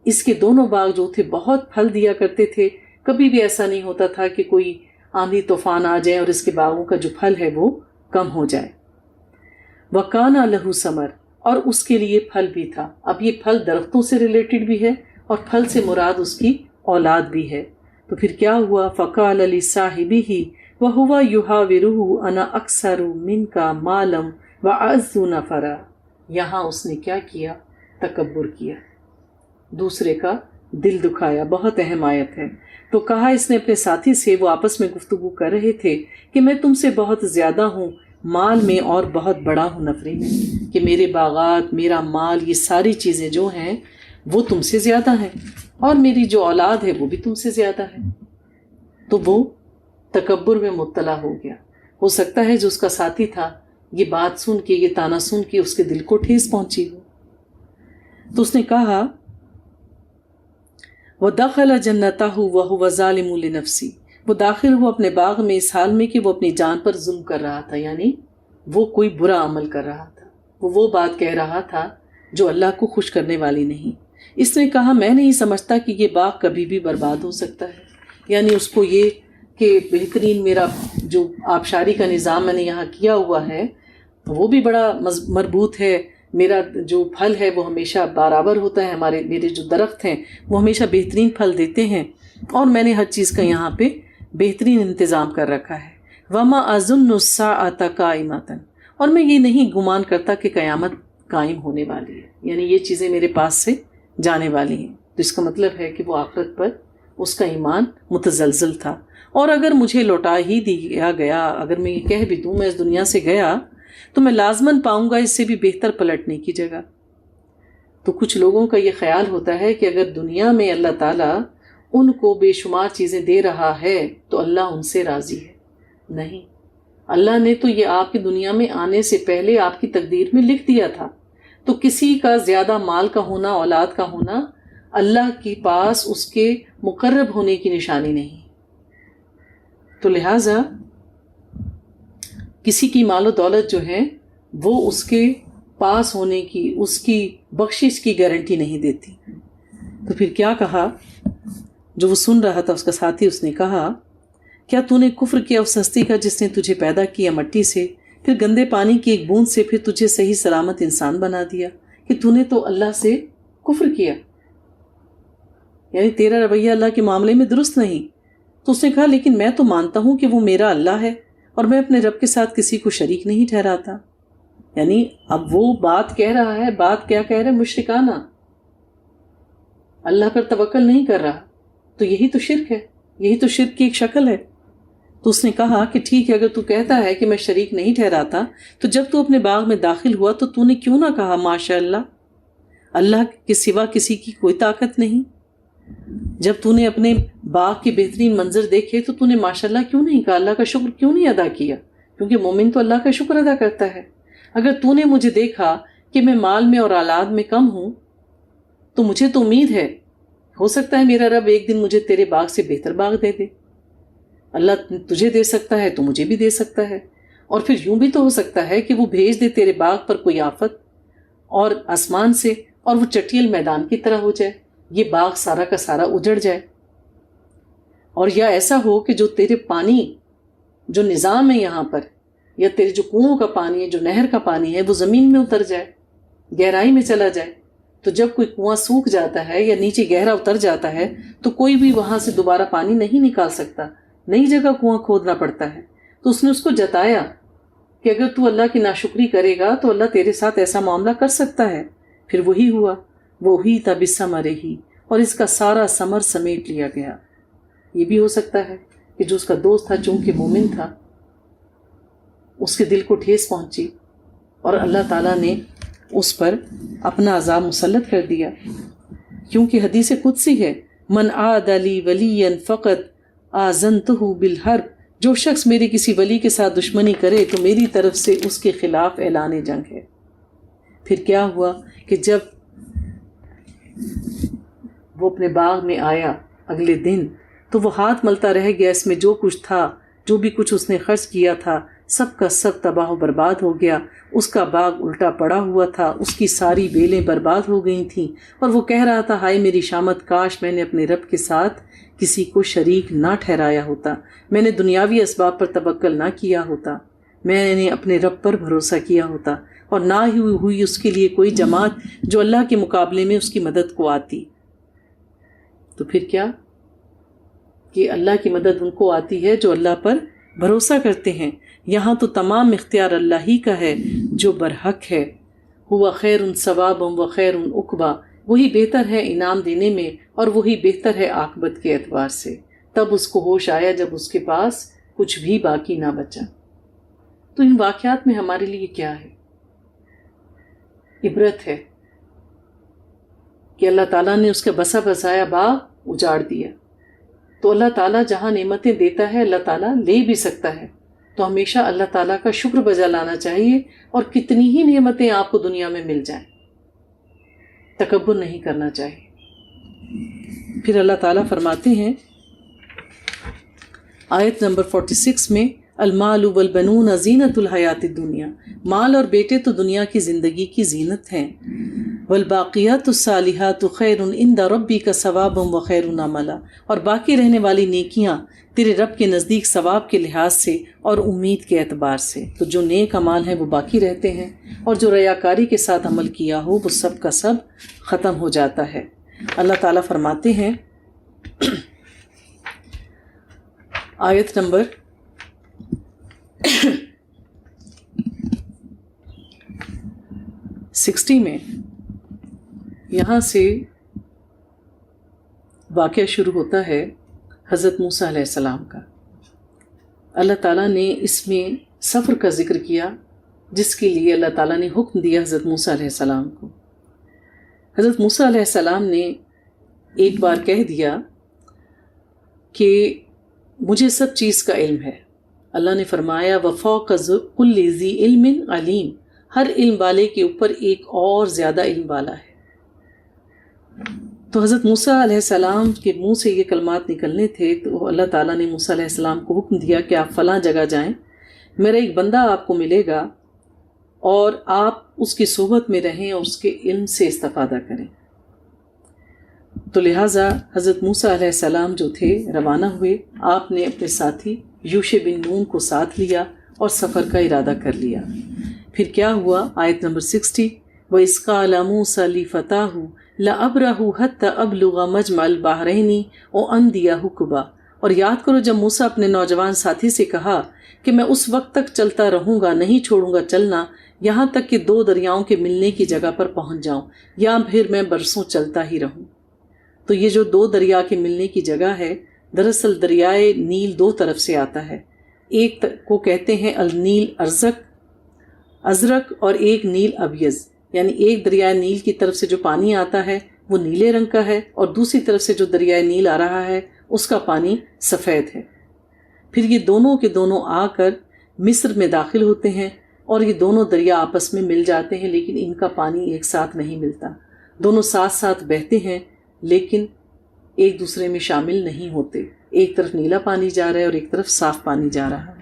اس کے دونوں باغ جو تھے بہت پھل دیا کرتے تھے، کبھی بھی ایسا نہیں ہوتا تھا کہ کوئی آندھی طوفان آ جائے اور اس کے باغوں کا جو پھل ہے وہ کم ہو جائے۔ وَكَانَ لَهُ ثَمَرٌ، اور اس کے لیے پھل بھی تھا۔ اب یہ پھل درختوں سے ریلیٹڈ بھی ہے اور پھل سے مراد اس کی اولاد بھی ہے۔ تو پھر کیا ہوا؟ فَقَالَ لِصَاحِبِهِ وَهُوَ يُحَاوِرُهُ أَنَا أَكْثَرُ مِنْكَ مَالًا وَأَعَزُّ نَفَرًا۔ یہاں اس نے کیا کیا؟ تکبر کیا، دوسرے کا دل دکھایا۔ بہت اہم آیت ہے۔ تو کہا اس نے اپنے ساتھی سے، وہ آپس میں گفتگو کر رہے تھے، کہ میں تم سے بہت زیادہ ہوں مال میں اور بہت بڑا ہوں نفری میں، کہ میرے باغات، میرا مال، یہ ساری چیزیں جو ہیں وہ تم سے زیادہ ہیں، اور میری جو اولاد ہے وہ بھی تم سے زیادہ ہے۔ تو وہ تکبر میں مبتلا ہو گیا۔ ہو سکتا ہے جو اس کا ساتھی تھا یہ بات سن کے، یہ تانا سن کے اس کے دل کو ٹھیس پہنچی ہو۔ تو اس نے کہا وَدَخَلَ جَنَّتَهُ وَهُوَ ظَالِمٌ لِنَفْسِهِ، وہ داخل ہوا اپنے باغ میں اس حال میں کہ وہ اپنی جان پر ظلم کر رہا تھا، یعنی وہ کوئی برا عمل کر رہا تھا، وہ بات کہہ رہا تھا جو اللہ کو خوش کرنے والی نہیں۔ اس نے کہا میں نہیں سمجھتا کہ یہ باغ کبھی بھی برباد ہو سکتا ہے، یعنی اس کو یہ کہ بہترین میرا جو آبشاری کا نظام میں نے یہاں کیا ہوا ہے وہ بھی بڑا مربوط ہے، میرا جو پھل ہے وہ ہمیشہ برابر ہوتا ہے، میرے جو درخت ہیں وہ ہمیشہ بہترین پھل دیتے ہیں، اور میں نے ہر چیز کا یہاں پہ بہترین انتظام کر رکھا ہے۔ وَمَا أَظُنُّ السَّاعَةَ قَائِمَةً، اور میں یہ نہیں گمان کرتا کہ قیامت قائم ہونے والی ہے، یعنی یہ چیزیں میرے پاس سے جانے والی ہیں۔ تو اس کا مطلب ہے کہ وہ آخرت پر اس کا ایمان متزلزل تھا، اور اگر مجھے لوٹا ہی دیا گیا، اگر میں یہ کہہ بھی دوں میں اس دنیا سے گیا، تو میں لازماً پاؤں گا اس سے بھی بہتر پلٹنے کی جگہ۔ تو کچھ لوگوں کا یہ خیال ہوتا ہے کہ اگر دنیا میں اللہ تعالیٰ ان کو بے شمار چیزیں دے رہا ہے تو اللہ ان سے راضی ہے۔ نہیں، اللہ نے تو یہ آپ کی دنیا میں آنے سے پہلے آپ کی تقدیر میں لکھ دیا تھا۔ تو کسی کا زیادہ مال کا ہونا، اولاد کا ہونا اللہ کے پاس اس کے مقرب ہونے کی نشانی نہیں۔ تو لہٰذا کسی کی مال و دولت جو ہے وہ اس کے پاس ہونے کی، اس کی بخشش کی گارنٹی نہیں دیتی۔ تو پھر کیا کہا جو وہ سن رہا تھا اس کا ساتھی؟ اس نے کہا کیا تو نے کفر کیا اس ہستی کا جس نے تجھے پیدا کیا مٹی سے، پھر گندے پانی کی ایک بوند سے، پھر تجھے صحیح سلامت انسان بنا دیا، کہ تو نے تو اللہ سے کفر کیا، یعنی تیرا رویہ اللہ کے معاملے میں درست نہیں۔ تو اس نے کہا لیکن میں تو مانتا ہوں کہ وہ میرا اللہ ہے اور میں اپنے رب کے ساتھ کسی کو شریک نہیں ٹھہراتا۔ یعنی اب وہ بات کہہ رہا ہے، بات کیا کہہ رہا ہے؟ مشرکانہ، اللہ پر توکل نہیں کر رہا۔ تو یہی تو شرک ہے، یہی تو شرک کی ایک شکل ہے۔ تو اس نے کہا کہ ٹھیک ہے، اگر تو کہتا ہے کہ میں شریک نہیں ٹھہراتا تو جب تو اپنے باغ میں داخل ہوا تو نے کیوں نہ کہا ماشاء اللہ، اللہ کے سوا کسی کی کوئی طاقت نہیں؟ جب تو نے اپنے باغ کے بہترین منظر دیکھے تو نے ماشاء اللہ کیوں نہیں کہا؟ اللہ کا شکر کیوں نہیں ادا کیا؟ کیونکہ مومن تو اللہ کا شکر ادا کرتا ہے۔ اگر تو نے مجھے دیکھا کہ میں مال میں اور اولاد میں کم ہوں تو مجھے تو امید ہے، ہو سکتا ہے میرا رب ایک دن مجھے تیرے باغ سے بہتر باغ دے دے۔ اللہ تجھے دے سکتا ہے تو مجھے بھی دے سکتا ہے، اور پھر یوں بھی تو ہو سکتا ہے کہ وہ بھیج دے تیرے باغ پر کوئی آفت اور آسمان سے، اور وہ چٹیل میدان کی طرح ہو جائے، یہ باغ سارا کا سارا اجڑ جائے، اور یا ایسا ہو کہ جو تیرے پانی جو نظام ہے یہاں پر، یا تیرے جو کنووں کا پانی ہے، جو نہر کا پانی ہے، وہ زمین میں اتر جائے، گہرائی میں چلا جائے۔ تو جب کوئی کنواں سوکھ جاتا ہے یا نیچے گہرا اتر جاتا ہے تو کوئی بھی وہاں سے دوبارہ پانی نہیں نکال سکتا، نئی جگہ کنواں کھودنا پڑتا ہے۔ تو اس نے اس کو جتایا کہ اگر تو اللہ کی ناشکری کرے گا تو اللہ تیرے ساتھ ایسا معاملہ کر سکتا ہے۔ پھر وہی ہوا، وہی تب ثمرہ ہی، اور اس کا سارا ثمر سمیٹ لیا گیا۔ یہ بھی ہو سکتا ہے کہ جو اس کا دوست تھا چونکہ مومن تھا، اس کے دل کو ٹھیس پہنچی اور اللہ تعالیٰ نے اس پر اپنا عذاب مسلط کر دیا، کیونکہ حدیث قدسی ہے من عاد لی ولیا فقط آذنتہ بالحرب، جو شخص میرے کسی ولی کے ساتھ دشمنی کرے تو میری طرف سے اس کے خلاف اعلان جنگ ہے۔ پھر کیا ہوا کہ جب وہ اپنے باغ میں آیا اگلے دن تو وہ ہاتھ ملتا رہ گیا، اس میں جو کچھ تھا، جو بھی کچھ اس نے خرچ کیا تھا، سب کا سب تباہ و برباد ہو گیا، اس کا باغ الٹا پڑا ہوا تھا، اس کی ساری بیلیں برباد ہو گئی تھیں، اور وہ کہہ رہا تھا ہائے میری شامت، کاش میں نے اپنے رب کے ساتھ کسی کو شریک نہ ٹھہرایا ہوتا، میں نے دنیاوی اسباب پر توکل نہ کیا ہوتا، میں نے اپنے رب پر بھروسہ کیا ہوتا، اور نہ ہی ہوئی اس کے لیے کوئی جماعت جو اللہ کے مقابلے میں اس کی مدد کو آتی۔ تو پھر کیا کہ اللہ کی مدد ان کو آتی ہے جو اللہ پر بھروسہ کرتے ہیں۔ یہاں تو تمام اختیار اللہ ہی کا ہے جو برحق ہے۔ ہوا خیر ثوابا و خیر عقبا، وہی بہتر ہے انعام دینے میں اور وہی بہتر ہے عاقبت کے اعتبار سے۔ تب اس کو ہوش آیا جب اس کے پاس کچھ بھی باقی نہ بچا۔ تو ان واقعات میں ہمارے لیے کیا ہے؟ عبرت ہے کہ اللہ تعالیٰ نے اس کا بسا بسایا باغ اجاڑ دیا۔ تو اللہ تعالیٰ جہاں نعمتیں دیتا ہے اللہ تعالیٰ لے بھی سکتا ہے، تو ہمیشہ اللہ تعالیٰ کا شکر بجا لانا چاہیے، اور کتنی ہی نعمتیں آپ کو دنیا میں مل جائیں تکبر نہیں کرنا چاہیے۔ پھر اللہ تعالیٰ فرماتے ہیں آیت نمبر 46 میں، المال والبنون زینت الحیات الدنیا، مال اور بیٹے تو دنیا کی زندگی کی زینت ہیں، والباقیات الصالحات خیر عند ربک ثوابا وخیر عملا، اور باقی رہنے والی نیکیاں تیرے رب کے نزدیک ثواب کے لحاظ سے اور امید کے اعتبار سے۔ تو جو نیک اعمال ہیں وہ باقی رہتے ہیں، اور جو ریاکاری کے ساتھ عمل کیا ہو وہ سب کا سب ختم ہو جاتا ہے۔ اللہ تعالیٰ فرماتے ہیں آیت نمبر 60 میں، یہاں سے واقعہ شروع ہوتا ہے حضرت موسیٰ علیہ السلام کا۔ اللہ تعالیٰ نے اس میں سفر کا ذکر کیا جس کے لیے اللہ تعالیٰ نے حکم دیا حضرت موسیٰ علیہ السلام کو۔ حضرت موسیٰ علیہ السلام نے ایک بار کہہ دیا کہ مجھے سب چیز کا علم ہے۔ اللہ نے فرمایا وَفَوْقَ كُلِّ ذِي عِلْمٍ عَلِيمٍ، ہر علم والے کے اوپر ایک اور زیادہ علم والا ہے۔ تو حضرت موسیٰ علیہ السلام کے منہ سے یہ کلمات نکلنے تھے، تو اللہ تعالیٰ نے موسیٰ علیہ السلام کو حکم دیا کہ آپ فلاں جگہ جائیں، میرا ایک بندہ آپ کو ملے گا اور آپ اس کی صحبت میں رہیں اور اس کے علم سے استفادہ کریں۔ تو لہٰذا حضرت موسیٰ علیہ السلام جو تھے روانہ ہوئے، آپ نے اپنے ساتھی یوشع بن نون کو ساتھ لیا اور سفر کا ارادہ کر لیا۔ پھر کیا ہوا؟ آیت نمبر 60، وَإِذْ قَالَ مُوسَىٰ لِفَتَاهُ لَأَبْرَحُ حَتَّىٰ أَبْلُغَ مَجْمَعَ الْبَحْرَيْنِ وَأَمْضِيَ حُقْبًا، اور یاد کرو جب موسیٰ اپنے نوجوان ساتھی سے کہا کہ میں اس وقت تک چلتا رہوں گا، نہیں چھوڑوں گا چلنا، یہاں تک کہ دو دریاؤں کے ملنے کی جگہ پر پہنچ جاؤں، یا پھر میں برسوں چلتا ہی رہوں۔ تو یہ جو دو دریا کے ملنے کی جگہ ہے، دراصل دریائے نیل دو طرف سے آتا ہے، ایک کو کہتے ہیں النیل ازرق اور ایک نیل ابیض، یعنی ایک دریائے نیل کی طرف سے جو پانی آتا ہے وہ نیلے رنگ کا ہے، اور دوسری طرف سے جو دریائے نیل آ رہا ہے اس کا پانی سفید ہے۔ پھر یہ دونوں کے دونوں آ کر مصر میں داخل ہوتے ہیں، اور یہ دونوں دریا آپس میں مل جاتے ہیں، لیکن ان کا پانی ایک ساتھ نہیں ملتا، دونوں ساتھ ساتھ بہتے ہیں لیکن ایک دوسرے میں شامل نہیں ہوتے، ایک طرف نیلا پانی جا رہا ہے اور ایک طرف صاف پانی جا رہا ہے۔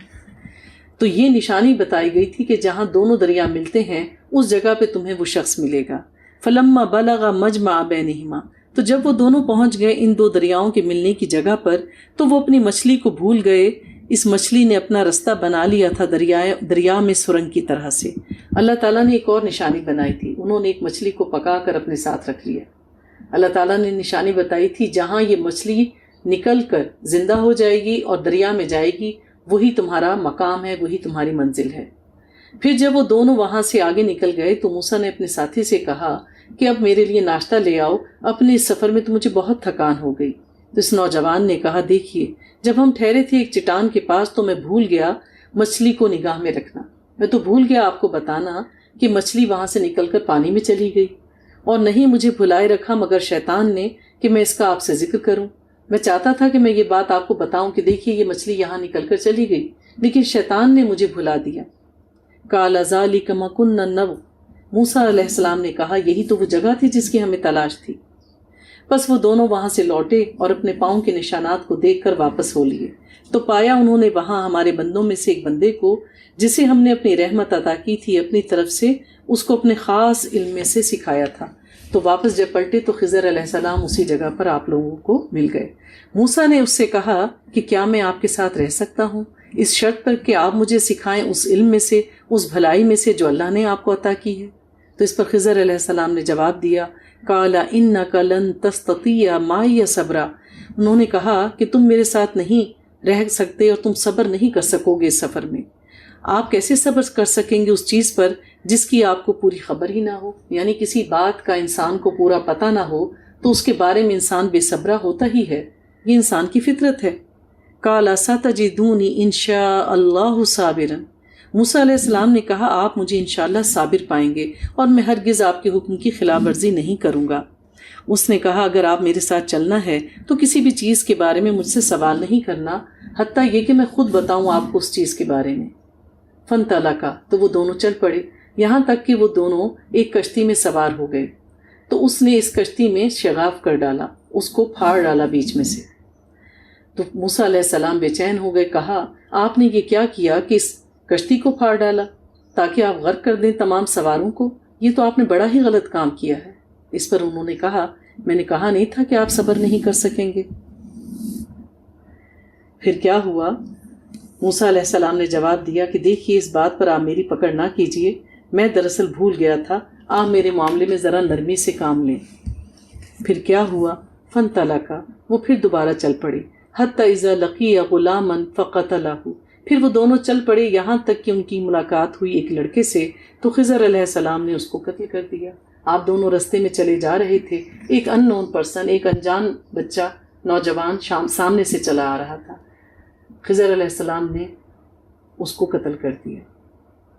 تو یہ نشانی بتائی گئی تھی کہ جہاں دونوں دریا ملتے ہیں اس جگہ پہ تمہیں وہ شخص ملے گا۔ فلما بلغ مجمع بینہما، تو جب وہ دونوں پہنچ گئے ان دو دریاؤں کے ملنے کی جگہ پر، تو وہ اپنی مچھلی کو بھول گئے۔ اس مچھلی نے اپنا رستہ بنا لیا تھا دریا میں سرنگ کی طرح سے۔ اللہ تعالیٰ نے ایک اور نشانی بنائی تھی، انہوں نے ایک مچھلی کو پکا کر اپنے ساتھ رکھ لیا۔ اللہ تعالیٰ نے نشانی بتائی تھی جہاں یہ مچھلی نکل کر زندہ ہو جائے گی اور دریا میں جائے گی، وہی تمہارا مقام ہے، وہی تمہاری منزل ہے۔ پھر جب وہ دونوں وہاں سے آگے نکل گئے تو موسیٰ نے اپنے ساتھی سے کہا کہ اب میرے لیے ناشتہ لے آؤ، اپنے اس سفر میں تو مجھے بہت تھکان ہو گئی۔ تو اس نوجوان نے کہا دیکھیے، جب ہم ٹھہرے تھے ایک چٹان کے پاس تو میں بھول گیا مچھلی کو نگاہ میں رکھنا، میں تو بھول گیا آپ کو بتانا کہ مچھلی وہاں سے نکل کر پانی میں چلی گئی، اور نہیں مجھے بھلائے رکھا مگر شیطان نے کہ میں اس کا آپ سے ذکر کروں۔ میں چاہتا تھا کہ میں یہ بات آپ کو بتاؤں کہ دیکھیے یہ مچھلی یہاں نکل کر چلی گئی، لیکن شیطان نے مجھے بھلا دیا۔ قَالَ ذَلِكَ مَا كُنَّا نَبْغِ، موسیٰ علیہ السلام نے کہا یہی تو وہ جگہ تھی جس کی ہمیں تلاش تھی۔ بس وہ دونوں وہاں سے لوٹے اور اپنے پاؤں کے نشانات کو دیکھ کر واپس ہو لیے تو پایا انہوں نے وہاں ہمارے بندوں میں سے ایک بندے کو جسے ہم نے اپنی رحمت عطا کی تھی اپنی طرف سے اس کو اپنے خاص علم میں سے سکھایا تھا۔ تو واپس جب پلٹے تو خضر علیہ السلام اسی جگہ پر آپ لوگوں کو مل گئے۔ موسیٰ نے اس سے کہا کہ کیا میں آپ کے ساتھ رہ سکتا ہوں اس شرط پر کہ آپ مجھے سکھائیں اس علم میں سے، اس بھلائی میں سے جو اللہ نے آپ کو عطا کی ہے۔ تو اس پر خضر علیہ السلام نے جواب دیا، قال انک لن تستطیع معی صبرا، انہوں نے کہا کہ تم میرے ساتھ نہیں رہ سکتے اور تم صبر نہیں کر سکو گے اس سفر میں۔ آپ کیسے صبر کر سکیں گے اس چیز پر جس کی آپ کو پوری خبر ہی نہ ہو؟ یعنی کسی بات کا انسان کو پورا پتہ نہ ہو تو اس کے بارے میں انسان بے صبرا ہوتا ہی ہے، یہ انسان کی فطرت ہے۔ قال ستجدونی ان شاء اللہ صابرا، موسیٰ علیہ السلام نے کہا آپ مجھے انشاءاللہ صابر پائیں گے اور میں ہرگز آپ کے حکم کی خلاف ورزی نہیں کروں گا۔ اس نے کہا اگر آپ میرے ساتھ چلنا ہے تو کسی بھی چیز کے بارے میں مجھ سے سوال نہیں کرنا، حتیٰ یہ کہ میں خود بتاؤں آپ کو اس چیز کے بارے میں۔ فانطلقا، تو وہ دونوں چل پڑے یہاں تک کہ وہ دونوں ایک کشتی میں سوار ہو گئے تو اس نے اس کشتی میں شگاف کر ڈالا، اس کو پھاڑ ڈالا بیچ میں سے۔ تو موسیٰ علیہ السلام بے چین ہو گئے، کہا آپ نے یہ کیا کیا کہ اس کشتی کو پھاڑ ڈالا تاکہ آپ غرق کر دیں تمام سواروں کو؟ یہ تو آپ نے بڑا ہی غلط کام کیا ہے۔ اس پر انہوں نے کہا میں نے کہا نہیں تھا کہ آپ صبر نہیں کر سکیں گے۔ پھر کیا ہوا؟ موسیٰ علیہ السلام نے جواب دیا کہ دیکھیے اس بات پر آپ میری پکڑ نہ کیجیے، میں دراصل بھول گیا تھا، آپ میرے معاملے میں ذرا نرمی سے کام لیں۔ پھر کیا ہوا؟ فانطلقا، وہ پھر دوبارہ چل پڑے، حتی اذا لقی غلاما فقتلہ، پھر وہ دونوں چل پڑے یہاں تک کہ ان کی ملاقات ہوئی ایک لڑکے سے تو خضر علیہ السلام نے اس کو قتل کر دیا۔ آپ دونوں رستے میں چلے جا رہے تھے، ایک ان نون پرسن، ایک انجان بچہ نوجوان سامنے سے چلا آ رہا تھا، خضر علیہ السلام نے اس کو قتل کر دیا۔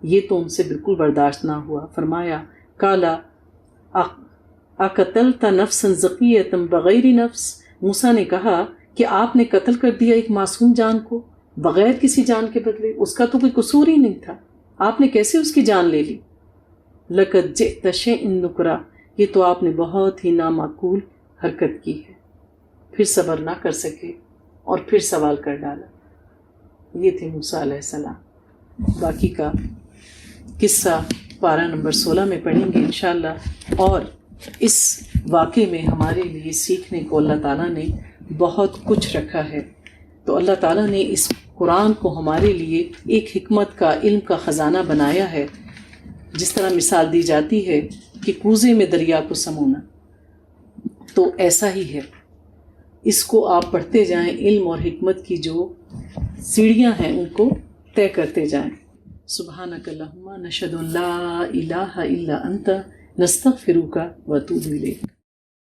یہ تو ان سے بالکل برداشت نہ ہوا، فرمایا کالا اقتلت نفسا زکیۃ بغیر نفس، موسیٰ نے کہا کہ آپ نے قتل کر دیا ایک معصوم جان کو بغیر کسی جان کے بدلے، اس کا تو کوئی قصور ہی نہیں تھا، آپ نے کیسے اس کی جان لے لی؟ لقد جئت شیئا نکرا، یہ تو آپ نے بہت ہی نامعقول حرکت کی ہے۔ پھر صبر نہ کر سکے اور پھر سوال کر ڈالا۔ یہ تھے موسیٰ علیہ السلام۔ باقی کا قصہ پارہ نمبر 16 میں پڑھیں گے انشاءاللہ، اور اس واقعے میں ہمارے لیے سیکھنے کو اللہ تعالیٰ نے بہت کچھ رکھا ہے۔ تو اللہ تعالیٰ نے اس قرآن کو ہمارے لیے ایک حکمت کا، علم کا خزانہ بنایا ہے، جس طرح مثال دی جاتی ہے کہ کوزے میں دریا کو سمونا، تو ایسا ہی ہے۔ اس کو آپ پڑھتے جائیں، علم اور حکمت کی جو سیڑھیاں ہیں ان کو طے کرتے جائیں۔ سبحانک اللہم نشہد ان لا الہ الا انت نستغفرک و اتوب الیک۔